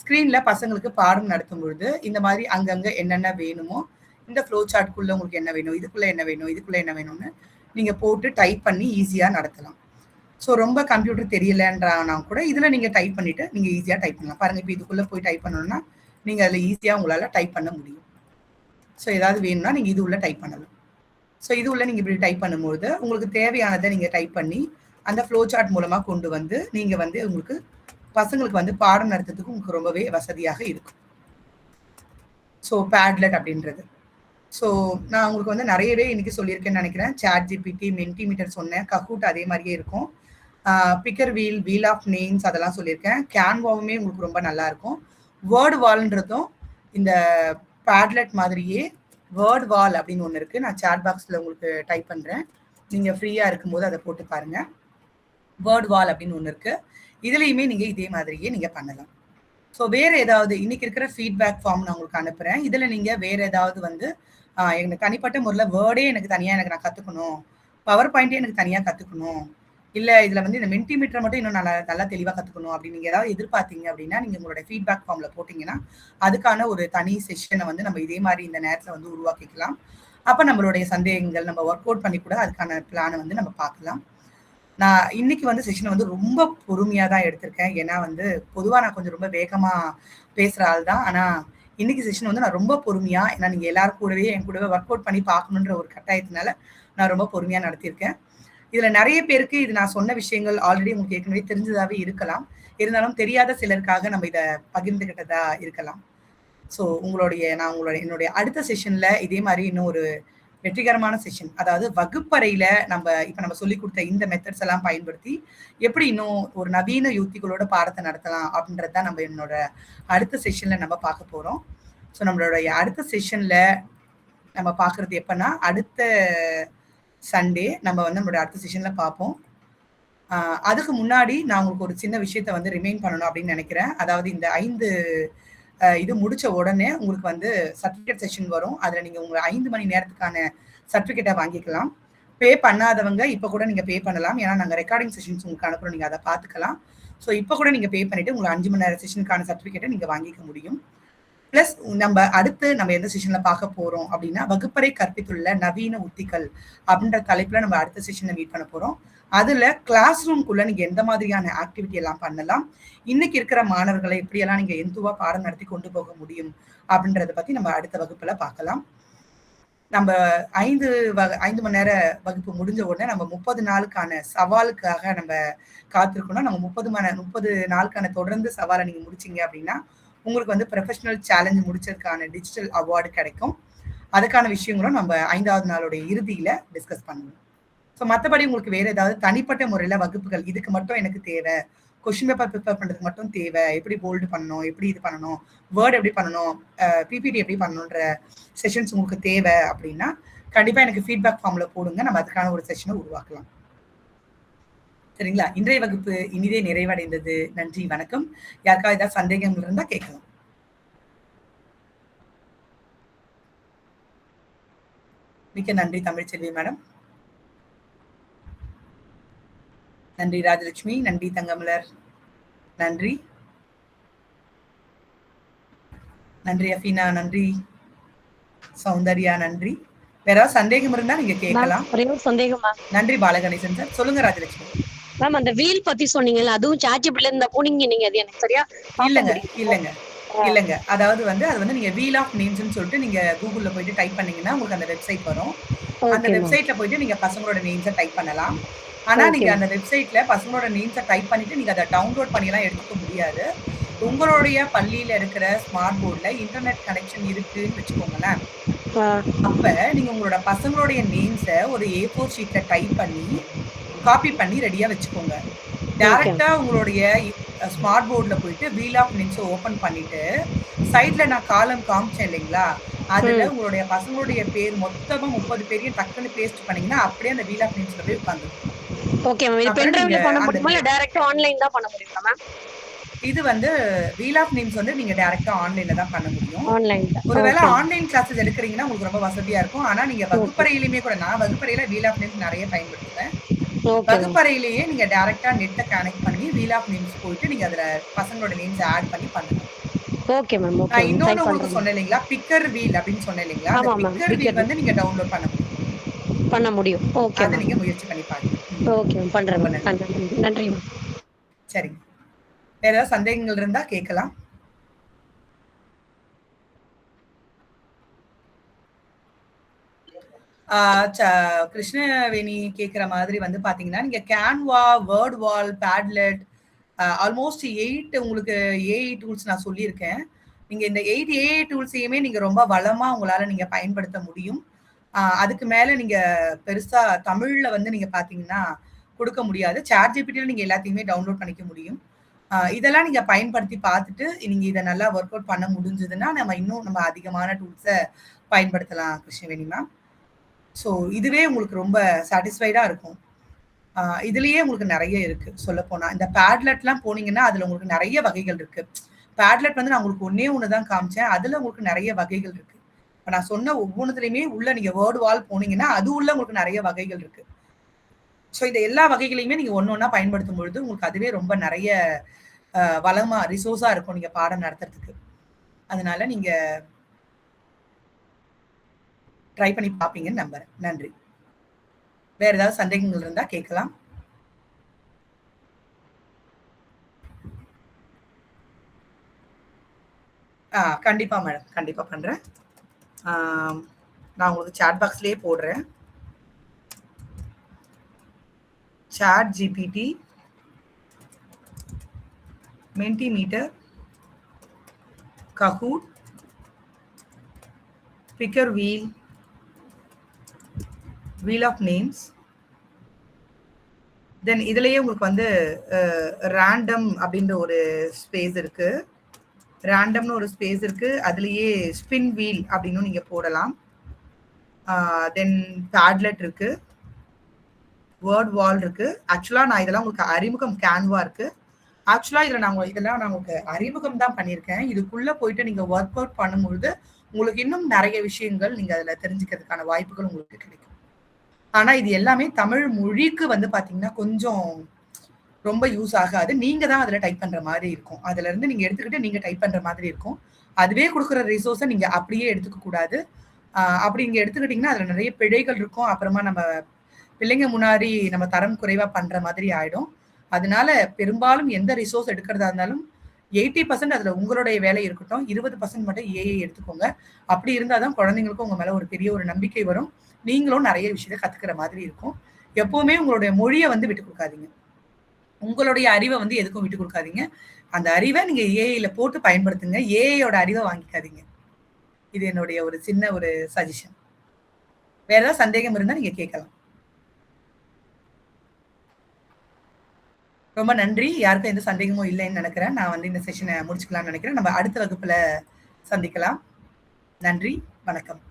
ஸ்கிரீன்ல பசங்களுக்கு பாடம் நடத்தும் பொழுது இந்த மாதிரி அங்கங்க என்னென்ன வேணுமோ, இந்த ஃப்ளோ சார்ட்குள்ள உங்களுக்கு என்ன வேணும், இதுக்குள்ள என்ன வேணும், இதுக்குள்ள என்ன வேணும்னு நீங்க போட்டு டைப் பண்ணி ஈஸியா நடத்தலாம். ஸோ ரொம்ப கம்ப்யூட்டர் தெரியலன்றானா கூட இதுல நீங்க டைப் பண்ணிட்டு நீங்க ஈஸியா டைப் பண்ணலாம். பாருங்க, இப்போ இதுக்குள்ள போய் டைப் பண்ணணும்னா நீங்க அதுல ஈஸியா உங்களால டைப் பண்ண முடியும். ஸோ ஏதாவது வேணும்னா நீங்க இது உள்ள டைப் பண்ணலாம். ஸோ இது உள்ள நீங்க இப்படி டைப் பண்ணும்போது உங்களுக்கு தேவையானதை நீங்க டைப் பண்ணி அந்த ஃப்ளோ சார்ட் மூலமா கொண்டு வந்து நீங்க வந்து உங்களுக்கு பசங்களுக்கு வந்து பாடம் நடத்துறதுக்கு உங்களுக்கு ரொம்பவே வசதியாக இருக்கும். ஸோ பேட்லெட் அப்படின்றது. ஸோ நான் உங்களுக்கு வந்து நிறையவே இன்னைக்கு சொல்லியிருக்கேன்னு நினைக்கிறேன். ChatGPT, Mentimeter சொன்னேன், Kahoot அதே மாதிரியே இருக்கும். Picker wheel, wheel of names அதெல்லாம் சொல்லியிருக்கேன். கேன்வாவுமே உங்களுக்கு ரொம்ப நல்லா இருக்கும். வேர்டு வால்ன்றதும் இந்த பேட்லெட் மாதிரியே வேர்ட் வால் அப்படின்னு ஒன்று இருக்கு. நான் சாட் பாக்ஸ்ல உங்களுக்கு டைப் பண்றேன், நீங்க ஃப்ரீயா இருக்கும்போது அதை போட்டு பாருங்க. வேர்ட் வால் அப்படின்னு ஒன்று இருக்கு. இதுலயுமே நீங்க இதே மாதிரியே நீங்க பண்ணலாம். ஸோ வேற ஏதாவது இன்னைக்கு இருக்கிற ஃபீட்பேக் ஃபார்ம் நான் உங்களுக்கு அனுப்புறேன். இதுல நீங்க வேற ஏதாவது வந்து எனக்கு தனிப்பட்ட முறையில் வேர்டே எனக்கு தனியா எனக்கு நான் கத்துக்கணும், பவர் பாயிண்டே எனக்கு தனியா கத்துக்கணும், இல்ல இதுல வந்து இந்த மென்டிமீட்டர் மட்டும் இன்னும் நல்லா தெளிவா கத்துக்கணும் அப்படின்னு நீங்க ஏதாவது எதிர்பார்த்தீங்க அப்படின்னா நீங்க உங்களோட ஃபீட்பேக் ஃபார்ம்ல போட்டீங்கன்னா அதுக்கான ஒரு தனி செஷனை வந்து நம்ம இதே மாதிரி இந்த நேரத்துல வந்து உருவாக்கிக்கலாம். அப்ப நம்மளுடைய சந்தேகங்கள் நம்ம ஒர்க் அவுட் பண்ணி கூட அதுக்கான பிளானை வந்து நம்ம பார்க்கலாம். நான் இன்னைக்கு வந்து செஷனை வந்து ரொம்ப பொறுமையா தான் எடுத்திருக்கேன். ஏன்னா வந்து பொதுவா நான் கொஞ்சம் ரொம்ப வேகமா பேசுற ஆள் தான். ஆனா இன்னைக்கு செஷன் வந்து நான் ரொம்ப பொறுமையா, ஏன்னா நீங்க எல்லாரும் கூடவே என் கூடவே ஒர்க் அவுட் பண்ணி பார்க்கணுன்ற ஒரு கட்டாயத்தினால நான் ரொம்ப பொறுமையா நடத்தியிருக்கேன். இதுல நிறைய பேருக்கு இது நான் சொன்ன விஷயங்கள் ஆல்ரெடி உங்களுக்கு ஏற்கனவே தெரிஞ்சதாவே இருக்கலாம். இருந்தாலும் தெரியாத சிலருக்காக நம்ம இதை பகிர்ந்துகிட்டதா இருக்கலாம். ஸோ என்னுடைய அடுத்த செஷன்ல இதே மாதிரி இன்னும் ஒரு வெற்றிகரமான செஷன், அதாவது வகுப்பறையில நம்ம சொல்லி கொடுத்த இந்த மெத்தட்ஸ் எல்லாம் பயன்படுத்தி எப்படி இன்னும் ஒரு நவீன யுக்திகளோட பாடத்தை நடத்தலாம் அப்படின்றத நம்ம என்னோட அடுத்த செஷன்ல நம்ம பார்க்க போறோம். ஸோ நம்மளுடைய அடுத்த செஷன்ல நம்ம பார்க்கறது எப்பன்னா அடுத்த சண்டே நம்ம வந்து நம்மளோட அடுத்த செஷன்ல பார்ப்போம். அதுக்கு முன்னாடி நான் உங்களுக்கு ஒரு சின்ன விஷயத்த வந்து ரிமைண்ட் பண்ணணும் அப்படின்னு நினைக்கிறேன். அதாவது இந்த 5 இது முடிச்ச உடனே உங்களுக்கு வந்து சர்டிஃபிகேட் செஷன் வரும். அதுல நீங்க உங்க 5 மணி நேரத்துக்கான சர்டிஃபிகேட்டை வாங்கிக்கலாம். பே பண்ணாதவங்க இப்ப கூட நீங்க பே பண்ணலாம். ஏன்னா நாங்க ரெக்கார்டிங் செஷன்ஸ் உங்களுக்கு அனுப்புறோம், நீங்க அதை பார்த்துக்கலாம். ஸோ இப்ப கூட நீங்க பே பண்ணிட்டு உங்களுக்கு 5 மணி நேரம் செஷனுக்கான சர்டிஃபிகேட்டை நீங்க வாங்கிக்க முடியும். பிளஸ் நம்ம எந்த செஷன்ல பார்க்க போறோம் அப்படின்னா வகுப்பறை கற்பித்துள்ள நவீன உத்திகள் அப்படின்ற தலைப்புல நம்ம அடுத்த செஷன்ல மீட் பண்ண போறோம். அதுல கிளாஸ் ரூம்குள்ள நீங்க எந்த மாதிரியான ஆக்டிவிட்டி எல்லாம் பண்ணலாம், இன்னைக்கு இருக்கிற மாணவர்களை எப்படியெல்லாம் நீங்க எந்துவா பாடம் நடத்தி கொண்டு போக முடியும் அப்படின்றத பத்தி நம்ம அடுத்த வகுப்புல பார்க்கலாம். நம்ம 5 மணி நேர வகுப்பு முடிஞ்ச உடனே நம்ம 30 நாளுக்கான சவாலுக்காக நம்ம காத்திருக்கணும். நம்ம 30 நாளுக்கான தொடர்ந்து சவாலை நீங்க முடிச்சீங்க அப்படின்னா உங்களுக்கு வந்து ப்ரொஃபஷனல் சேலஞ்ச் முடிச்சதுக்கான டிஜிட்டல் அவார்டு கிடைக்கும். அதுக்கான விஷயங்களும் நம்ம 5வது நாளுடைய இறுதியில டிஸ்கஸ் பண்ணுவோம். ஸோ மற்றபடி உங்களுக்கு வேற ஏதாவது தனிப்பட்ட முறையில வகுப்புகள் இதுக்கு மட்டும் எனக்கு தேவை, கொஸ்டின் பேப்பர் ப்ரிப்பேர் பண்றதுக்கு மட்டும் தேவை, எப்படி போல்டு பண்ணணும், எப்படி இது பண்ணணும், வேர்ட் எப்படி பண்ணணும், பிபிடி எப்படி பண்ணணுன்ற செஷன்ஸ் உங்களுக்கு தேவை அப்படின்னா கண்டிப்பா எனக்கு ஃபீட்பேக் ஃபார்ம்ல போடுங்க. நம்ம அதுக்கான ஒரு செஷனை உருவாக்கலாம். சரிங்களா? இன்றைய வகுப்பு இனிதே நிறைவடைந்தது. நன்றி, வணக்கம். யாருக்காவது ஏதாவது சந்தேகங்கள் இருந்தா கேட்கலாம். மிக்க நன்றி தமிழ்ச்செல்வி மேடம். நன்றி ராஜலட்சுமி, நன்றி தங்கமலர், நன்றி நன்றி அஃபீனா, நன்றி சௌந்தர்யா, நன்றி. வேற சந்தேகம் இருந்தா நீங்க கேட்கலாம். சந்தேகமா? நன்றி பாலகணேசன் சார். சொல்லுங்க ராஜலட்சுமி மேம். அந்த வீல் பத்தி சொன்னீங்கல்ல, அதுவும் ChatGPTல இருந்தா போனீங்க நீங்க, அது எனக்கு சரியா இல்லங்க. அதாவது வந்து அது வந்து நீங்க வீல் ஆஃப் நேம்ஸ்னு சொல்லிட்டு நீங்க கூகுள்ல போயிட்டு டைப் பண்ணீங்கன்னா உங்களுக்கு அந்த வெப்சைட் வரும். அந்த ஓகே மேம். வெப்சைட்ல போயிட்டு நீங்க பசங்களோட நேம்ஸை டைப் பண்ணலாம். ஆனா ஓகே நீங்க அந்த வெப்சைட்ல பசங்களோட நேம்ஸை டைப் பண்ணிட்டு நீங்க அதை டவுன்லோட் பண்ணிலாம் எடுத்துக்க முடியாது. உங்களுடைய பள்ளியில இருக்கிற ஸ்மார்ட் போர்ட்ல இன்டர்நெட் கனெக்ஷன் இருக்குன்னு வச்சுக்கோங்களேன். ஆ அப்ப நீங்க உங்களோட பசங்களுடைய நேம்ஸை ஒரு A4 ஷீட்ல டைப் பண்ணி காப்பி பண்ணி ரெடியா வச்சுக்கோங்க. ஓகே டைரக்ட்டா உங்களுடைய ஸ்மார்ட் போர்ட்ல போயிட்டு வீல் ஆஃப் நேம்ஸ ஓப்பன் பண்ணிட்டு, சைட்ல நான் காலம் காமிச்சேன் இல்லைங்களா? அதுல ம் உங்களுடைய பசங்களுடைய பேர் மொத்தமா 30 பேரையும் டக்குன்னு பேஸ்ட் பண்ணீங்கன்னா, அப்படியே அந்த வீல் ஆஃப் நேம்ஸ்ல போய் உட்காந்துரும். Okay ma'am. இது அப்புறம் நீங்க பென்ட்ரைவ்ல பண்ண அந்த முடியுமா இல்ல டைரக்டா ஆன்லைன் தான் பண்ண முடியுமா மேம்? இது வந்து வீல் ஆஃப் நேம்ஸ் வந்து நீங்க டைரக்ட்டா ஆன்லைன்ல தான் பண்ண முடியும். ஆன்லைன் தான். ஒருவேளை ஓகே ஆன்லைன் கிளாஸஸ் எடுக்கிறீங்கன்னா, உங்களுக்கு ரொம்ப வசதியா இருக்கும். ஆனா நீங்க ஓகே வகுப்பறையிலுமே கூட நான் வகுப்பறையில வீல் ஆஃப் நேம்ஸ் நெறைய பயன்படுத்துவேன். Okay ma'am. வகுப்பறையிலேயே நீங்க டைரக்ட்டா நெட்ட கனெக்ட் பண்ணி வீல் ஆஃப் நேம்ஸ் போயிட்டு நீங்க அதுல பசங்களோட நேம்ஸ ஆட் பண்ணி பண்ணலாம். Okay ma'am. ஓகே நான் மேம். இன்னொன்னு ட்ரை உங்களுக்கு பண்றேன் மேம். சொன்னேன் இல்லைங்களா? பிக்கர் வீல் அப்படின்னு சொன்னேன் இல்லைங்களா? அந்த ஆமா மேம். பிக்கர் வீல் பிக்கர் வந்து நீங்க டவுன்லோட் பண்ண முடியும். பண்ண முடியும். ஓகே அத மேம். நீங்க முயற்சி பண்ணி பாருங்க. Okay ma'am. பண்றேன் ரொம்ப மேம். நன்றி. நன்றி நன்றி மேம். சரிங்க. வேற ஏதாவது சந்தேகங்கள் இருந்தா கேட்கலாம். ஆ ச கிருஷ்ணவேணி கேட்கிற மாதிரி வந்து பார்த்தீங்கன்னா, நீங்க கேன்வா, வேர்ட் வால், பேட்லெட் ஆல்மோஸ்ட் 8 உங்களுக்கு ஏஐ டூல்ஸ் நான் சொல்லியிருக்கேன். நீங்க இந்த 8 ஏஐ டூல்ஸையுமே நீங்க ரொம்ப வளமா உங்களால நீங்க பயன்படுத்த முடியும். அதுக்கு மேல நீங்க பெருசா தமிழ்ல வந்து நீங்க பார்த்தீங்கன்னா, குடுக்க முடியாது. ChatGPTல நீங்க எல்லாத்தையுமே டவுன்லோட் பண்ணிக்க முடியும். இதெல்லாம் நீங்க பயன்படுத்தி பார்த்துட்டு, நீங்க இத நல்லா ஒர்க் அவுட் பண்ண முடிஞ்சதுன்னா, நம்ம அதிகமான டூல்ஸ பயன்படுத்தலாம் கிருஷ்ணவேணி மேம். ஸோ இதுவே உங்களுக்கு ரொம்ப சாட்டிஸ்ஃபைடா இருக்கும். இதுலயே உங்களுக்கு நெறைய இருக்கு சொல்லப்போனா. இந்த பேட்லெட்லாம் போனீங்கன்னா, அதுல உங்களுக்கு நெறைய வகைகள் இருக்கு. பேட்லெட் வந்து நான் உங்களுக்கு ஒண்ணே ஒண்ணு தான் காமிச்சேன். அதுல உங்களுக்கு நெறைய வகைகள் இருக்கு. இப்ப நான் சொன்ன ஒவ்வொன்னுத்துலயுமே உள்ள நீங்க வேர்ட் வால் போனீங்கன்னா, அது உள்ள உங்களுக்கு நெறைய வகைகள் இருக்கு. ஸோ இந்த எல்லா வகைகளையுமே நீங்க ஒண்ணொன்னா பயன்படுத்தும் பொழுது, உங்களுக்கு அதுவே ரொம்ப நெறைய வளமா ரிசோர்ஸா இருக்கும் நீங்க பாடம் நடத்துறதுக்கு. அதனால நீங்க ட்ரை பண்ணி பார்ப்பீங்கன்னு நம்புறேன். நன்றி. வேற ஏதாவது சந்தேகங்கள் இருந்தா கேட்கலாம். கண்டிப்பா மேடம். கண்டிப்பா பண்றேன். ஆம், நான் உங்களுக்கு சாட் பாக்ஸ்லயே போடுறேன். Chat GPT, Mentimeter, Kahoot, picker wheel, wheel of names, then இதுலயே உங்களுக்கு வந்து ரேண்டம் அப்படின்ற ஒரு ஸ்பேஸ் இருக்கு. ரேண்டம்னு ஒரு ஸ்பேஸ் இருக்கு. அதுலயே ஸ்பின் வீல் அப்படின்னு நீங்க போடலாம். தென் பேட்லெட் இருக்கு. வேர்ட் வால் இருக்கு. ஆக்சுவலா நான் இதெல்லாம் உங்களுக்கு அறிமுகம் கேன்வா இருக்கு. ஆக்சுவலா இதெல்லாம் நான் உங்களுக்கு அறிமுகம் தான் பண்ணியிருக்கேன். இதுக்குள்ள போயிட்டு நீங்க ஒர்க் அவுட் பண்ணும்பொழுது, உங்களுக்கு இன்னும் நெறைய விஷயங்கள் நீங்க அதுல தெரிஞ்சுக்கிறதுக்கான வாய்ப்புகள் உங்களுக்கு கிடைக்கும். ஆனா இது எல்லாமே தமிழ் மொழிக்கு வந்து பார்த்தீங்கன்னா, கொஞ்சம் ரொம்ப யூஸ் ஆகாது. நீங்க தான் அதுல டைப் பண்ற மாரி இருக்கும். அதுலருந்து நீங்க எடுத்துக்கிட்டு நீங்க டைப் பண்ற மாதிரி இருக்கும். அதுவே குடுக்குற ரிசோர்ஸ நீங்க அப்படியே எடுத்துக்க கூடாது. அப்படி நீங்க எடுத்துக்கிட்டீங்கன்னா, அதுல நெறைய பிழைகள் இருக்கும். அப்புறமா நம்ம பிள்ளைங்க முன்னாடி நம்ம தரம் குறைவா பண்ற மாதிரி ஆயிடும். அதனால பெரும்பாலும் எந்த ரிசோர்ஸ் எடுக்கிறதா இருந்தாலும் 80% அதுல உங்களுடைய வேலை இருக்கட்டும். 20% மட்டும் ஏஐ எடுத்துக்கோங்க. அப்படி இருந்தா தான் குழந்தைங்களுக்கும் உங்க மேல ஒரு பெரிய ஒரு நம்பிக்கை வரும். நீங்களும் நெறைய விஷயத்த கத்துக்கிற மாதிரி இருக்கும். எப்பவுமே உங்களுடைய மொழிய வந்து விட்டுக் குடுக்காதீங்க. உங்களுடைய அறிவ வந்து எதுக்கும் விட்டுக் குடுக்காதீங்க. அந்த அறிவ நீங்க ஏஐல போட்டு பயன்படுத்துங்க. ஏஐயோட அறிவ வாங்கிக்காதீங்க. இது என்னுடைய ஒரு சின்ன ஒரு சஜஷன். வேற ஏதாவது சந்தேகம் இருந்தா நீங்க கேட்கலாம். ரொம்ப நன்றி. யாருக்கும் எந்த சந்தேகமும் இல்லைன்னு நெனைக்கிறேன். நான் வந்து இந்த செஷன முடிச்சுக்கலாம்னு நெனைக்கிறேன். நம்ம அடுத்த வகுப்புல சந்திக்கலாம். நன்றி. வணக்கம்.